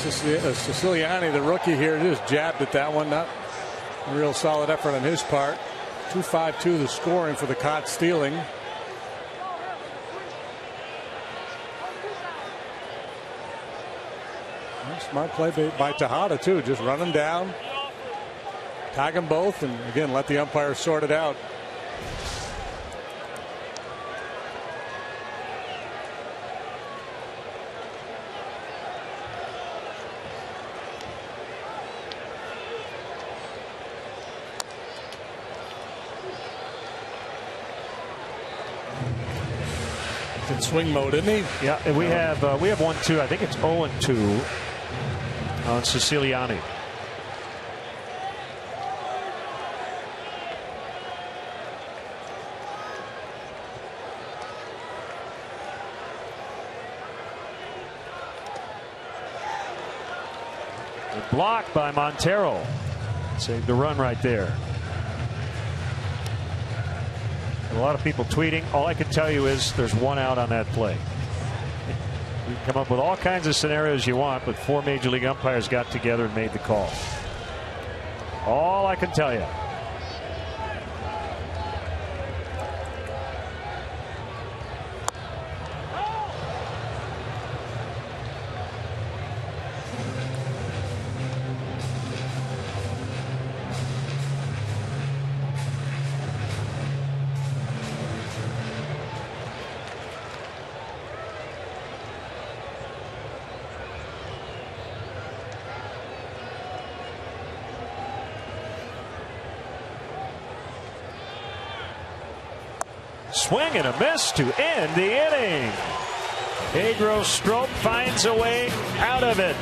Siciliani, the rookie here, just jabbed at that one. Not a real solid effort on his part. 2-5-2 the scoring for the caught stealing. Smart play by Tejada, too. Just run them down, tag them both, and again, let the umpire sort it out. It's in swing mode, isn't he?
Yeah, and we have 1-2. I think it's 0-2. On Siciliani. Blocked by Montero. Saved the run right there. A lot of people tweeting. All I can tell you is there's one out on that play. You can come up with all kinds of scenarios you want, but 4 major league umpires got together and made the call. All I can tell you. Swing and a miss to end the inning. Pedro Strop finds a way out of it.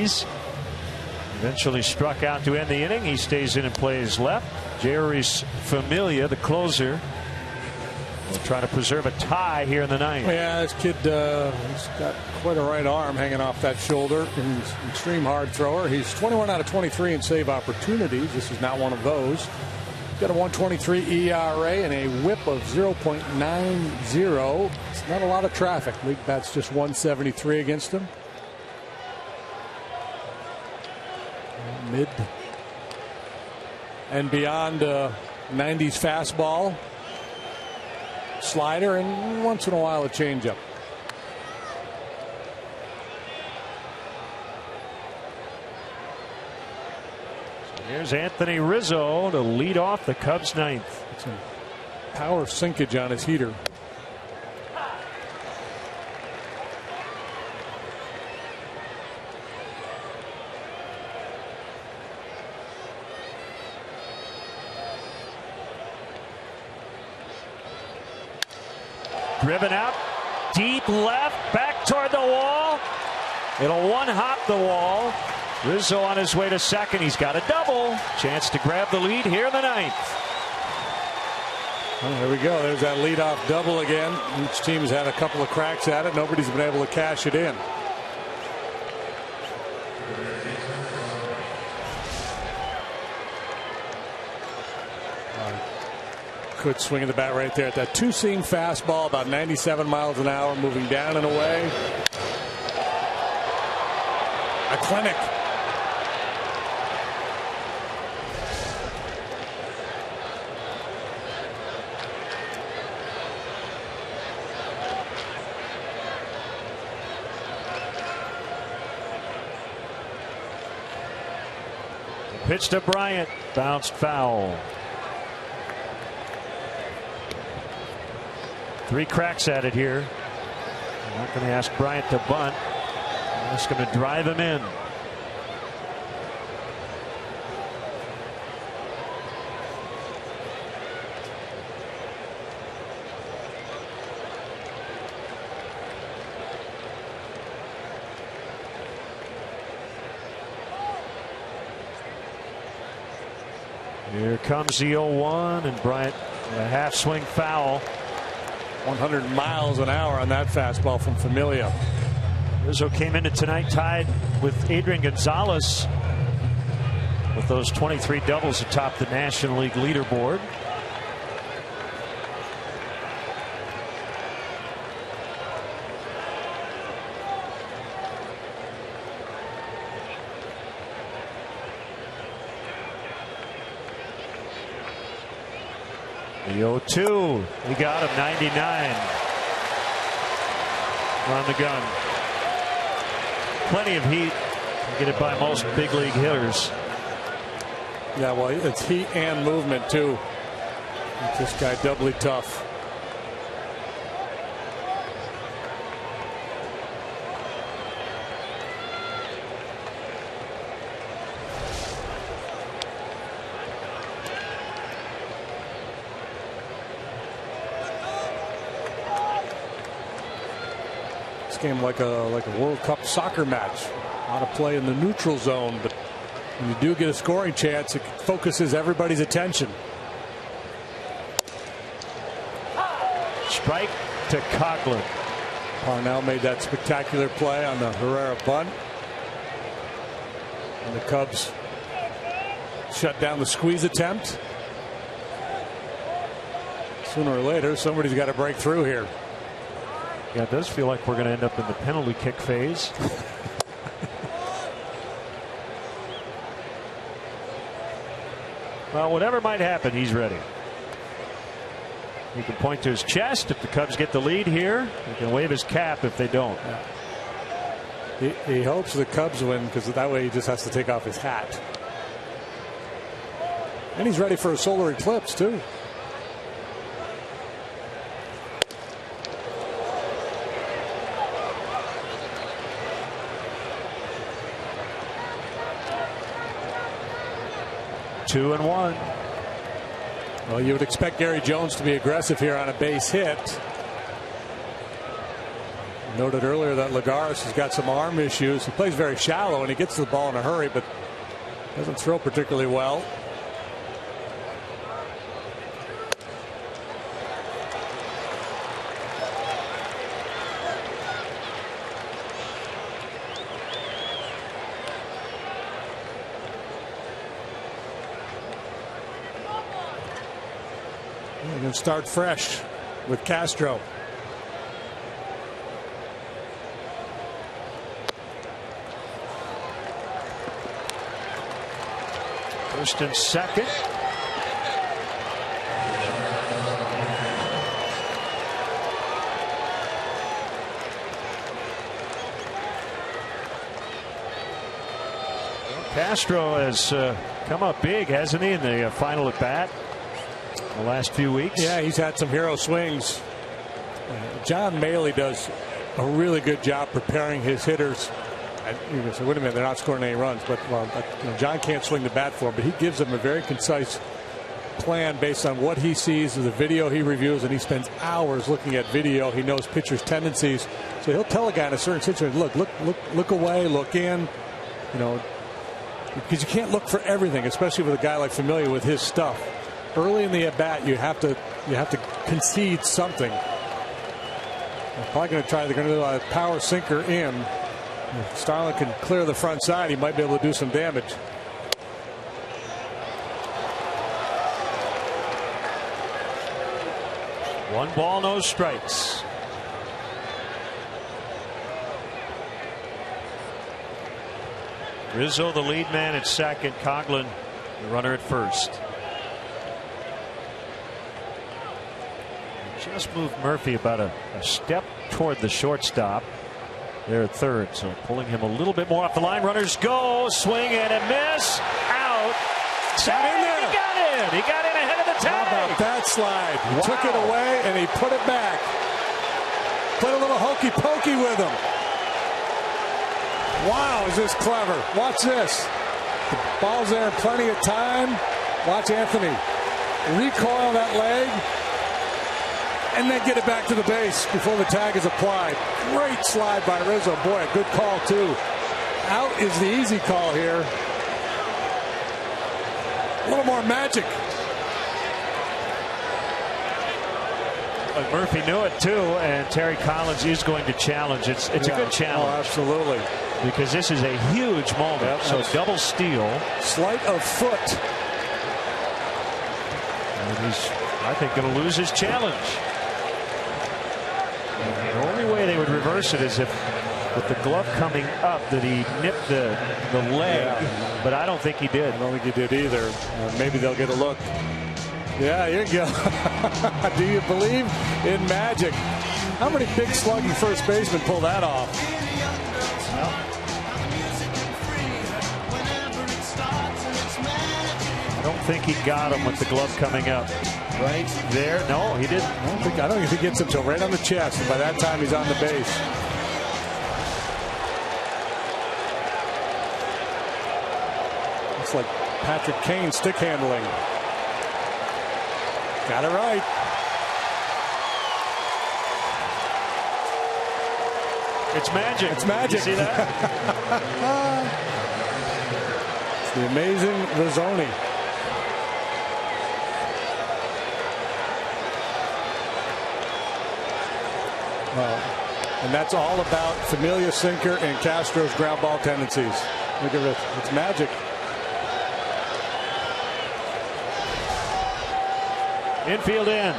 Rockies. Eventually struck out to end the inning. He stays in and plays left. Jerry's Familia, the closer, will try to preserve a tie here in the ninth.
Yeah, this kid, he's got quite a right arm hanging off that shoulder. He's an extreme hard thrower. He's 21 out of 23 in save opportunities. This is not one of those. He's got a 1.23 ERA and a whip of 0.90. It's not a lot of traffic. League bat's just 173 against him. Mid and beyond 90s fastball, slider, and once in a while a changeup.
So here's Anthony Rizzo to lead off the Cubs ninth.
It's a power sinkage on his heater.
Driven out, deep left, back toward the wall. It'll one-hop the wall. Rizzo on his way to second. He's got a double. Chance to grab the lead here in the ninth.
Well, there we go. There's that leadoff double again. Each team has had a couple of cracks at it. Nobody's been able to cash it in. Good swing of the bat right there at that two-seam fastball, about 97 miles an hour, moving down and away. A clinic.
Pitch to Bryant, bounced foul. 3 cracks at it here. I'm not going to ask Bryant to bunt. I'm just going to drive him in. Here comes the 0-1, and Bryant a half swing foul.
100 miles an hour on that fastball from Familia.
Rizzo came into tonight tied with Adrian Gonzalez with those 23 doubles atop the National League leaderboard. The 0-2, he got him, 99 on the gun. Plenty of heat, get it by most big league hitters.
Yeah, well, it's heat and movement too. Makes this guy doubly tough. Game like a World Cup soccer match. A lot of play in the neutral zone, but when you do get a scoring chance, it focuses everybody's attention.
Strike to Coughlin.
Parnell made that spectacular play on the Herrera bunt, and the Cubs shut down the squeeze attempt. Sooner or later, somebody's got to break through here.
Yeah, it does feel like we're going to end up in the penalty kick phase. Well, whatever might happen, he's ready. He can point to his chest if the Cubs get the lead here. He can wave his cap if they don't.
He hopes the Cubs win because that way he just has to take off his hat. And he's ready for a solar eclipse, too.
Two and one.
Well, you would expect Gary Jones to be aggressive here on a base hit. Noted earlier that Lagares has got some arm issues. He plays very shallow and he gets to the ball in a hurry, but doesn't throw particularly well. We're going to start fresh with Castro.
First and second. Castro has come up big, hasn't he, in the final at bat the last few weeks?
Yeah, he's had some hero swings. John Maley does a really good job preparing his hitters. You're going to say, wait a minute, they're not scoring any runs. But well, John can't swing the bat for him, but he gives them a very concise plan based on what he sees, the video he reviews, and he spends hours looking at video. He knows pitchers' tendencies, so he'll tell a guy in a certain situation, look away, look in, because you can't look for everything, especially with a guy like Familia with his stuff. Early in the at bat, you have to concede something. They're probably going to try. They're going to do a power sinker in. If Starlin can clear the front side, he might be able to do some damage.
One ball, no strikes. Rizzo, the lead man at second. Coughlin, the runner at first. Just moved Murphy about a step toward the shortstop there at third, so pulling him a little bit more off the line. Runners go, swing and a miss, out.
Got in there.
He got in. He got in ahead of the tag.
How about that slide? He took it away and he put it back. Put a little hokey pokey with him. Wow, is this clever? Watch this. The ball's there in plenty of time. Watch Anthony recoil that leg and then get it back to the base before the tag is applied. Great slide by Rizzo. Boy, a good call, too. Out is the easy call here. A little more magic.
But Murphy knew it, too, and Terry Collins is going to challenge. It's a good challenge.
Oh, absolutely.
Because this is a huge moment. Yep, so double steal.
Slight of foot.
And he's, I think, going to lose his challenge. The only way they would reverse it is if, with the glove coming up, that he nipped the leg. Yeah. But I don't think he did.
I don't think he did either. Maybe they'll get a look. Yeah, here you go. Do you believe in magic? How many big slugging first basemen pull that off?
Well, I don't think he got him with the glove coming up. Right there. No, he didn't.
I don't think he gets him till right on the chest, and by that time he's on the base. Looks like Patrick Kane stick handling. Got it right.
It's magic.
It's magic.
You see that?
It's the amazing Rizzoni. And that's all about Familia sinker and Castro's ground ball tendencies. Look at it. It's magic.
Infield in.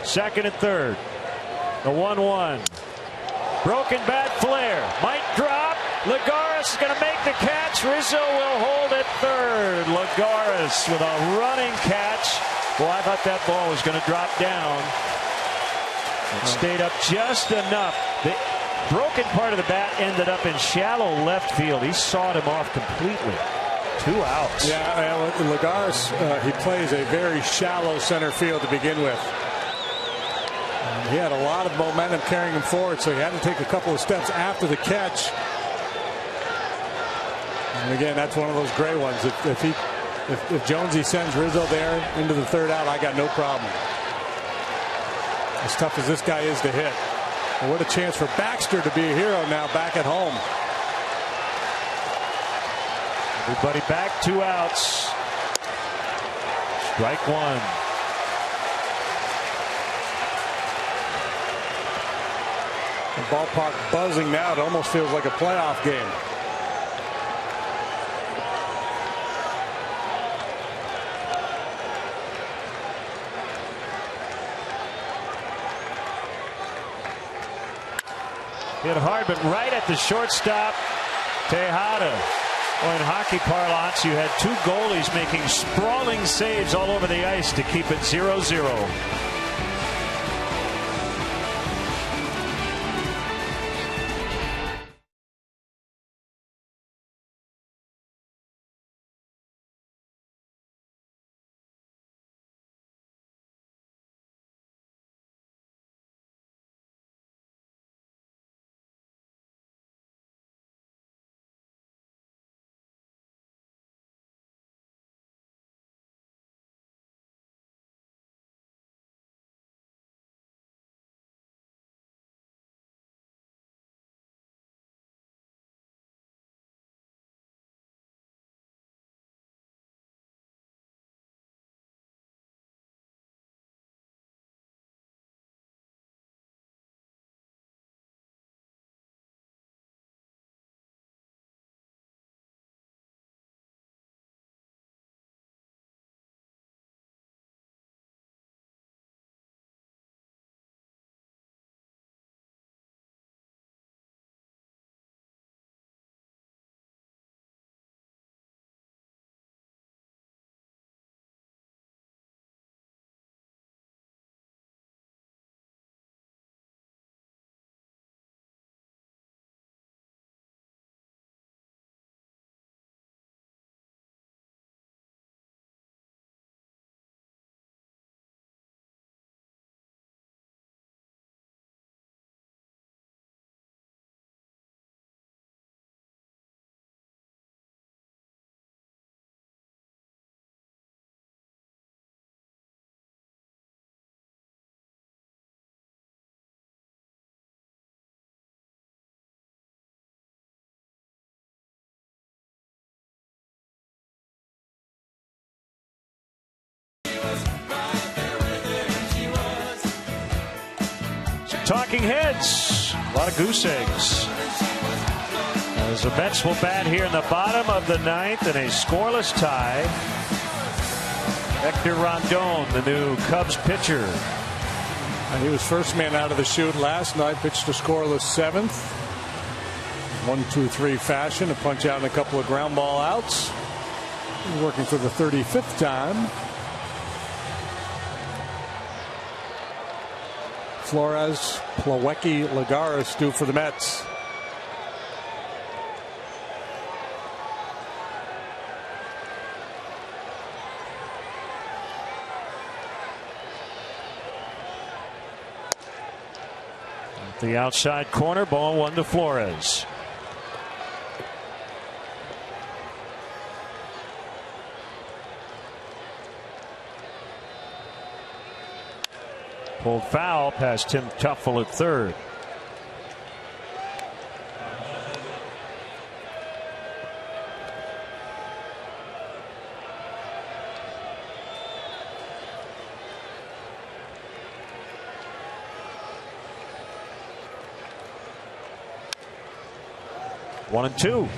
Second and third. The 1-1. Broken bat flare. Might drop. Lagares is going to make the catch. Rizzo will hold at third. Lagares with a running catch. Well, I thought that ball was going to drop down. It stayed up just enough. The broken part of the bat ended up in shallow left field. He sawed him off completely. 2 outs.
Yeah, Lagares, he plays a very shallow center field to begin with. He had a lot of momentum carrying him forward, so he had to take a couple of steps after the catch. And again, that's one of those gray ones. If Jonesy sends Rizzo there into the third out, I got no problem. as tough as this guy is to hit. And what a chance for Baxter to be a hero now back at home.
Everybody back, 2 outs. Strike 1.
The ballpark buzzing now. It almost feels like a playoff game.
Hit hard, but right at the shortstop, Tejada. Well, in hockey parlance, you had 2 goalies making sprawling saves all over the ice to keep it 0-0. Talking heads, a lot of goose eggs. As the Mets will bat here in the bottom of the 9th in a scoreless tie. Hector Rondon, the new Cubs pitcher.
And he was first man out of the chute last night, pitched a scoreless 7th. 1-2-3 fashion, a punch out and a couple of ground ball outs. He's working for the 35th time. Flores, Plawecki, Lagares due for the Mets.
At the outside corner, ball 1 to Flores. Pulled foul past Tim Tuffle at third. One and two.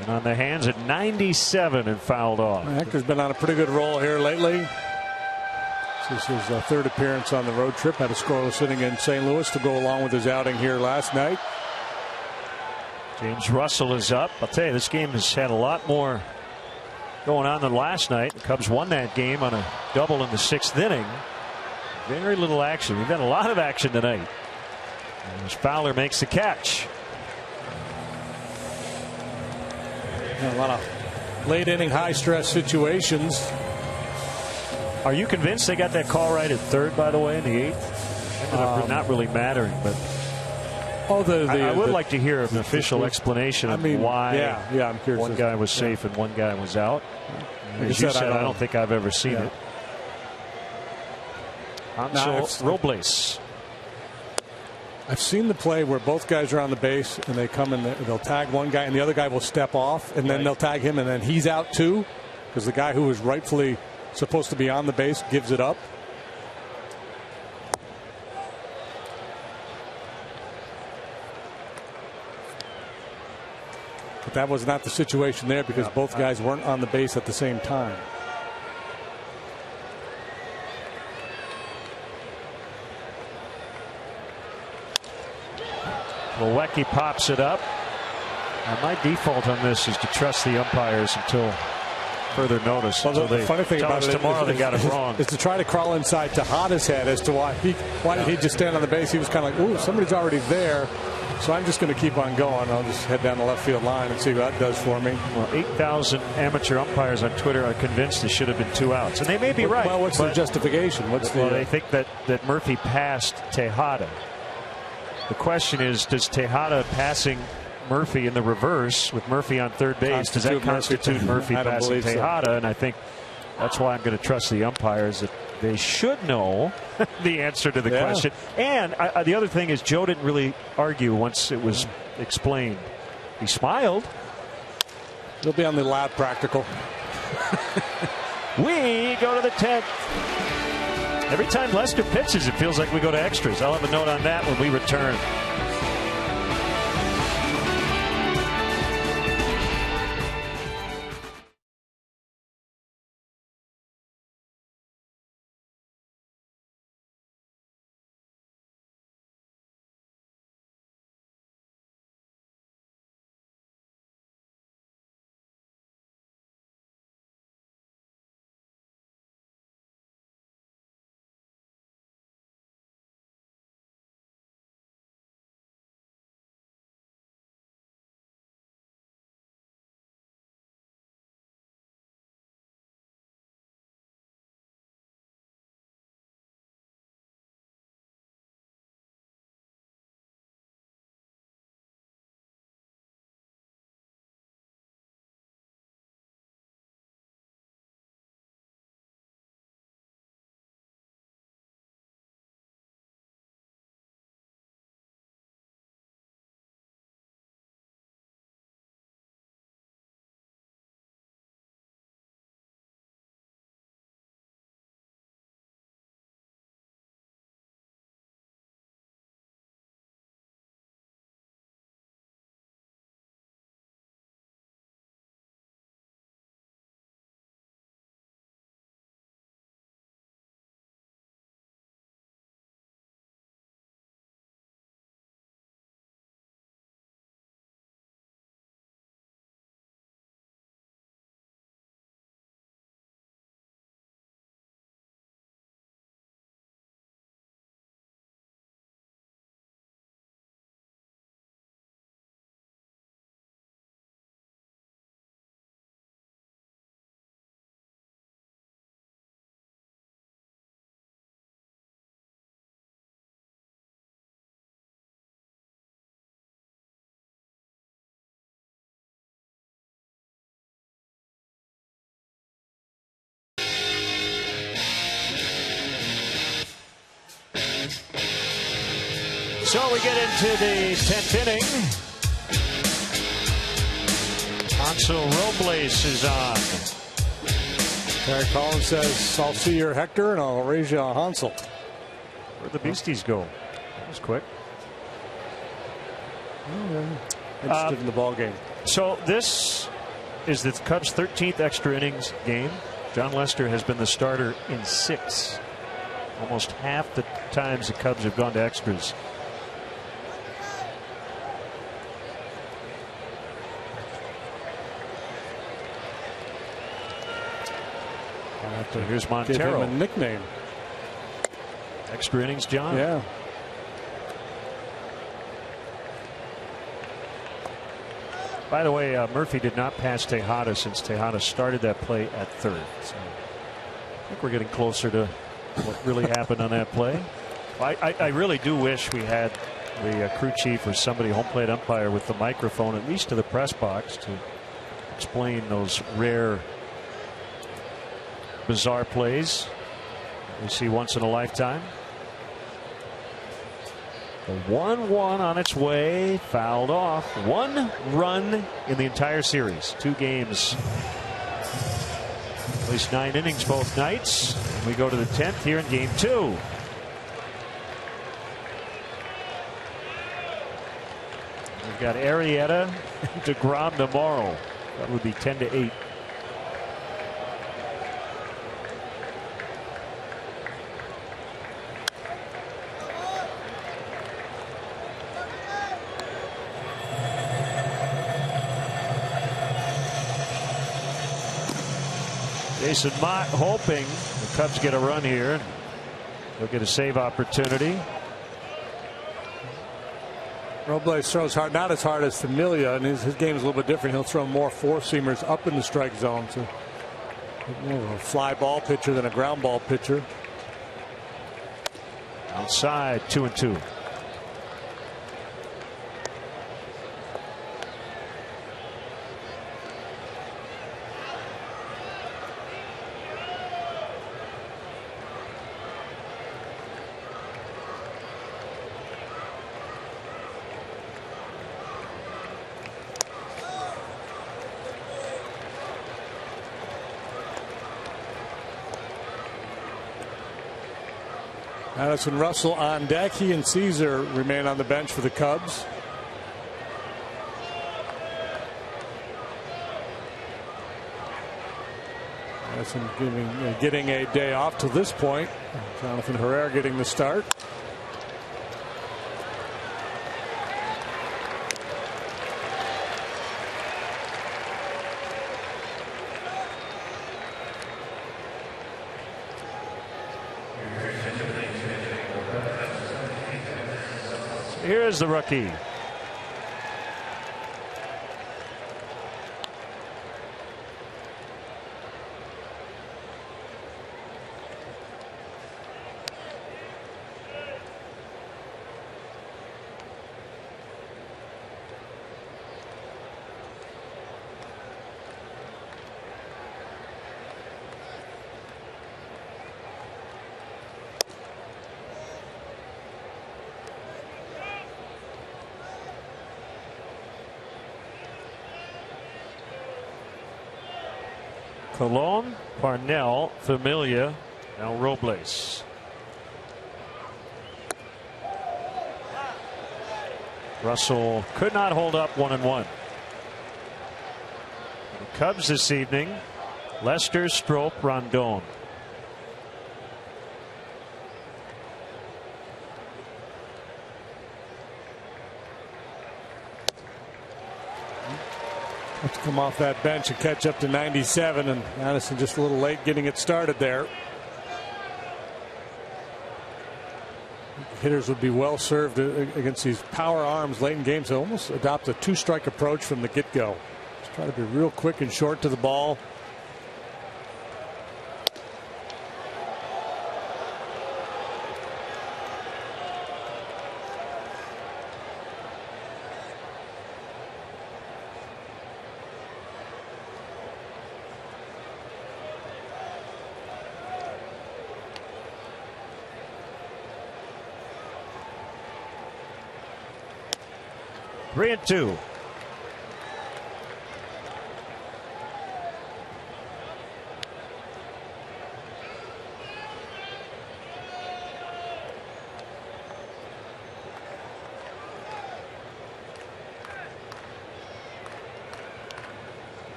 And on the hands at 97 and fouled off.
Hector's been on a pretty good roll here lately. This is his third appearance on the road trip. Had a scoreless inning in St. Louis to go along with his outing here last night.
James Russell is up. I'll tell you, this game has had a lot more going on than last night. The Cubs won that game on a double in the 6th inning. Very little action. We've had a lot of action tonight. As Fowler makes the catch.
A lot of late inning, high stress situations.
Are you convinced they got that call right at third, by the way, in the 8th? Ended up not really mattering, but I would like to hear an official explanation of why
I'm curious.
One guy was safe and one guy was out. As you said, I don't think I've ever seen it. Robles.
I've seen the play where both guys are on the base and they come in, they'll tag one guy and the other guy will step off, and then they'll tag him, and then he's out too because the guy who was rightfully supposed to be on the base gives it up. But that was not the situation there because both guys weren't on the base at the same time.
Milwaukee pops it up. And my default on this is to trust the umpires until further notice.
Well, the funny thing about it
tomorrow they got it wrong.
Is to try to crawl inside Tejada's head as to why did he just stand on the base? He was kind of like, ooh, somebody's already there. So I'm just going to keep on going. I'll just head down the left field line and see what that does for me.
Well, 8,000 amateur umpires on Twitter are convinced there should have been 2 outs. And they may be right.
Well, what's their justification?
They think that Murphy passed Tejada. The question is, does Tejada passing Murphy in the reverse with Murphy on third base, does that constitute Murphy passing Tejada? So. And I think that's why I'm going to trust the umpires, that they should know the answer to the question. And the other thing is, Joe didn't really argue once it was explained. He smiled.
He'll be on the lab practical.
We go to the 10th. Every time Lester pitches, it feels like we go to extras. I'll have a note on that when we return. So we get into the 10th inning. Hansel Robles is on.
Terry Collins says, I'll see your Hector and I'll raise you a Hansel.
Where'd the Beasties go? That was quick.
Interested in the ball game.
So this is the Cubs' 13th extra innings game. John Lester has been the starter in 6. Almost half the times the Cubs have gone to extras. So here's Montero.
Give him a nickname.
Extra innings, John.
Yeah.
By the way, Murphy did not pass Tejada since Tejada started that play at third. So I think we're getting closer to what really happened on that play. I really do wish we had the crew chief or somebody, home plate umpire, with the microphone at least to the press box to explain those rare, bizarre plays we see once in a lifetime. The 1-1 on its way, fouled off. 1 run in the entire series. 2 games. At least 9 innings both nights. And we go to the 10th here in game 2. We've got Arrieta and DeGrom tomorrow. That would be 10-8. Jason Mott hoping the Cubs get a run here. They'll get a save opportunity.
Robles throws hard, not as hard as Familia, and his game is a little bit different. He'll throw more four-seamers up in the strike zone. So more of a fly ball pitcher than a ground ball pitcher.
Outside, 2-2.
Addison Russell on deck. He and Caesar remain on the bench for the Cubs. Addison getting a day off to this point. Jonathan Herrera getting the start.
Here's the rookie. Colon, Parnell, Familia, now Robles. Russell could not hold up 1-1. The Cubs this evening, Lester, Strop, Rondon.
Let's come off that bench and catch up to 97, and Addison just a little late getting it started there. Hitters would be well served against these power arms late in games. So almost adopt a 2-strike approach from the get-go. Just try to be real quick and short to the ball.
Three and two.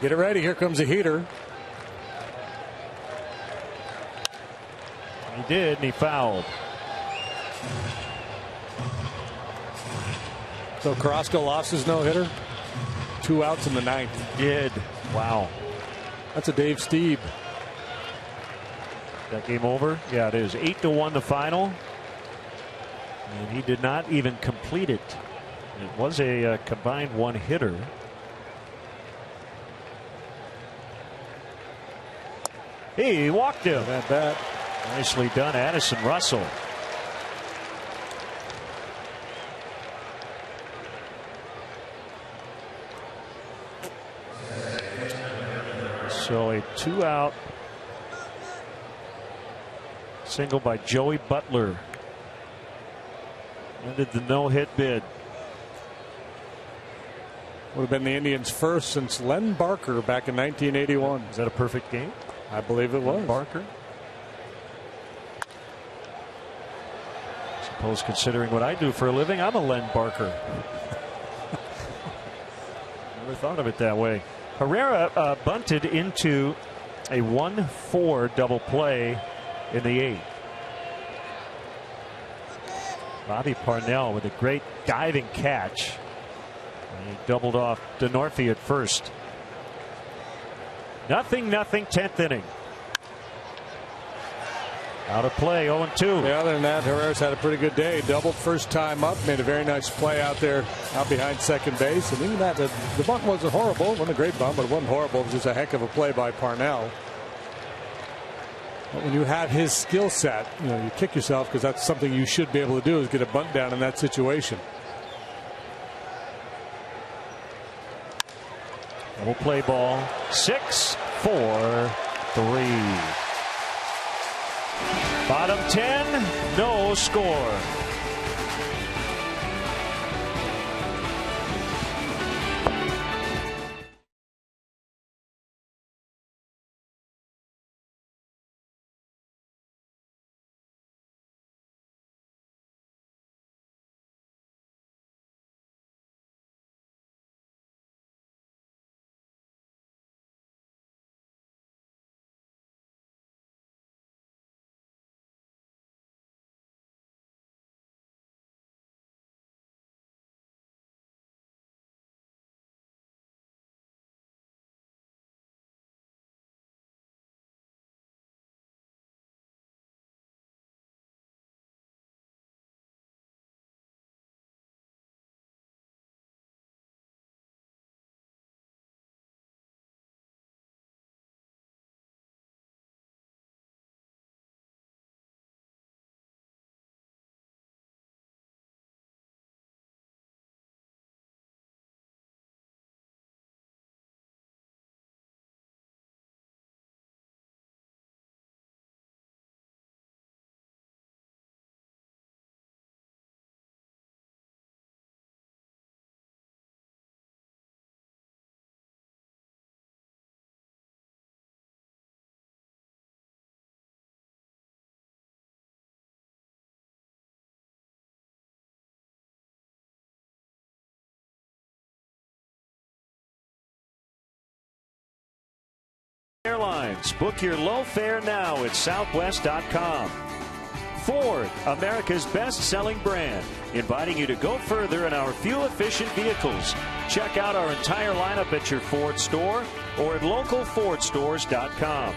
Get it ready. Here comes a heater.
He did, and he fouled.
So Carrasco lost his no-hitter. 2 outs in the 9th.
Did. Wow.
That's a Dave Stieb.
That game over? Yeah, it is. 8-1 the final. And he did not even complete it. It was a combined 1-hitter. He walked him.
That bat.
Nicely done, Addison Russell. So a 2-out single by Joey Butler ended the no-hit bid.
Would have been the Indians' first since Len Barker back in 1981.
Is that a perfect game?
I believe it was.
Barker. Suppose considering what I do for a living, I'm a Len Barker. Never thought of it that way. Herrera bunted into a 1-4 double play in the 8th. Bobby Parnell with a great diving catch. He doubled off DeNorfie at first. 0-0, 10th inning. Out of play, 0-2.
Yeah, other than that, Herrera's had a pretty good day. Doubled first time up, made a very nice play out there, out behind second base. And even that, the bunt wasn't horrible. It wasn't a great bunt, but it wasn't horrible. It was just a heck of a play by Parnell. But when you have his skill set, you kick yourself because that's something you should be able to do, is get a bunt down in that situation.
Double play ball. 6-4-3. Bottom 10, no score. Airlines. Book your low fare now at southwest.com. Ford, America's best-selling brand, inviting you to go further in our fuel-efficient vehicles. Check out our entire lineup at your Ford store or at localfordstores.com.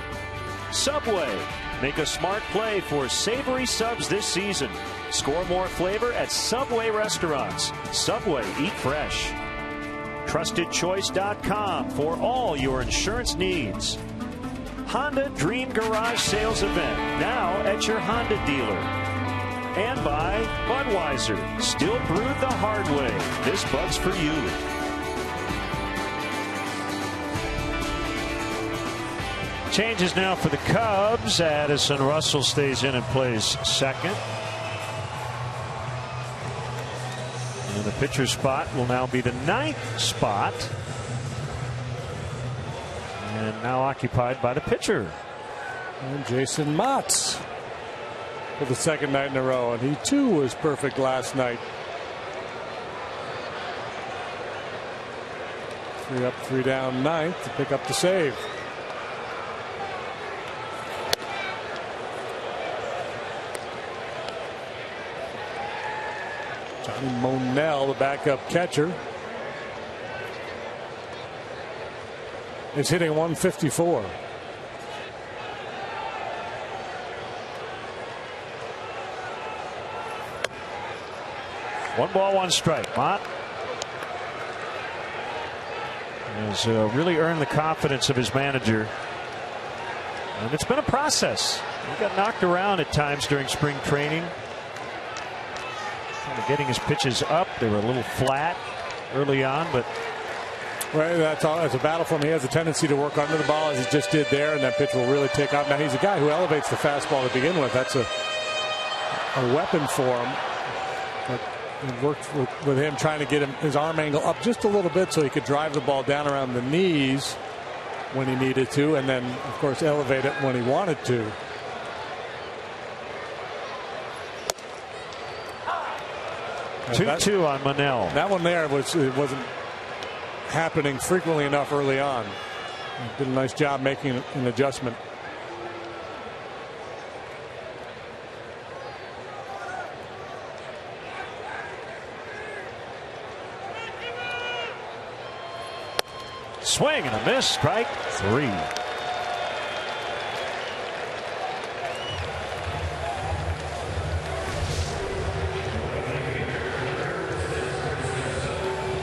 Subway. Make a smart play for savory subs this season. Score more flavor at Subway restaurants. Subway, eat fresh. TrustedChoice.com for all your insurance needs. Honda Dream Garage Sales Event, now at your Honda dealer. And by Budweiser, still brewed the hard way. This Bud's for you. Changes now for the Cubs. Addison Russell stays in and plays second. And the pitcher spot will now be the 9th spot. And now occupied by the pitcher.
And Jason Motts for the second night in a row. And he too was perfect last night. 3 up, 3 down, 9th to pick up the save. Johnny Monell, the backup catcher, is hitting 154.
One ball, one strike. Mott has really earned the confidence of his manager And it's been a process. He got knocked around at times during spring training. Kind of getting his pitches up. They were a little flat early on, but
well, that's all. It's a battle for him. He has a tendency to work under the ball as he just did there, and that pitch will really take off. Now he's a guy who elevates the fastball to begin with. That's a weapon for him. But it worked with him trying to get his arm angle up just a little bit so he could drive the ball down around the knees when he needed to, and then of course elevate it when he wanted to.
Two on Manel.
That one there wasn't happening frequently enough early on. He did a nice job making an adjustment.
Swing and a miss. Strike 3.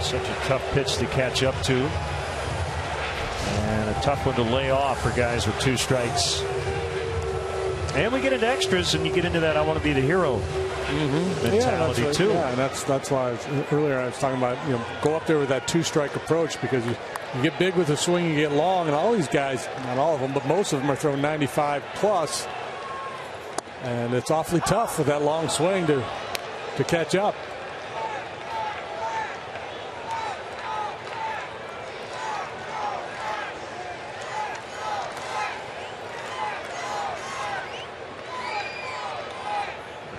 Such a tough pitch to catch up to, and a tough one to lay off for guys with 2 strikes. And we get into extras, and you get into that I want to be the hero mentality too.
Yeah, and that's why earlier I was talking about, go up there with that 2-strike approach, because you get big with the swing, you get long, and all these guys, not all of them, but most of them are throwing 95 plus, and it's awfully tough with that long swing to catch up.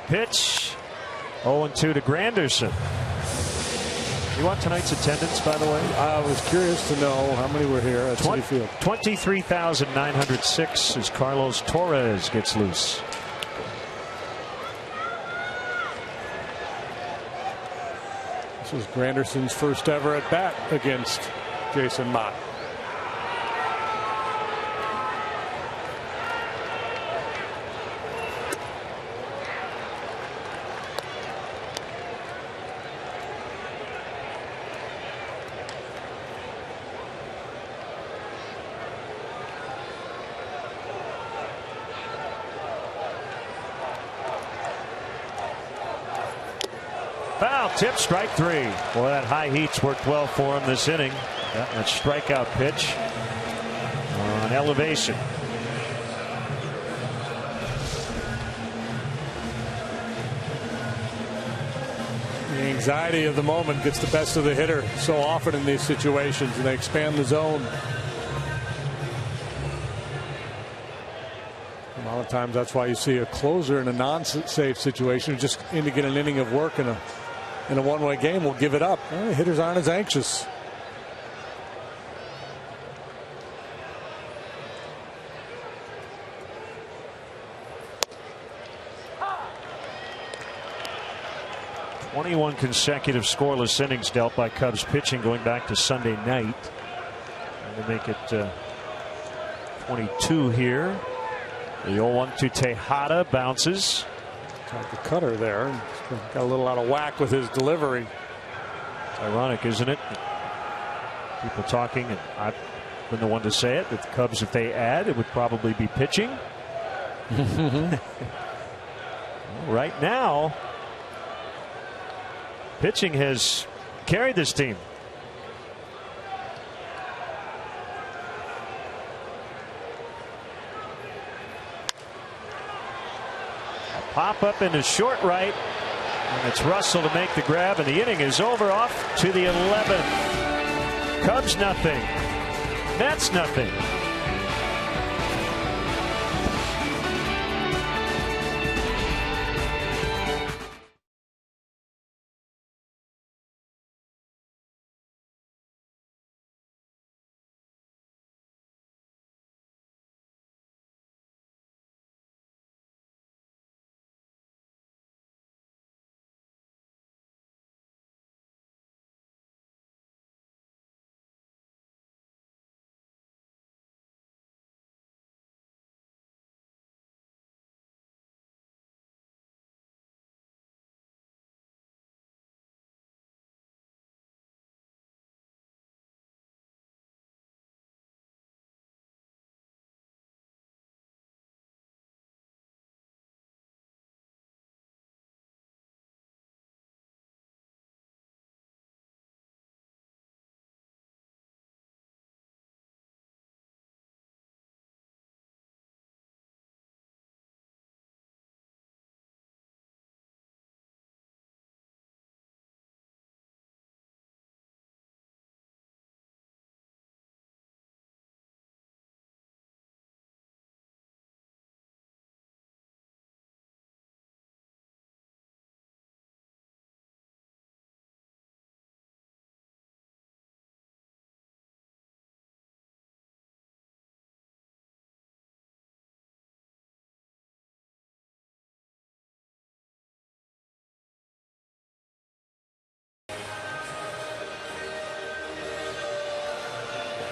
Pitch 0-2 to Granderson. You want tonight's attendance, by the way?
I was curious to know how many were here at Citi Field.
23,906 as Carlos Torres gets loose.
This was Granderson's first ever at bat against Jason Mott.
Foul tip, strike 3. Boy, that high heat's worked well for him this inning. That strikeout pitch on elevation.
The anxiety of the moment gets the best of the hitter so often in these situations, and they expand the zone. A lot of times that's why you see a closer in a non-safe situation just in to get an inning of work in a one-way game will give it up. Hitters aren't as anxious.
"21 consecutive scoreless innings dealt by Cubs pitching going back to Sunday night. And to make it 22 here. The 0-1 to Tejada bounces.
Got the cutter there. Got a little out of whack with his delivery.
It's ironic, isn't it? People talking, and I've been the one to say it, that the Cubs, if they add, it would probably be pitching. Right now, pitching has carried this team. Pop up into short right, and it's Russell to make the grab, and the inning is over. Off to the 11th. Cubs nothing. Mets nothing.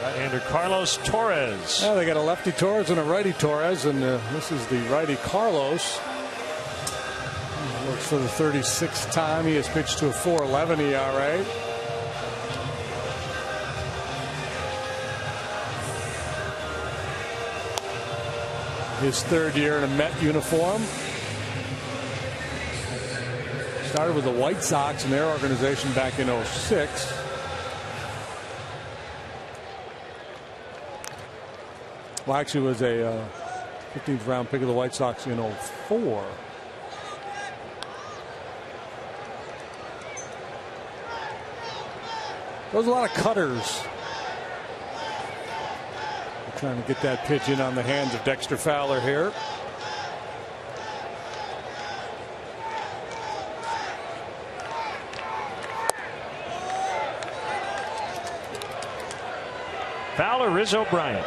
Right-hander Carlos Torres.
Well, they got a lefty Torres and a righty Torres, and this is the righty Carlos. Looks for the 36th time he has pitched to a 4.11 ERA. His third year in a Met uniform. Started with the White Sox in their organization back in 06. Well, actually was a 15th round pick of the White Sox in 04. There was a lot of cutters. They're trying to get that pitch in on the hands of Dexter Fowler here.
Fowler, Rizzo, Bryant.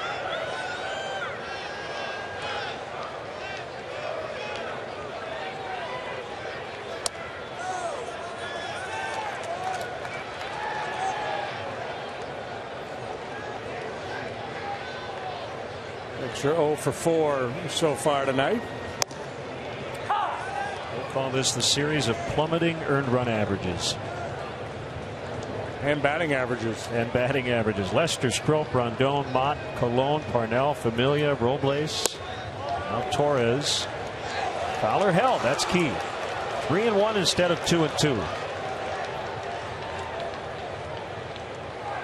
Picture 0 for 4 so far tonight.
We'll call this the series of plummeting earned run averages.
And batting averages.
Lester, Strop, Rondon, Mott, Colon, Parnell, Familia, Robles. Now Torres. Fowler held. That's key. 3-1 instead of 2-2.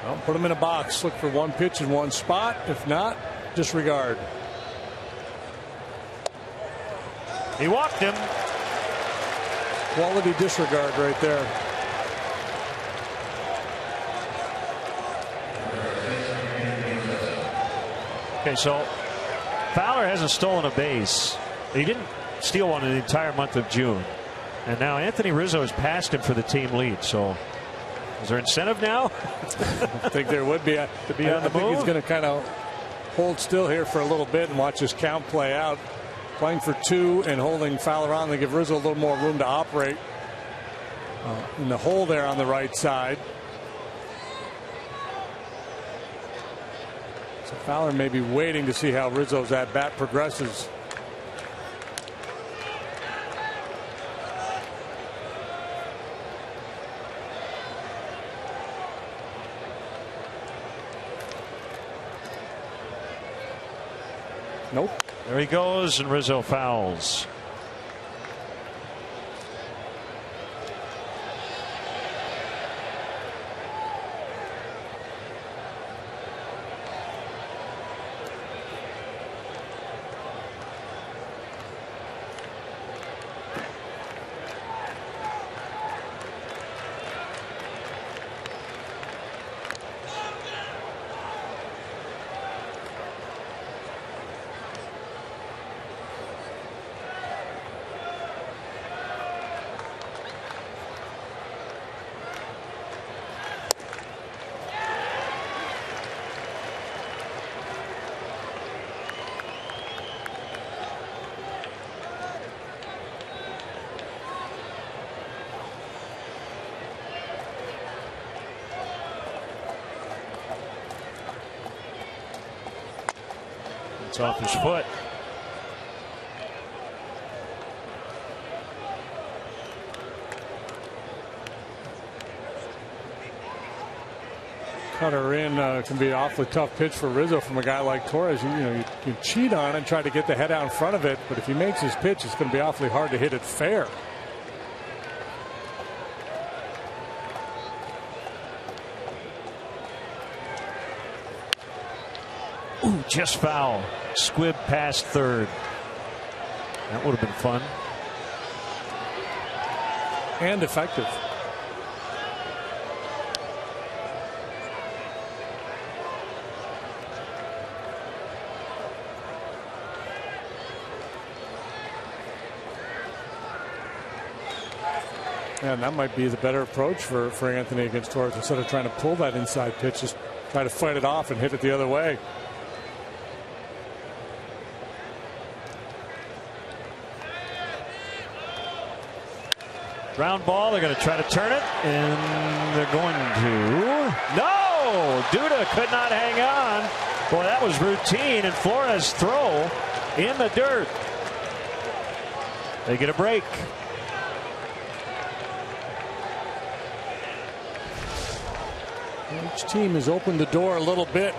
Well, put him in a box. Look for one pitch in one spot. If not, disregard.
He walked him.
Quality disregard right there.
Okay, so Fowler hasn't stolen a base. He didn't steal one in the entire month of June. And now Anthony Rizzo has passed him for the team lead. So is there incentive now?
I think there would be.
To be on the
I think
move?
he's going to kind of hold still here for a little bit and watch his count play out. Playing for 2 and holding Fowler on to give Rizzo a little more room to operate in the hole there on the right side. So Fowler may be waiting to see how Rizzo's at bat progresses. Nope.
There he goes, and Rizzo fouls. It's off his foot.
Cutter in can be an awfully tough pitch for Rizzo from a guy like Torres. You cheat on it and try to get the head out in front of it, but if he makes his pitch, it's going to be awfully hard to hit it fair.
Ooh, just foul. Squib past third. That would have been fun.
And effective. And that might be the better approach for Anthony against Torres. Instead of trying to pull that inside pitch, just try to fight it off and hit it the other way. Ground ball. They're going to try to turn it, and they're going to. No!
Duda could not hang on. Boy, that was routine, and Flores' throw in the dirt. They get a break.
Each team has opened the door a little bit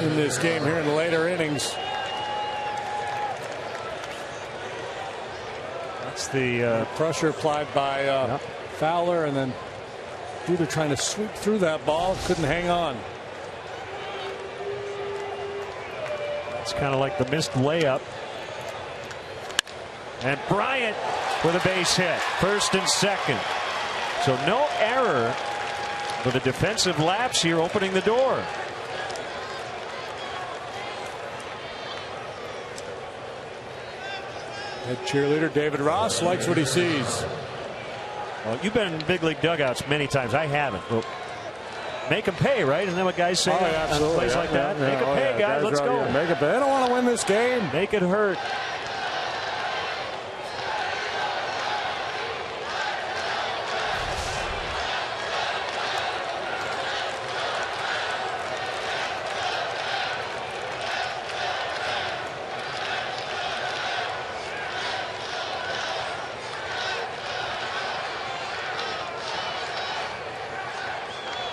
in this game here in the later innings.
That's the
pressure applied by Fowler, and then Duda trying to sweep through that ball, couldn't hang on.
It's kind of like the missed layup. And Bryant with a base hit, first and second. So no error, but a defensive lapse here opening the door.
Head cheerleader David Ross likes what he sees.
Well, you've been in big league dugouts many times. I haven't. Well, make them pay, right? Isn't that what guys say?
Oh, yeah, absolutely.
On plays like that? Make them pay, guys. Let's go.
Make it pay. They don't want to win this game.
Make it hurt.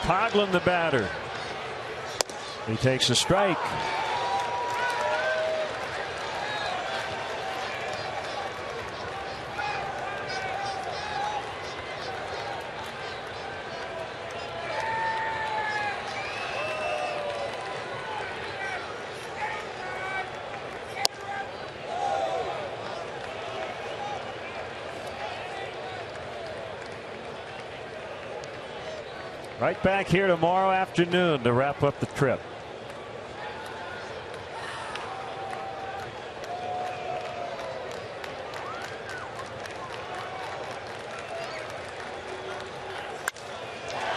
Coughlin, the batter. He takes a strike. Right back here tomorrow afternoon to wrap up the trip.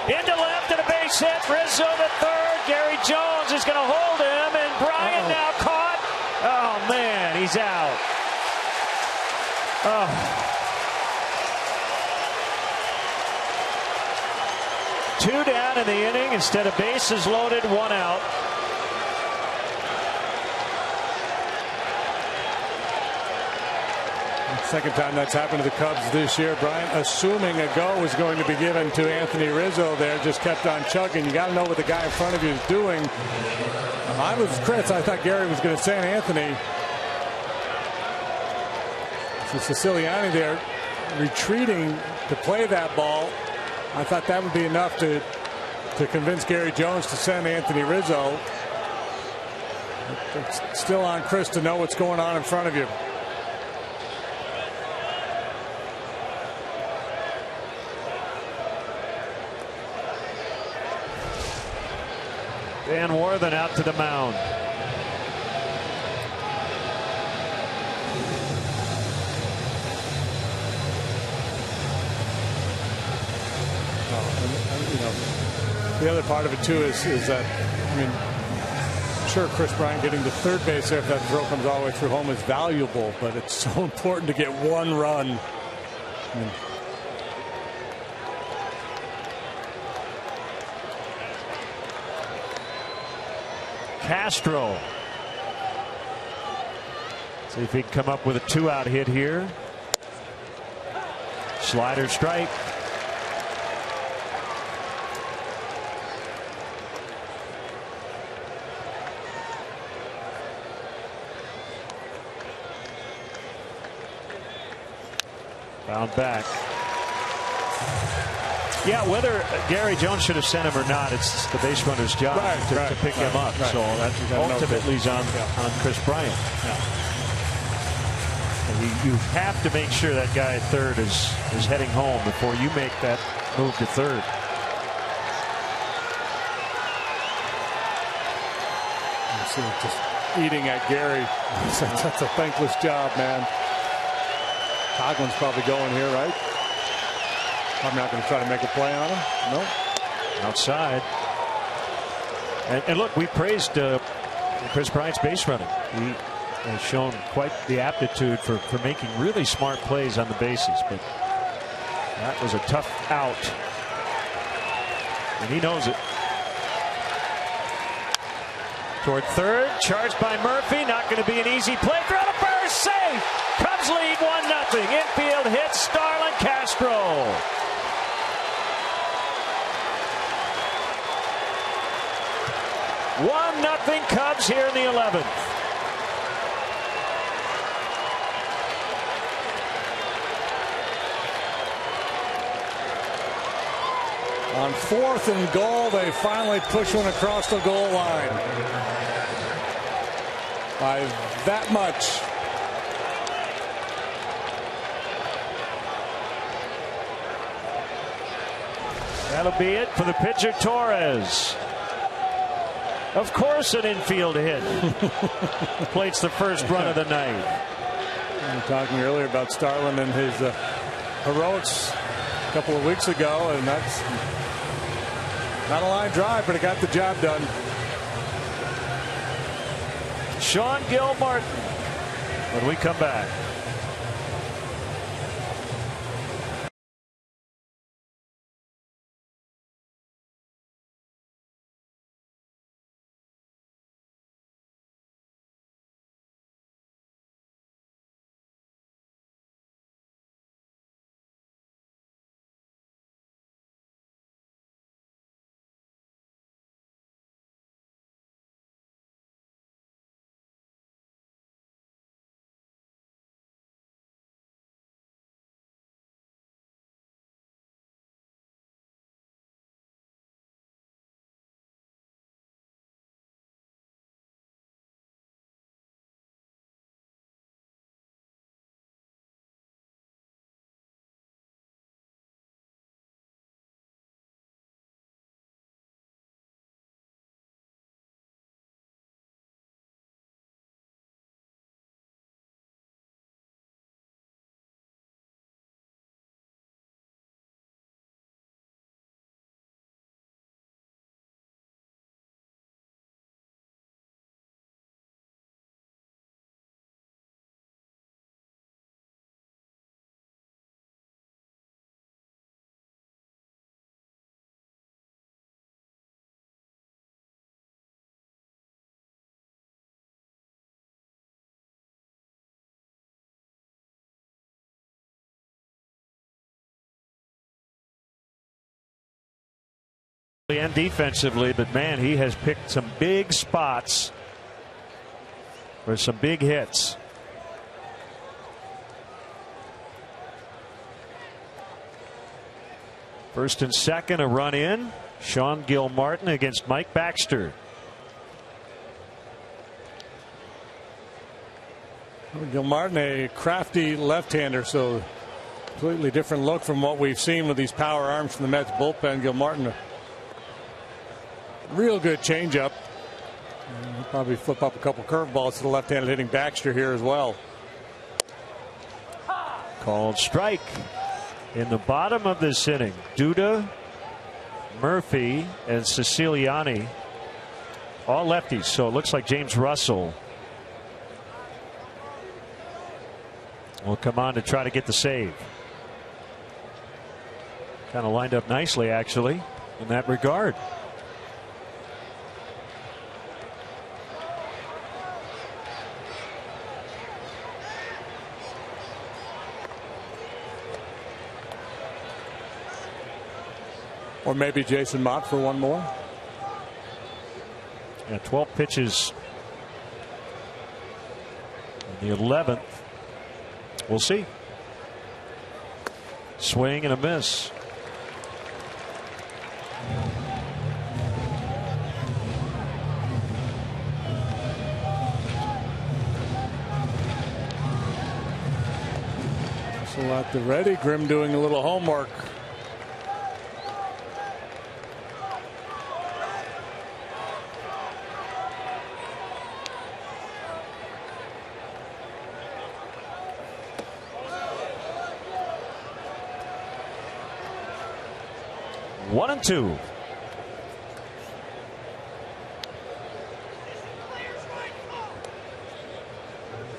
Into left and a base hit. Rizzo the third. Gary Jones is going to hold him, and Bryant now caught. Oh man, he's out. Oh. 2 down in the inning instead of bases loaded, 1 out.
Second time that's happened to the Cubs this year. Bryant, assuming a go was going to be given to Anthony Rizzo there, just kept on chugging. You got to know what the guy in front of you is doing. I was Chris. I thought Gary was going to send Anthony. So Siciliani there retreating to play that ball. I thought that would be enough to convince Gary Jones to send Anthony Rizzo. It's still on Chris to know what's going on in front of you.
Dan Worthen out to the mound.
The other part of it too is that, I mean, sure, Chris Bryant getting to third base there if that throw comes all the way through home is valuable, but it's so important to get one run. I mean,
Castro. See if he can come up with a 2-out hit here. Slider strike. Found back. Yeah, whether Gary Jones should have sent him or not, it's the base runner's job to pick him up. So that ultimately is on Chris Bryant. And you have to make sure that guy at third is heading home before you make that move to third.
Just eating at Gary. That's a thankless job, man. Coughlin's probably going here, right? I'm not going to try to make a play on him. No.
Outside. And look, we praised Chris Bryant's base running. He has shown quite the aptitude for making really smart plays on the bases, but that was a tough out. And he knows it. Toward third, charged by Murphy. Not going to be an easy play. Throw to first, safe. Cubs lead 1-0. Infield hit, Starlin Castro. Nothing Cubs here in the 11th.
On 4th and goal, they finally push one across the goal line. By that much.
That'll be it for the pitcher, Torres. Of course, an infield hit. Plates the first run of the night.
We were talking earlier about Starlin and his heroics a couple of weeks ago, and that's not a line drive, but it got the job done.
Sean Gilmartin when we come back. And defensively, but man, he has picked some big spots for some big hits. First and second, a run in. Sean Gilmartin against Mike Baxter.
Gilmartin, a crafty left-hander, so completely different look from what we've seen with these power arms from the Mets bullpen. Gilmartin, real good changeup. He'll probably flip up a couple curveballs to the left-handed hitting Baxter here as well.
Called strike in the bottom of this inning. Duda, Murphy, and Siciliani, all lefties. So it looks like James Russell will come on to try to get the save. Kind of lined up nicely, actually, in that regard.
Or maybe Jason Mott for one more.
Yeah, 12 pitches in the 11th. We'll see. Swing and a miss.
So at the ready, Grimm doing a little homework.
One and two.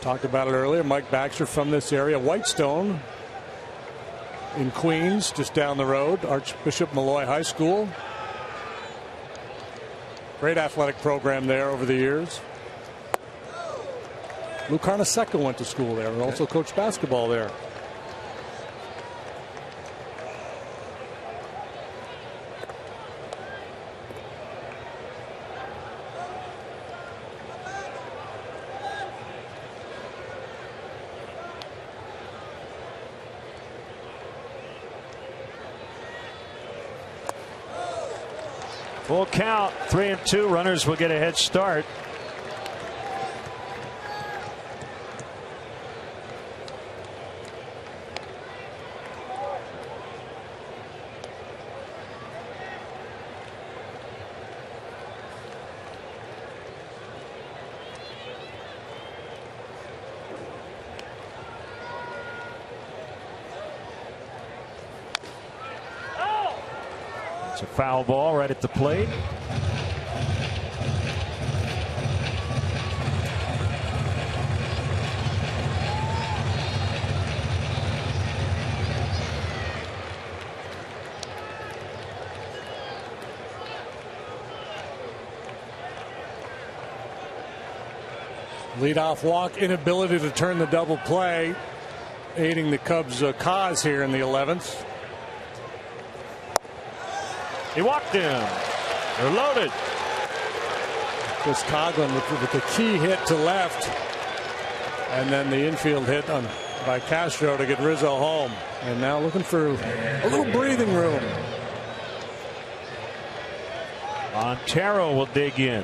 Talked about it earlier. Mike Baxter from this area. Whitestone in Queens, just down the road. Archbishop Malloy High School. Great athletic program there over the years. Lou Carnesecca went to school there and also coached basketball there.
Full count, 3-2. Runners will get a head start. It's a foul ball right at the plate.
Leadoff walk, inability to turn the double play, aiding the Cubs' cause here in the 11th.
He walked him. They're loaded.
Chris Coughlin with the key hit to left, and then the infield hit by Castro to get Rizzo home. And now looking for a little breathing room.
Montero will dig in.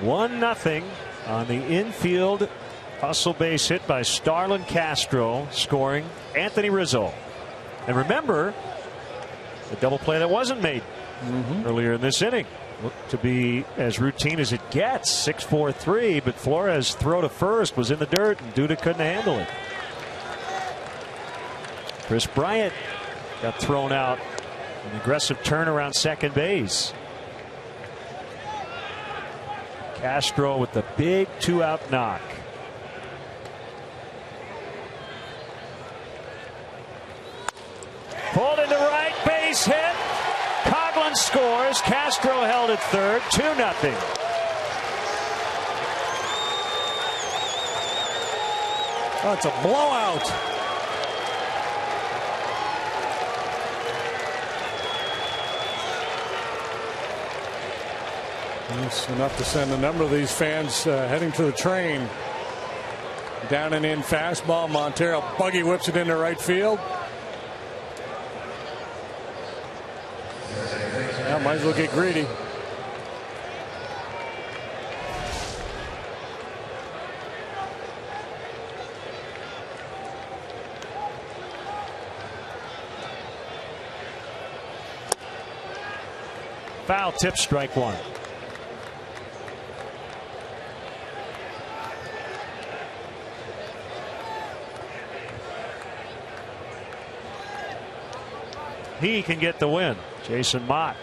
1-0 on the infield hustle base hit by Starlin Castro, scoring Anthony Rizzo. And remember, the double play that wasn't made earlier in this inning looked to be as routine as it gets. 6-4-3, but Flores' throw to first was in the dirt and Duda couldn't handle it. Chris Bryant got thrown out. An aggressive turn around second base. Castro with the big 2-out knock. Pulled into right, base hit. Coughlin scores. Castro held at third. 2-0.
Oh, it's a blowout. It's enough to send a number of these fans heading to the train. Down and in fastball. Montero buggy whips it into right field. Yeah, might as well get greedy.
Foul tip, strike one. He can get the win. Jason Mott.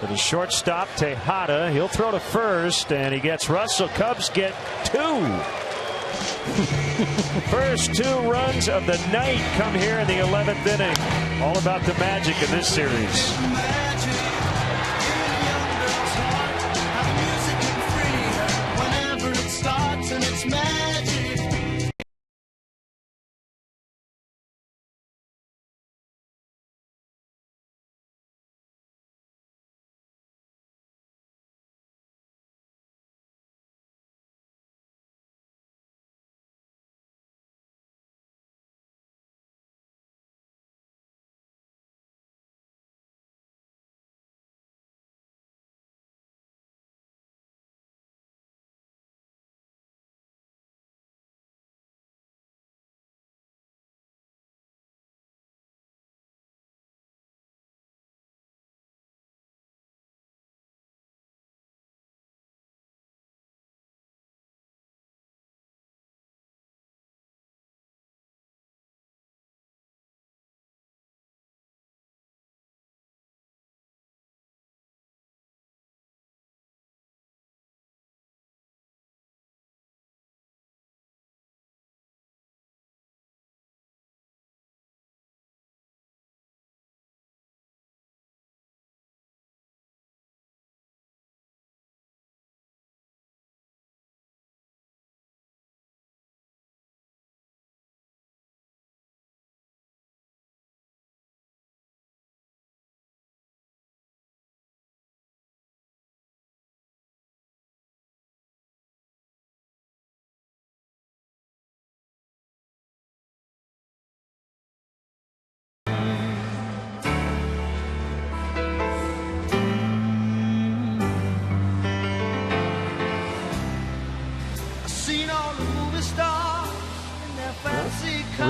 To the shortstop, Tejada. He'll throw to first, and he gets Russell. Cubs get 2. First 2 runs of the night come here in the 11th inning. All about the magic in this series.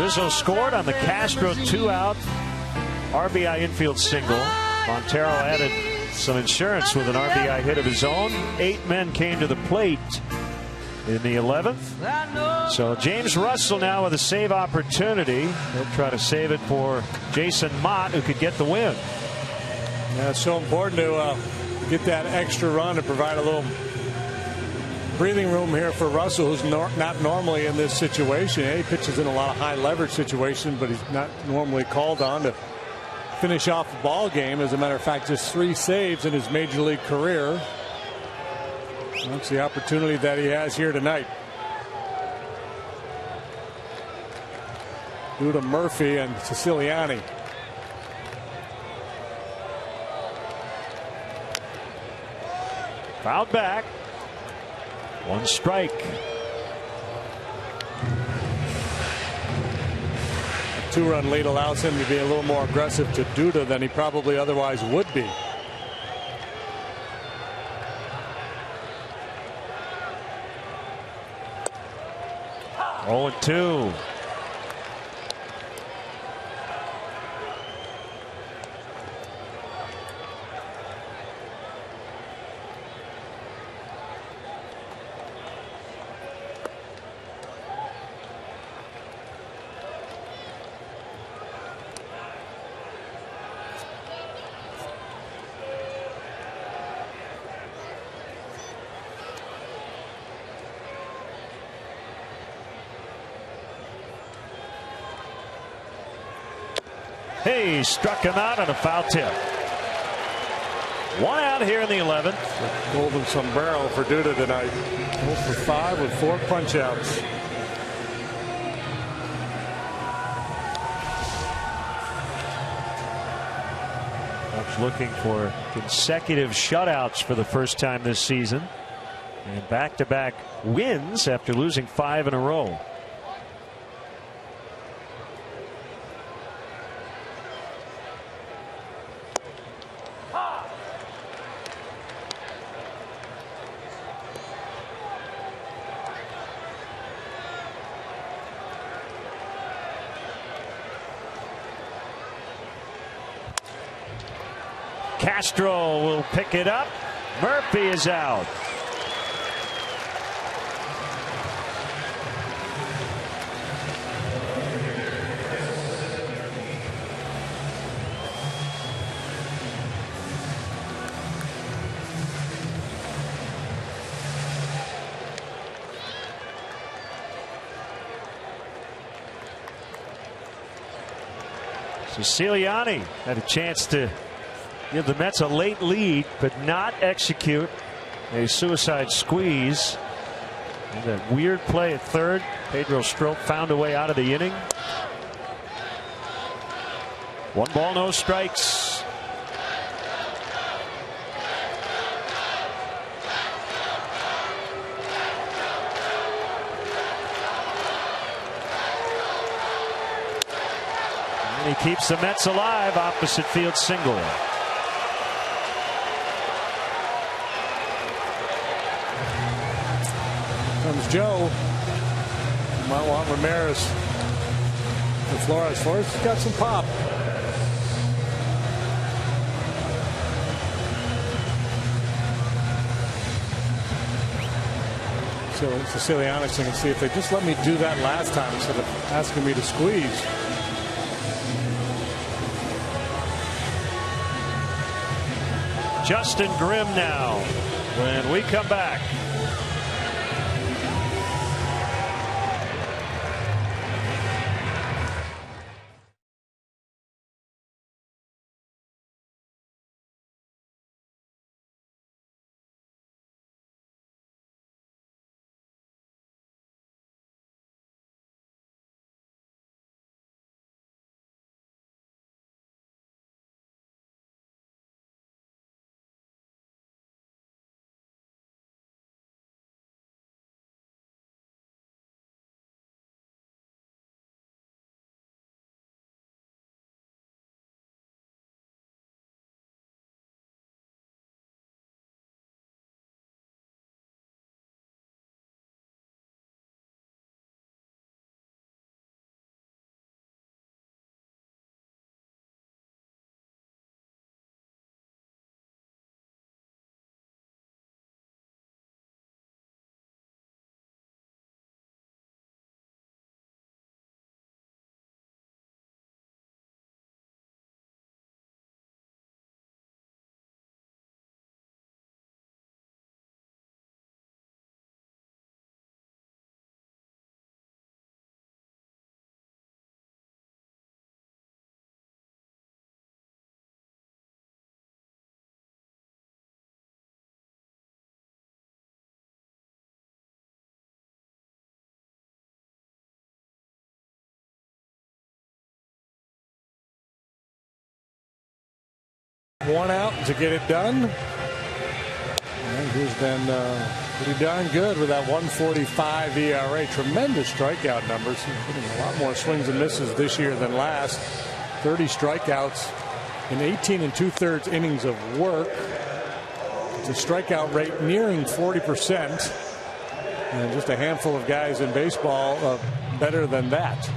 Rizzo scored on the Castro 2-out RBI infield single. Montero added some insurance with an RBI hit of his own. 8 men came to the plate in the 11th. So James Russell now with a save opportunity. He'll try to save it for Jason Mott, who could get the win.
Yeah, it's so important to get that extra run and provide a little breathing room here for Russell, who's not normally in this situation. He pitches in a lot of high leverage situations, but he's not normally called on to finish off a ball game. As a matter of fact, just 3 saves in his major league career. That's the opportunity that he has here tonight. Duda, Murphy, and Siciliani.
Fouled back. 1 strike.
A 2-run lead allows him to be a little more aggressive to Duda than he probably otherwise would be.
Oh, 2. He struck him out on a foul tip. 1 out here in the 11th.
Golden sombrero for Duda tonight. 0 for 5 with 4 punch outs.
Cubs looking for consecutive shutouts for the first time this season, and back-to-back wins after losing 5 in a row. Castro will pick it up. Murphy is out. Siciliani had a chance to give the Mets a late lead, but not execute a suicide squeeze. And that weird play at third. Pedro Strop found a way out of the inning. 1 ball, no strikes. And he keeps the Mets alive. Opposite field single.
Comes Joe. Might want Ramirez to Flores. Flores has got some pop. So Siciliani's going to see if they just let me do that last time instead of asking me to squeeze.
Justin Grimm now when we come back.
one out to get it done. And he's been pretty darn good with that 1.45 ERA. Tremendous strikeout numbers. He's getting a lot more swings and misses this year than last. 30 strikeouts in 18 2/3 innings of work. It's a strikeout rate nearing 40%. And just a handful of guys in baseball better than that.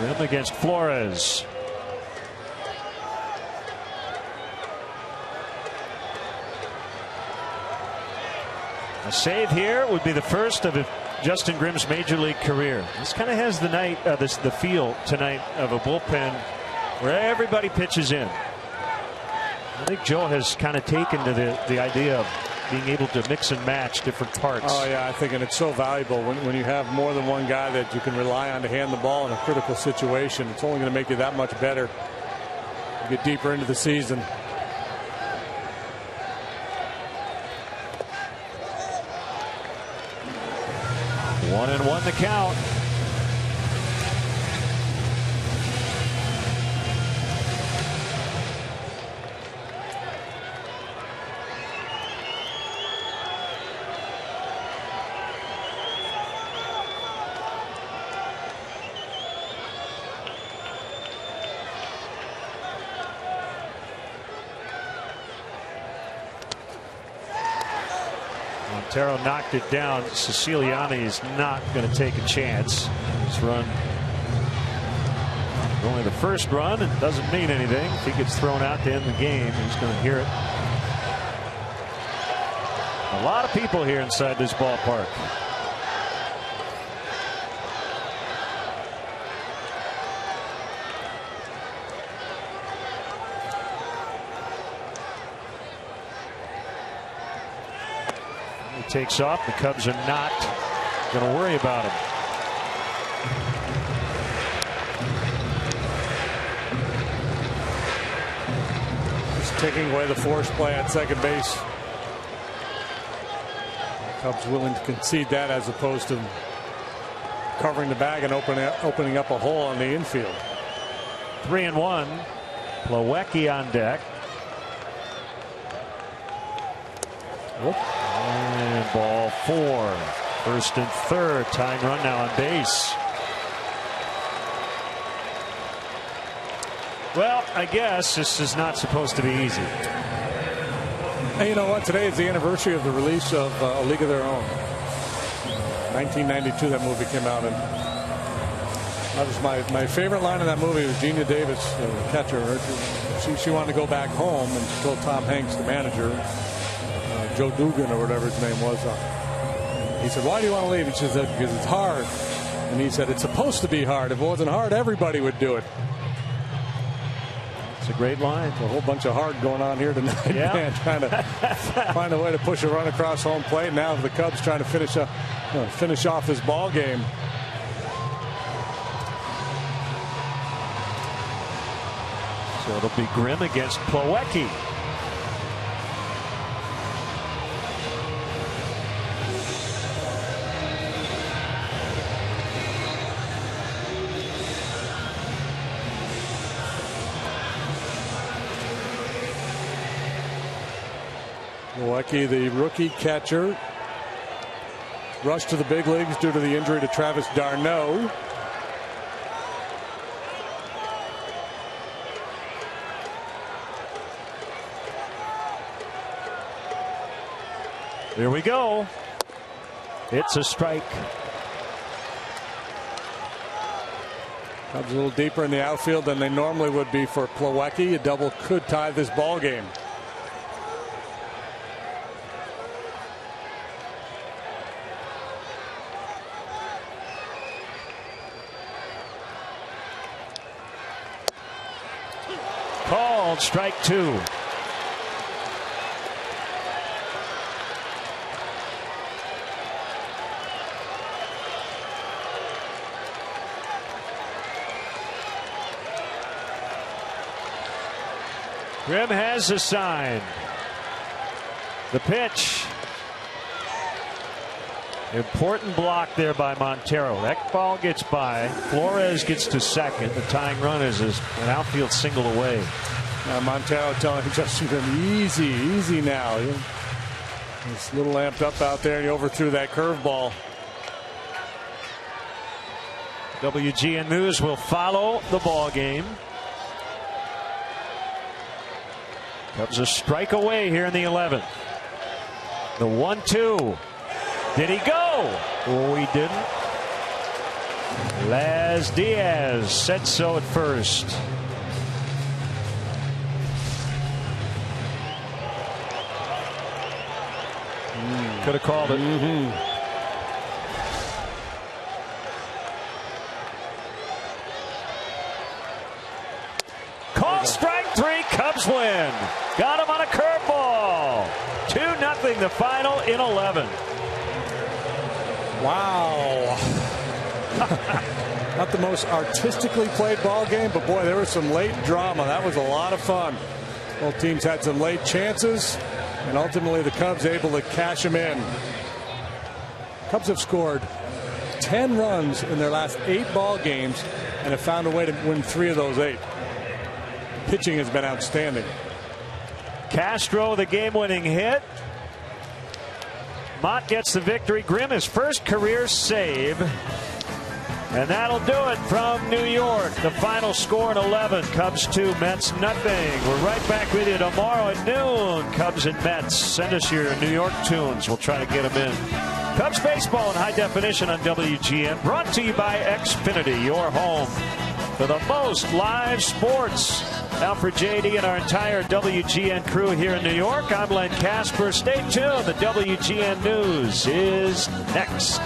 Rim against Flores. A save here would be the first of Justin Grimm's major league career. This kind of has the feel tonight of a bullpen where everybody pitches in. I think Joe has kind of taken to the idea of being able to mix and match different parts.
Oh yeah, I think, and it's so valuable when you have more than one guy that you can rely on to hand the ball in a critical situation. It's only going to make you that much better. You get deeper into the season.
1-1 the count. Montero knocked it down. Siciliani is not going to take a chance. This run, only the first run, and doesn't mean anything. If he gets thrown out to end the game, he's going to hear it. A lot of people here inside this ballpark. Takes off. The Cubs are not going to worry about him.
Just taking away the force play at second base. The Cubs willing to concede that as opposed to covering the bag and opening up a hole on the infield.
3-1. Plawecki on deck.
Whoop.
And ball 4. First and third. Tying run now on base. Well, I guess this is not supposed to be easy.
Hey, you know what? Today is the anniversary of the release of A League of Their Own. 1992 that movie came out, and that was my favorite line in that movie was Gina Davis, the catcher. She wanted to go back home, and she told Tom Hanks, the manager, Joe Dugan or whatever his name was. He said, "Why do you want to leave?" He said, "Because it's hard." And he said, "It's supposed to be hard. If it wasn't hard, everybody would do it."
It's a great line.
A whole bunch of hard going on here tonight.
Yeah.
Man, trying to find a way to push a run across home plate. Now the Cubs trying to finish off this ball game.
So it'll be Grimm against Plawecki.
Milwaukee, the rookie catcher, rushed to the big leagues due to the injury to Travis d'Arnaud.
Here we go. It's a strike.
Cubs a little deeper in the outfield than they normally would be for Plawecki. A double could tie this ball game.
Called strike 2. Grimm has a sign. The pitch. Important block there by Montero. That ball gets by. Flores gets to second. The tying run is an outfield single away.
Montero telling Justin Grimm, easy now. He's a little amped up out there, and he overthrew that curveball.
WGN News will follow the ball game. Cubs a strike away here in the 11th. The 1-2. Did he go? Oh, he didn't. Laz Diaz said so at first. Could have called it. Called strike 3. Cubs win. Got him on a curveball. 2-0 the final in 11.
Wow. Not the most artistically played ball game, but boy, there was some late drama. That was a lot of fun. Both teams had some late chances, and ultimately the Cubs able to cash them in. Cubs have scored 10 runs in their last 8 ball games and have found a way to win 3 of those 8. Pitching has been outstanding.
Castro, the game-winning hit. Mott gets the victory. Grimm, his first career save. And that'll do it from New York. The final score in 11. Cubs 2, Mets nothing. We're right back with you tomorrow at noon. Cubs and Mets. Send us your New York tunes. We'll try to get them in. Cubs baseball in high definition on WGN. Brought to you by Xfinity, your home for the most live sports. Now for JD and our entire WGN crew here in New York, I'm Len Casper. Stay tuned. The WGN News is next.